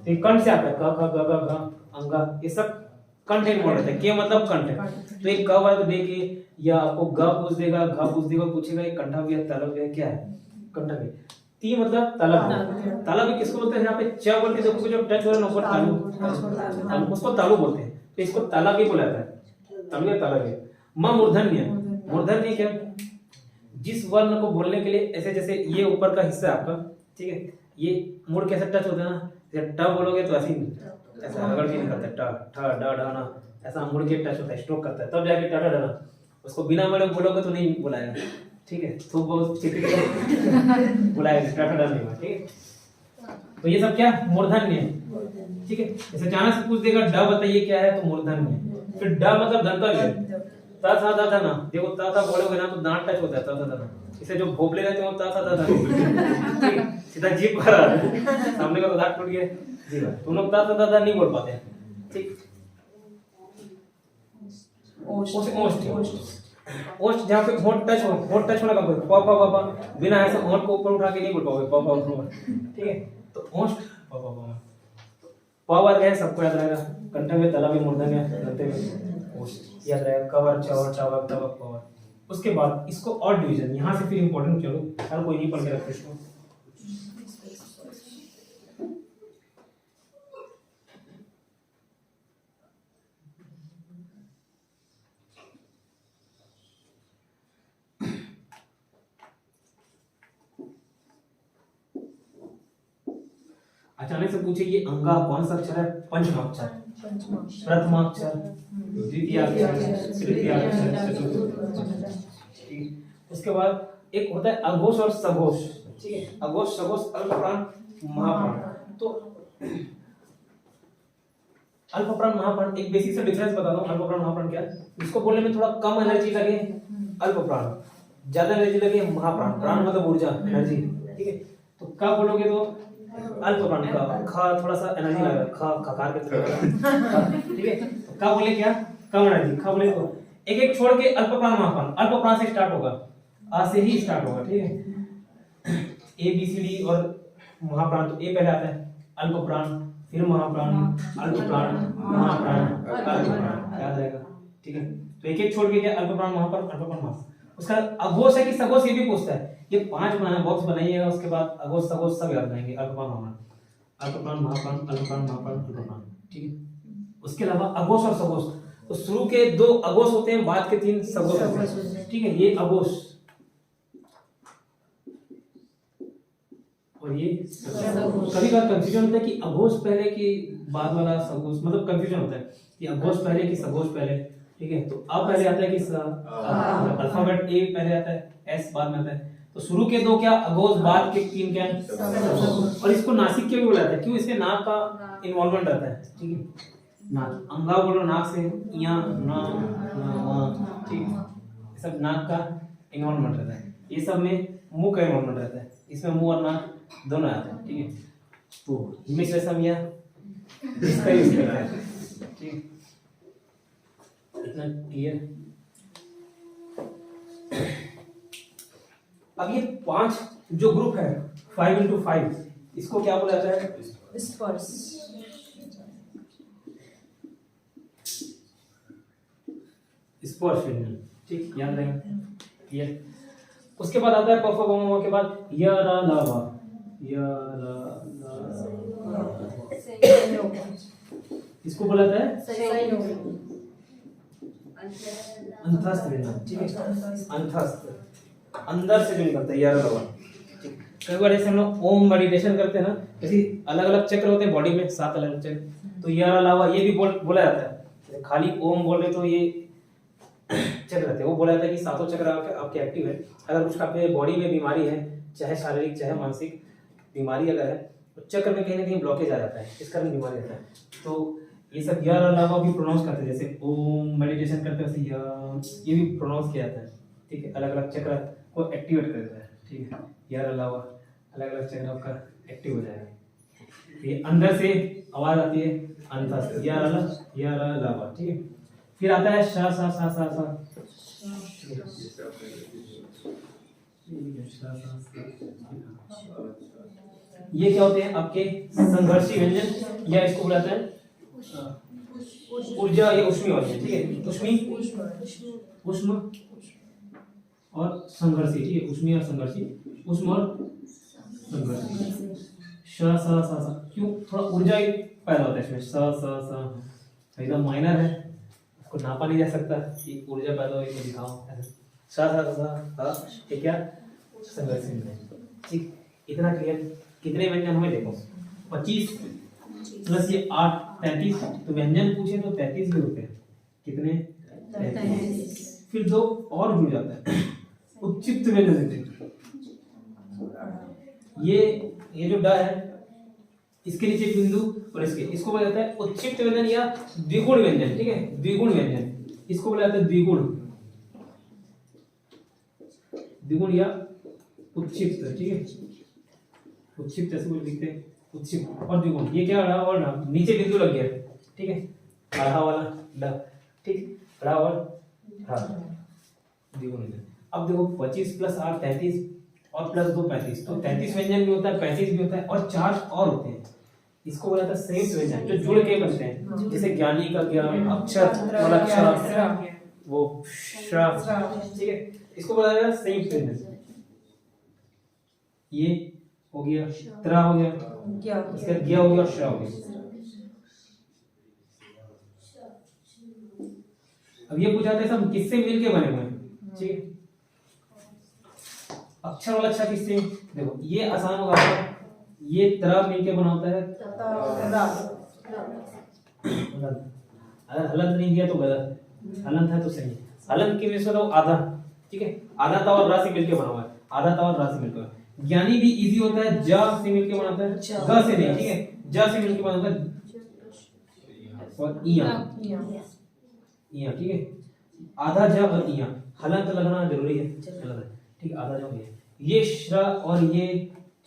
तो ये कंठ से आता है क ख ग घ घ अंगा, ये सब कंठ इन्वॉल्व रहता है। के मतलब कंठ है, तो एक क वर्ग दे के या आपको ग पूछ देगा, घ पूछ देगा, पूछेगा ये कंठव्य तलव्य क्या है, कंठव्य। ती मतलब तलब, तलब किसको बोलते हैं, यहाँ पे च बोल के देखोगे जो टच हो रहा है ऊपर तालु, उसको तालु बोलते हैं, तो इसको ताला भी बोला जाता है, तालु या ताला भी। म मूर्धन्य, मूर्धन्य क्या, जिस वर्ण को बोलने के लिए ऐसे, जैसे ये ऊपर का हिस्सा आपका, ठीक है, ये मुड़ कैसे टच होता है ना, जैसे ट बोलोगे तो ऐसे ऐसा रगड़ के निकलता है, ट ठ ड ढ न, ऐसा मुड़ के टच होता है, स्ट्रोक करता है, तब जाके ट ड ढ न। उसको बिना मुड़े बोलोगे तो नहीं बुलाएगा, ठीक है, तो बहुत बुलाएगा ट ठ ड नहीं, ठीक है। तो ये सब क्या मूर्धन्य है, ठीक है। जैसे अचानक से पूछ देगा ड बताइए क्या है, तो मूर्धन्य है। फिर ड मतलब दंतव्य, ता था दा था ना, देखो ता था बोलोगे ना तो दांत टच होता है, ता था दा ना, इसे जो भोपले रहते हैं वो ता था दा था, ठीक, सीधा जीभ पर आ रहा है, सामने का तो दांत टूट गया, जी भाई, तुम लोग ता था दा था नहीं बोल पाते हैं, ठीक। ओष्ठ जहाँ पे होंठ टच हो, होंठ टच होना कब प प प बिना ऐसे होंठ को ऊपर उठा के नहीं बोल पाओगे, प प, ठीक है। तो ओष्ठ प प प वर्ग है, सबको याद रहेगा, कंठ में तला में मूर्धन्य दंते में ओष्ठ याद रहेगा, कवर चवर चावक तवक पवर। उसके बाद इसको और डिवीजन, यहाँ से फिर इंपॉर्टेंट, चलो हर कोई नहीं पढ़ के रखते इसको। अचानक से पूछे ये अंगा कौन सा अक्षर है, पंचमाक्षर, प्रथमाक्षर, द्वितीयाक्षर, तृतीयाक्षर, चतुर्थाक्षर। उसके बाद एक होता है अघोष और सघोष, ठीक है, अघोष सघोष अल्प प्राण महाप्राण। तो अल्प प्राण महाप्राण एक बेसिक सा डिफरेंस बता दूं, अल्प प्राण महाप्राण क्या है, इसको बोलने में थोड़ा कम एनर्जी लगे अल्प प्राण, ज्यादा एनर्जी लगे महाप्राण, प्राण मतलब ऊर्जा एनर्जी, ठीक है। तो क्या बोलोगे तो अल्प प्राण का ख थोड़ा सा एनर्जी लगेगा, ख खकार के तरह, ठीक है। क्या बोले क्या, कम एनर्जी, ख बोले तो एक एक छोड़ के अल्प प्राण महाप्राण, अल्प प्राण से स्टार्ट होगा, आ से ही स्टार्ट होगा, ठीक है। ए बी सी डी और महाप्राण, तो ए पहले आता है अल्प प्राण, फिर महाप्राण, अल्प प्राण, महाप्राण, अल्प प्राण, याद रहेगा, ठीक है। तो एक एक छोड़ के क्या, अल्प प्राण महाप्राण, अल्प प्राण महाप्राण। उसका अघोष है कि सघोष, ये भी पूछता है, ये 5 बनाना बॉक्स बनाइएगा, उसके बाद अघोष सघोष सब याद रहेंगे, अल्प प्राण महाप्राण, अल्प प्राण महाप्राण, अल्प प्राण महाप्राण, अल्प प्राण, ठीक है। उसके अलावा अघोष और सघोष, तो शुरू के 2 अघोष होते हैं, बाद के 3 सघोष होते हैं, ठीक है। ये अघोष और ये कभी कभी कंफ्यूजन होता है कि अघोष पहले कि बाद वाला सघोष, मतलब कंफ्यूजन होता है कि अघोष पहले कि सघोष पहले, ठीक है। तो अब पहले आता है कि अल्फाबेट ए पहले आता है, एस बाद में आता है, तो शुरू के 2 क्या अघोष, बाद के 3 क्या है। और इसको नासिक क्यों भी बोला जाता है, क्यों, इसमें नाक का इन्वॉल्वमेंट रहता है, ठीक है। नाक, अंगा बोलो नाक से, यहाँ ना ना, ठीक, ये सब नाक का इन्वॉल्वमेंट रहता है। ये सब में मुंह का इन्वॉल्वमेंट रहता है, इसमें मुंह और नाक दोनों आते हैं, ठीक है। तो हिमेश रेशम या इसका यूज करता है, ठीक, इतना क्लियर। अब ये 5 जो ग्रुप है 5 into 5, इसको क्या बोला जाता है, स्पर्श, स्पर्श व्यंजन, ठीक, याद रहेगा। ये उसके बाद आता है प फ ब म के बाद य र ल व, य र ल, इसको बोला जाता है अंतस्थ व्यंजन, ठीक है, अंतस्थ, अंदर से जो निकलता है, य र ल व। कई बार ऐसे हम लोग ओम मेडिटेशन करते हैं ना, जैसे अलग अलग चक्र होते हैं बॉडी में, 7 अलग अलग चक्र, तो य र ल व ये भी बोला जाता है। जैसे खाली ओम बोल रहे तो ये चक्र रहते हैं, वो बोला जाता है कि सातों चक्र आपके एक्टिव है। अगर कुछ आपके बॉडी में बीमारी है, चाहे शारीरिक चाहे मानसिक बीमारी अगर है, तो चक्र में कहीं ना कहीं ब्लॉकेज आ जाता है, इस कारण बीमारी आता है। तो ये सब य र ल व भी प्रोनाउंस करते हैं, जैसे ओम मेडिटेशन करते हैं वैसे ये भी प्रोनाउंस किया जाता है, ठीक है, अलग अलग चक्र को एक्टिवेट कर देता है, ठीक है, य र ल व अलग अलग चक्र आपका एक्टिव हो जाएगा। ये अंदर से आवाज आती है अंतस्थ, य र ल व, ठीक है। फिर आता है श स स स स, ये क्या होते हैं आपके संघर्षी व्यंजन, या इसको बुलाते हैं ऊर्जा या उष्मी वाले, ठीक है, उष्मी, उष्म और संघर्षी, ठीक है, उष्मी और संघर्षी, उष्म और संघर्षी, श स स स, क्यों, थोड़ा ऊर्जा ही पैदा होता है इसमें, स स स, एकदम माइनर है, उसको नापा नहीं जा सकता कि ऊर्जा पैदा हुई तो दिखाओ ऐसे, स स स, ये क्या, संघर्षी व्यंजन, ठीक, इतना क्लियर। कितने व्यंजन हुए देखो, 25 प्लस ये 8 33, तो व्यंजन पूछे तो 33 भी होते हैं, कितने, 33, फिर 2 और जुड़ जाता है, उच्चिष्ट व्यंजन, ये जो ड है इसके नीचे बिंदु और इसको बोला जाता है उच्चिष्ट व्यंजन या द्विगुण व्यंजन, ठीक है, द्विगुण व्यंजन, इसको बोला जाता है द्विगुण या उच्चिष्ट, ठीक है, उच्चिष्ट ऐसे बोल लिखते हैं, उच्चिष्ट और द्विगुण, ये क्या रहा, और ना नीचे बिंदु लग गया, ठीक है, आधा वाला ड, ठीक, बड़ा और द्विगुण व्यंजन। अब देखो 25 प्लस 8 33 और प्लस 2 35, तो 33 व्यंजन भी होता है, 35 भी होता है, और 4 और होते हैं, इसको बोला जाता है संयुक्त व्यंजन, जो जुड़ के बनते हैं, जैसे ज्ञानी का ज्ञान, अक्षर, वो श्र, ठीक है, इसको बोला जाता है संयुक्त व्यंजन। ये हो गया, त्रा हो गया, इसका ज्ञ हो गया और श हो गया। अब ये पूछा था सब किससे मिलके बने हुए हैं, ठीक है, अक्षर वाला अच्छा किससे, देखो ये आसान होगा, ये त्रा मिलके बना होता है अगर हलंत नहीं दिया तो गलत, हलंत है तो सही, हलंत की मिसवा तो आधा, ठीक है, आधा ता और रा से मिलके बना हुआ है, आधा ता और रा से मिलकर। ज्ञानी भी इजी होता है, ज से मिलके बनाता है, ग से नहीं, ठीक है, ज से मिलके बनाता है, और इया, ठीक है, आधा ज और इया, हलंत लगना जरूरी है, ठीक, आधा ज हो गया, ये श्र और ये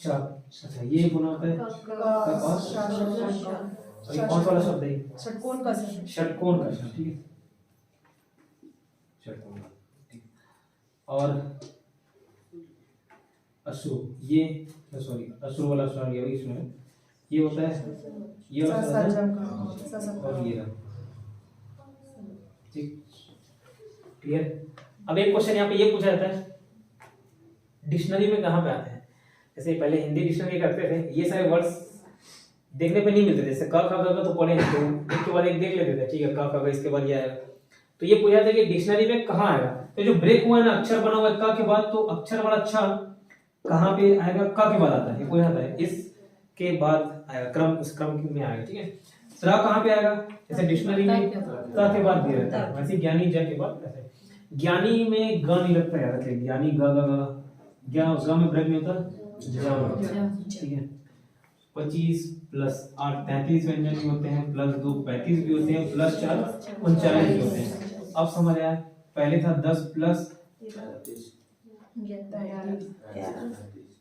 च, अच्छा ये बना होता है और ये कौन सा वाला शब्द है, षटकोण का, षटकोण का, ठीक है, षटकोण, ठीक, और अश्रु, ये सॉरी अश्रु वाला स्वर ये इसमें ये होता है, ये और ये, ठीक, क्लियर। अब एक क्वेश्चन यहाँ पे ये पूछा जाता है, डिक्शनरी में कहाँ पे आते हैं, जैसे पहले हिंदी डिक्शनरी करते थे, ये सारे वर्ड्स देखने पे नहीं मिलते थे, जैसे क ख ग तो पढ़े तो एक के बाद एक देख लेते थे, ठीक है, क ख ग इसके बाद ये आएगा, तो ये पूछा था कि डिक्शनरी में कहाँ आएगा, तो जो ब्रेक हुआ है ना, अक्षर बना हुआ है क के बाद, तो अक्षर वाला छ कहाँ पे आएगा, क के बाद आता है, ये पूछा था, इसके बाद आएगा, क्रम उस क्रम में आएगा, ठीक है। त्रा कहाँ पे आएगा, जैसे डिक्शनरी में क के बाद दिया रहता है, वैसे ज्ञानी ज के बाद ऐसे, ज्ञानी में ग नहीं लगता यार, ज्ञानी ग ग ग, ग में ब्रेक नहीं होता, ठीक है। 25 प्लस 8 33 व्यंजन भी होते हैं, प्लस 2 35 भी होते हैं, प्लस 4 39 भी होते हैं। अब समझ आया, पहले था 10 प्लस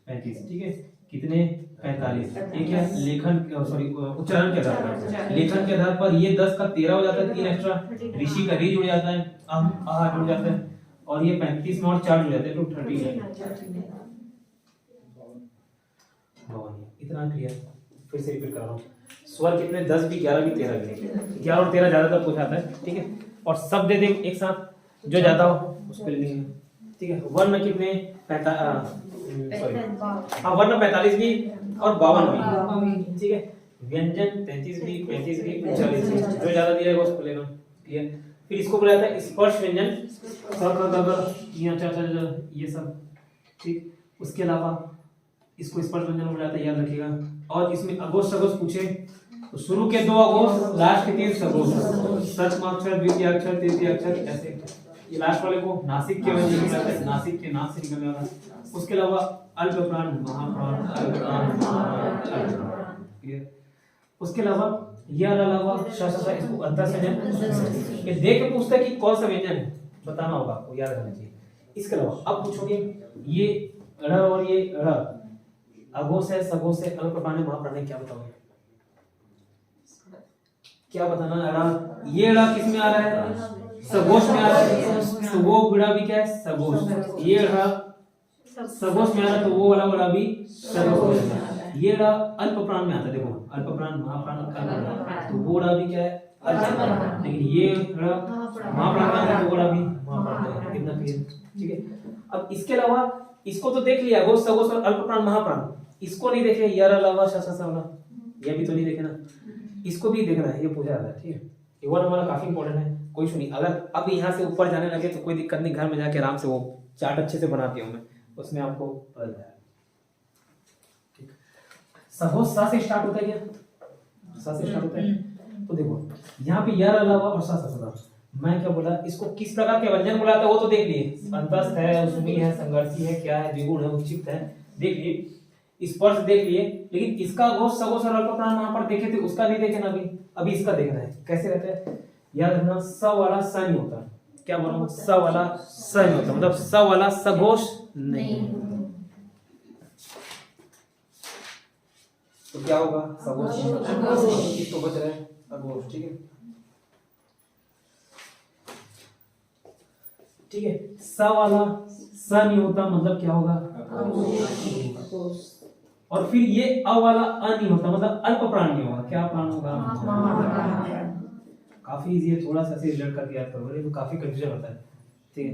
35, ठीक है, कितने 45, ये क्या लेखन सॉरी उच्चारण के आधार पर, लेखन के आधार पर ये 10 का 13 हो जाता है, 3 एक्स्ट्रा, ऋषि का री जुड़ जाता है, आह जुड़ जाता है, और ये 35 में और 4 जुड़ जाते हैं, तो 30 इतना क्लियर। फिर से रिपीट कर रहा हूँ, स्वर कितने 10 भी 11 भी 13 भी, 11 और 13 ज्यादातर पूछा आता है, ठीक है, और सब दे दे एक साथ, जो ज्यादा हो उसके लिए नहीं है, ठीक है। वर्ण कितने 45 भी और 52 भी, ठीक है। व्यंजन 33 भी 35 भी 39 भी, जो ज्यादा दिया है उसको लेना, ठीक है। फिर इसको बोला जाता है स्पर्श व्यंजन, ये सब, ठीक। उसके अलावा इसको स्पर्श व्यंजन बोला जाता है, याद रखिएगा। और इसमें अघोष सघोष पूछे तो शुरू के 2 अघोष, लास्ट के 3 सघोष, प्रथम अक्षर, द्वितीय अक्षर, तृतीय अक्षर, ऐसे। ये लास्ट वाले को नासिक के व्यंजन बोला जाता है, नासिक के नाक से निकलने वाला। उसके अलावा अल्प प्राण, महाप्राण, अल्प प्राण, महाप्राण, ठीक है। उसके अलावा ये अलावा इसको अंतर व्यंजन, ये देख के पूछता है कि कौन सा व्यंजन है, बताना होगा आपको, याद रखना चाहिए। इसके अलावा अब पूछोगे ये ड़ और ये ड़ अघोष है, सघोष है, अल्प प्राण है, महाप्राण है, क्या बताओगे? क्या बताना? ड़, ये ड़ किस में आ रहा है? सघोष में आ रहा है, तो वो बिड़ा भी क्या है? सघोष। ये ड़ सघोष में आ रहा है तो वो वाला बड़ा भी सघोष है। ये ड़ अल्प प्राण में आता है, देखो अल्प प्राण, महाप्राण, अल्प प्राण, तो वो ड़ भी क्या है? अल्प प्राण। लेकिन ये ड़ महाप्राण में आता है तो वो ड़ भी महाप्राण है। कितना क्लियर, ठीक है। अब इसके अलावा इसको तो देख लिया, अघोष सघोष और अल्प प्राण, महाप्राण, इसको नहीं देखे, यार अलावा वाला, ये भी तो नहीं देखे ना, इसको भी देखना है, ये पूछा जाता है, ठीक है। ये वन हमारा काफी इंपॉर्टेंट है, कोई सुनिए। अगर अब यहाँ से ऊपर जाने लगे तो कोई दिक्कत नहीं, घर में जाके आराम से वो चार्ट अच्छे से बनाती हूँ मैं, उसमें आपको पता जाएगा, ठीक। सघोष सा से स्टार्ट होता है क्या? सा से स्टार्ट होता है, तो देखो यहाँ पे यार अलावा और सा सा, मैं क्या बोला, इसको किस प्रकार के व्यंजन बुलाता है वो तो देख लिए, अंतस्थ है, उसमी है, संघर्षी है, क्या है, द्विगुण है, उच्चित है, देख लिए, स्पर्श देख लिए। लेकिन इसका अघोष सघोष और अल्प प्राण वहां पर देखे थे, उसका नहीं देखे ना अभी इसका देखना है। कैसे रहता है, याद रखना, स वाला स नहीं होता, क्या बोलूं, स वाला स नहीं होता, मतलब स वाला सघोष नहीं, तो क्या होगा? सघोष, इसको बच रहा है अघोष, ठीक है, ठीक है। स वाला स नहीं होता, मतलब क्या होगा? और फिर ये अ वाला अ नहीं होता, मतलब अल्प प्राण नहीं होगा, क्या प्राण होगा? काफी इजी है, थोड़ा सा ऐसे रिलेट करके याद करो, नहीं तो काफी कंफ्यूजन होता है, ठीक है।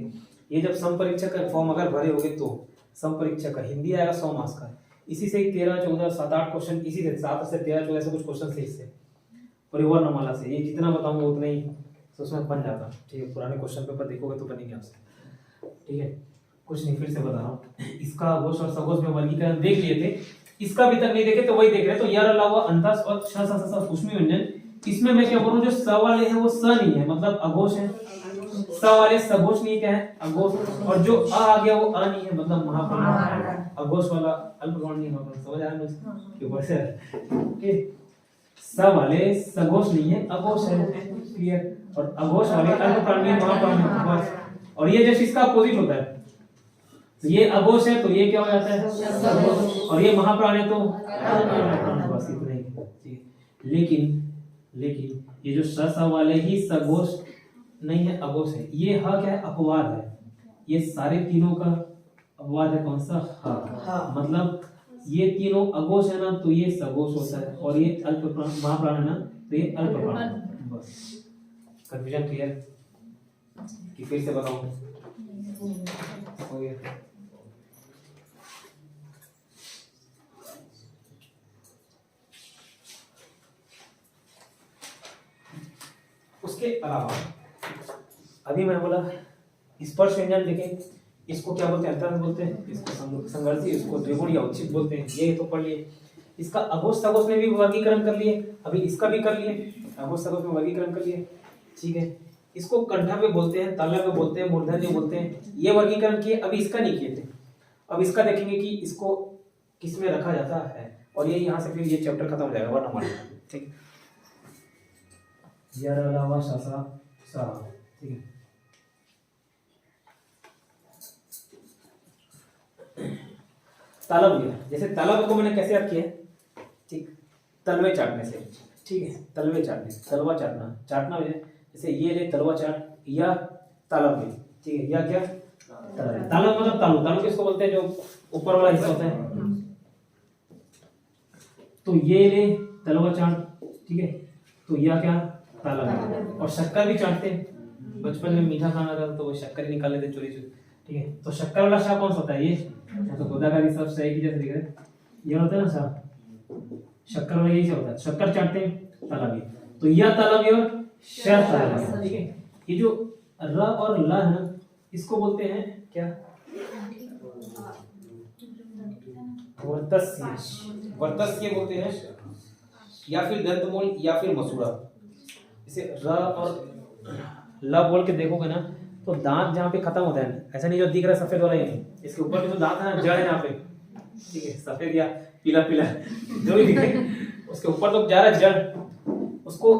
ये जब सम परीक्षा का फॉर्म अगर भरे होगे तो सम परीक्षा का हिंदी आएगा 100 मार्क्स का, इसी से 13 14 7 8 क्वेश्चन, इसी से 7 से 13 14 से कुछ क्वेश्चन से इससे, और ये वर्णमाला से, ये जितना बताऊंगा उतना ही तो उसमें बन जाता, ठीक है। पुराने क्वेश्चन पेपर देखोगे तो बनेंगे आपसे, ठीक है। कुछ नहीं, फिर से बता रहा हूँ, इसका अघोष और सघोष में वर्गीकरण देख लिए थे, इसका भी तक नहीं देखे तो वही देख रहे, तो यार अलावा अंतस और श स स उसमें व्यंजन, इसमें मैं क्या बोलूं, जो स वाले हैं वो स नहीं है, मतलब अघोष है, स वाले सघोष नहीं, क्या है? अघोष। और जो आ गया वो अ नहीं है, मतलब महाप्राण, अघोष वाला अल्प प्राण नहीं है, समझ आ रहा है क्यों कैसे, ओके। स वाले सघोष नहीं है, अघोष है, क्लियर। और अघोष वाले अल्प प्राण नहीं है, महाप्राण है, बस। और ये जैसे इसका अपोजिट होता है, तो ये अघोष है तो ये क्या हो जाता है? सघोष। और ये महाप्राण है तो बस इतना ही, ठीक है। लेकिन ये जो स वाले ही सघोष नहीं है, अघोष है, ये ह क्या है? अपवाद है, ये सारे तीनों का अपवाद है, कौन सा? ह। मतलब ये तीनों अघोष है ना तो ये सघोष होता है, और ये अल्प प्राण महाप्राण है ना तो ये अल्प प्राण, बस। कंफ्यूजन क्लियर कि फिर से बताऊं? हो गया। उसके अलावा अभी मैं बोला स्पर्श व्यंजन देखें, इसको क्या बोलते हैं? अंतर्गत बोलते हैं, इसको संघर्षी, इसको द्विगुण या उच्चित बोलते हैं, ये तो पढ़ लिए। इसका अघोष सघोष में भी वर्गीकरण कर लिए, अभी इसका भी कर लिए, अघोष सघोष में वर्गीकरण कर लिए, ठीक है। इसको कंठा पे बोलते हैं, तालव्य पे बोलते हैं, मूर्धन्य बोलते हैं, ये वर्गीकरण किए, अभी इसका नहीं किए थे। अब इसका देखेंगे कि इसको किस में रखा जाता है, और ये यहाँ से फिर ये चैप्टर खत्म हो जाएगा वर्णमाला, ठीक। यार अलावा शासा सा, ठीक है। तालव्य, जैसे तालव्य को मैंने कैसे याद किया, ठीक, तलवे चाटने से, ठीक है। तलवे चाटने, तलवा चाटना, चाटना जैसे ये ले तलवा चाट, या तालव्य, ठीक है। या क्या? तालव मतलब तालु, तालु किसको बोलते हैं? जो ऊपर वाला हिस्सा होता है, तो ये ले तलवा चाट, ठीक है। तो या क्या? तालव्य। और शक्कर भी चाटते हैं, बचपन में मीठा खाना था तो वो शक्कर ही निकाल लेते चोरी चोरी, ठीक है। तो शक्कर वाला शाह कौन सा होता है? ये तो गोदाकारी सब सही की जैसे दिख रहा है, ये होता है ना शाह, शक्कर वाला यही होता है। शक्कर चाटते हैं तलवी, तो यह तलवी और शह तलवी, ठीक है। ये जो र और ल है ना, इसको बोलते हैं क्या? वर्तस्य, वर्तस्य बोलते हैं, या फिर दंतमूल या फिर मसूड़ा। इसे र और ल बोल के देखोगे ना तो दांत जहाँ पे खत्म होता है, ऐसा नहीं जो दिख रहा है सफेद वाला, ही नहीं, इसके ऊपर के जो दांत है ना, जड़ है यहाँ पे, ठीक है, सफेद या पीला पीला जो भी दिखे, उसके ऊपर तो जा रहा है जड़, उसको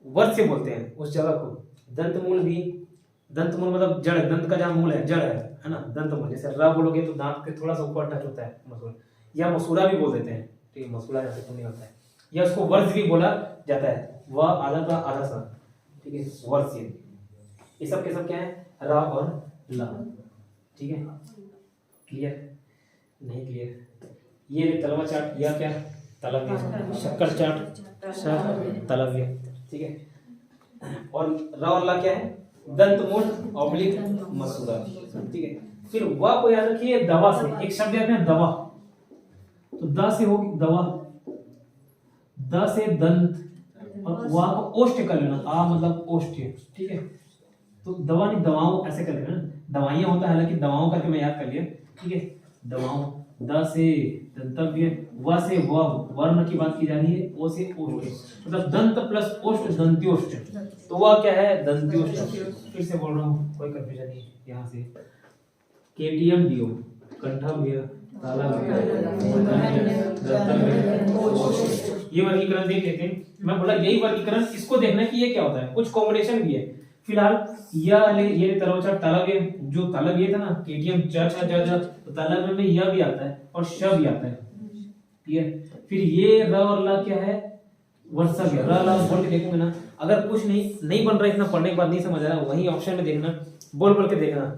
वर्त से बोलते हैं उस जगह को। दंतमूल भी, दंतमूल मतलब जड़, दंत का जहाँ मूल है जड़ है ना, दंतमूल। जैसे र बोलोगे तो दांत के थोड़ा सा ऊपर टच होता है मसूड़ा, या मसूड़ा भी बोल देते हैं, ठीक है, मसूड़ा जैसे तो नहीं होता है, या उसको वर्ष भी बोला जाता है, वह आधा का आधा सा, ठीक है, वर्ष। ये सब के सब क्या है? र और ल, ठीक है। क्लियर? नहीं क्लियर? ये तलवा चाट, या क्या? तलव्य, शक्कर चाट, तलव्य, ठीक है। और र और ला क्या है? दंतमूल ऑब्लिक मसूड़ा, ठीक है। फिर व को याद रखिए दवा से, एक शब्द याद है दवा, तो द से होगी दवा, द से दंत, और वा को ओष्ठ कर लेना, आ मतलब ओष्ठ, ठीक है। तो दवा नहीं दवाओं ऐसे कर लेना, दवाइयाँ होता है, हालांकि दवाओं करके मैं याद कर लिया, ठीक है। दवाओं, द से दंतव्य, व से व वर्ण की बात की जा रही है, ओ से ओष्ठ, मतलब दंत प्लस ओष्ठ दंत्योष्ठ, तो वह क्या है? दंत्योष्ठ। फिर से बोल रहा हूँ, कोई कंफ्यूजन नहीं यहाँ से। केटीएम दियो, कंठव्य, ये वर्गीकरण देख लेते हैं। मैं बोला यही वर्गीकरण, इसको देखना कि ये क्या होता है, कुछ कॉम्बिनेशन भी है। फिलहाल ये तलवचा तलव्य, जो तलव्य था ना, केटीएम च छ ज ज, तो तलव्य में यह भी आता है और श भी आता है, ठीक है। फिर ये र और ला क्या है? वर्षव्य, र ला बोल के देखोगे ना, अगर कुछ नहीं बन रहा है, इतना पढ़ने के बाद नहीं समझ आ रहा, वही ऑप्शन में देखना, बोल के देखना,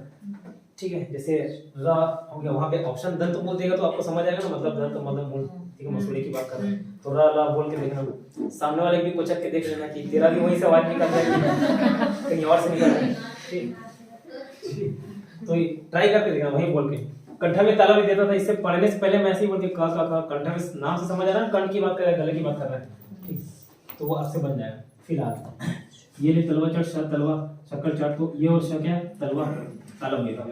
ठीक है। जैसे र हो गया, वहां पे ऑप्शन दंत बोल देगा तो आपको समझ आएगा ना, मतलब दंत मतलब मूल, ठीक है, मसूड़े की बात कर रहे हैं, तो र ला बोल के देखना। सामने वाले भी कुछ के देख लेना कि तेरा भी वहीं से आवाज निकल रहा है, कहीं और से निकल रहा है, ठीक। तो ट्राई करके देखना वहीं बोल के। कंठा में ताला भी देता था, इससे पढ़ने से पहले मैं ऐसे ही बोलती का कंठा में नाम से समझ आ रहा है, कंठ की बात कर रहा है, गले की बात कर रहा है, ठीक, तो वो आपसे बन जाएगा। फिलहाल ये ले तलवा चाट, श तलवा, शक्कर चाट, तो ये और श क्या है? तलवा, तालव ये था।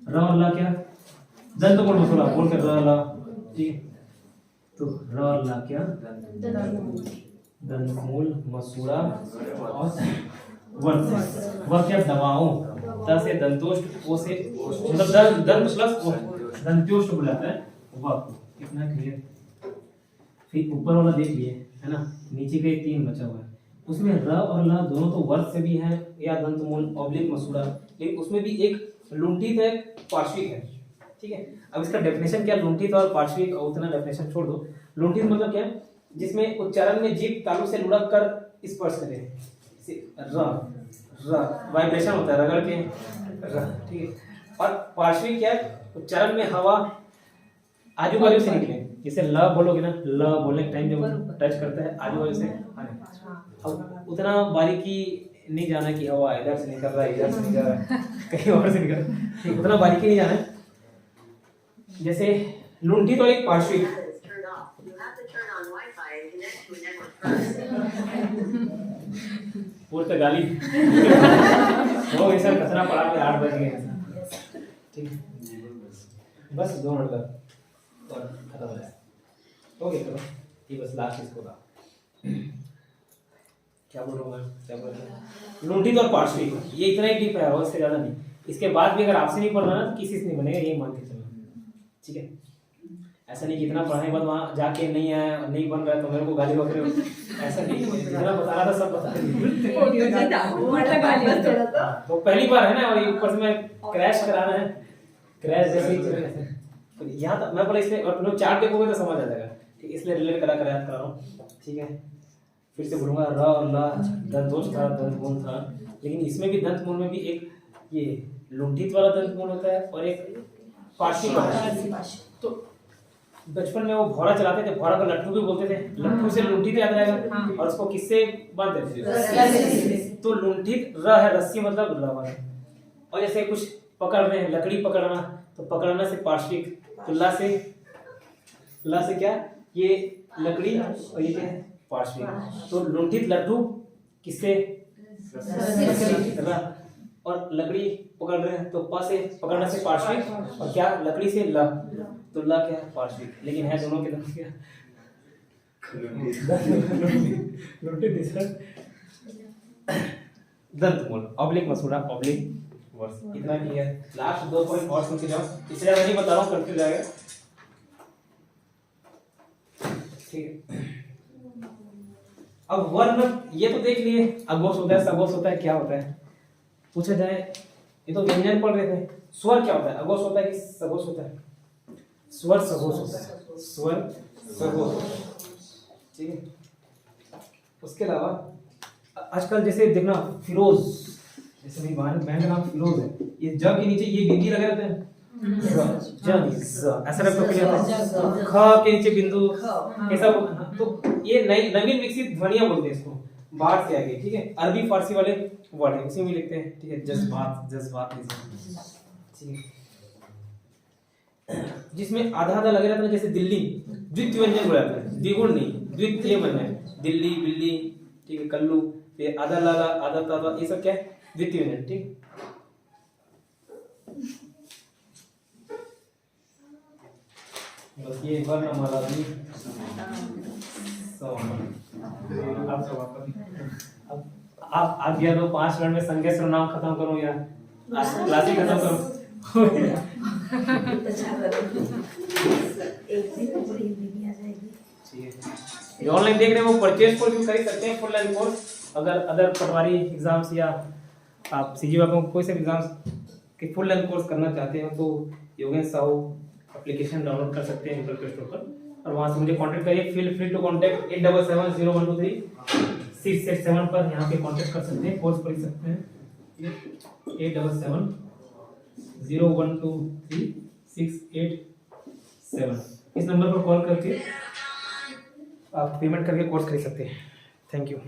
र और ला क्या? दंत बोल मसूड़ा बोल के र ला, ठीक। तो र और ला क्या? दंतमूल, मसूड़ा और वर्ष। वह क्या? दवाओं, द से दंतोष्ठ, ओ से मतलब दंत प्लस ओष्ठ, दंत्योष्ठ बुलाता है वह। कितना क्लियर? फिर ऊपर वाला देख लिए, है ना, नीचे के 3 बचा हुआ है, उसमें र और ला दोनों तो वर्ष से भी है, या दंतमूल ऑब्लिक मसूड़ा, लेकिन उसमें भी एक लुंठित है, पार्श्विक है, ठीक है। अब इसका डेफिनेशन क्या? लुंठित और पार्श्विक, उतना डेफिनेशन छोड़ दो। लुंठित मतलब क्या है? जिसमें उच्चारण में जीभ तालु से लुढ़क कर स्पर्श करे, वाइब्रेशन होता है रगड़ के, ठीक है। और पार्श्विक क्या है? उच्चारण में हवा आजू बाजू से निकले, जैसे ल बोलोगे ना, ल बोलने के टाइम जब टच करता है आजू बाजू से, अब उतना बारीकी नहीं जाना कि हवा इधर से निकल रहा है, इधर से निकल रहा है, कहीं और से निकल रहा है, ठीक, उतना बारीकी नहीं जाना है। जैसे लुंठित और एक पार्श्विक, पूरे गाली वो ऐसा कचरा पड़ा के 8 बज गए, ठीक, बस 2 मिनट का और खत्म हो जाए, हो गया। चलो ये बस लास्ट इसको था, क्या बोल रहा हूँ, क्या बोल रहा हूँ, लुंठित और पार्श्विक, ये इतना ही डीप है और इससे ज्यादा नहीं। इसके बाद भी अगर आपसे नहीं पढ़ना ना, किसी से नहीं बनेगा, ये मान के चलना, ठीक है। ऐसा नहीं कि इतना पढ़ने के बाद वहाँ जाके नहीं आया, नहीं बन रहा है तो मेरे को गाली बक रहे हो, ऐसा नहीं, जितना बता रहा था सब बता रहा। तो पहली बार है ना, और ऊपर से मैं क्रैश कराना है, क्रैश जैसे ही चले यहाँ तक मैं बोला, इसमें और लोग चार्ट देखोगे तो समझ आ जाएगा, ठीक, इसलिए रिलेट करा रहा हूँ, ठीक है। फिर से बोलूंगा, र और ला दंतोष्ठ था, दंतमूल था, लेकिन इसमें भी दंतमूल में भी एक ये लुंठित वाला दंतमूल होता है और एक पार्श्विक वाला। तो बचपन में वो भौरा चलाते थे, भौरा को लट्ठू भी बोलते थे, लट्ठू से लुंठित याद रहेगा, और उसको किससे बांधते थे? तो लुंठित र है, रस्सी मतलब रबर। और जैसे कुछ पकड़ रहे हैं, लकड़ी पकड़ना, तो पकड़ना से पार्श्विक, तो ला से क्या, ये लकड़ी और ये क्या है, पार्श्विक। तो लुंठित लट्ठू किससे, र, और लकड़ी पकड़ रहे हैं तो प से पकड़ना से पार्श्विक, और क्या लकड़ी से ल, तो ल क्या है, पार्श्विक। लेकिन है दोनों के दोनों क्या, दंतमूल, ऑब्लिक मसूड़ा, ऑब्लिक वर्स। इतना ही है। लास्ट 2 पॉइंट और सुन के जाओ, इससे ज्यादा नहीं बता रहा हूँ, कंफ्यूज जाएगा। ठीक है, अब वर्ण ये तो देख लिए, अघोष होता है, सघोष होता है, क्या होता है पूछा जाए, ये तो व्यंजन पढ़ रहे थे। स्वर क्या होता है, अघोष होता है कि सघोष होता है? स्वर सघोष होता है, स्वर सघोष। ठीक है, उसके अलावा आजकल जैसे देखना, फिरोज, जैसे मेरी बहन का नाम फिरोज है, ये ज के नीचे ये बिंदी लगे रहते हैं, ऐसा रखो कि ख के नीचे बिंदु ऐसा, तो ये नई नवीन विकसित ध्वनियां बोलते हैं इसको, बाहर से आगे। ठीक है, अरबी फारसी वाले वर्ड है, उसी में लिखते हैं। ठीक है, जज्बात ठीक है, जिसमें आधा आधा लगे रहता है, जैसे दिल्ली द्वितीय व्यंजन बोला जाता है, द्विगुण नहीं, द्वितीय बन है, दिल्ली, बिल्ली, ठीक है, कल्लू, फिर आधा लाला, आधा ताता, ये सब क्या है, द्वितीय व्यंजन। ठीक, बस ये वर्णमाला भी अब आप दिया तो 5 मिनट में संज्ञा सर्वनाम खत्म करो या क्लास ही खत्म करो। जो ऑनलाइन देख रहे हैं वो परचेज कोर्स भी कर सकते हैं, फुल लेंथ कोर्स। अगर अदर पटवारी एग्जाम्स या आप सीजी वालों कोई से एग्जाम्स के फुल लेंथ कोर्स करना चाहते हैं तो योगेश साहू एप्लीकेशन डाउनलोड कर सकते हैं गूगल प्ले स्टोर पर, और वहां से मुझे कांटेक्ट करिए। फील फ्री टू कांटेक्ट 8770123687 पर यहाँ पे कांटेक्ट कर सकते हैं, कोर्स कर सकते हैं। 8770123687 इस नंबर पर कॉल करके आप पेमेंट करके कोर्स खरीद सकते हैं। Thank you.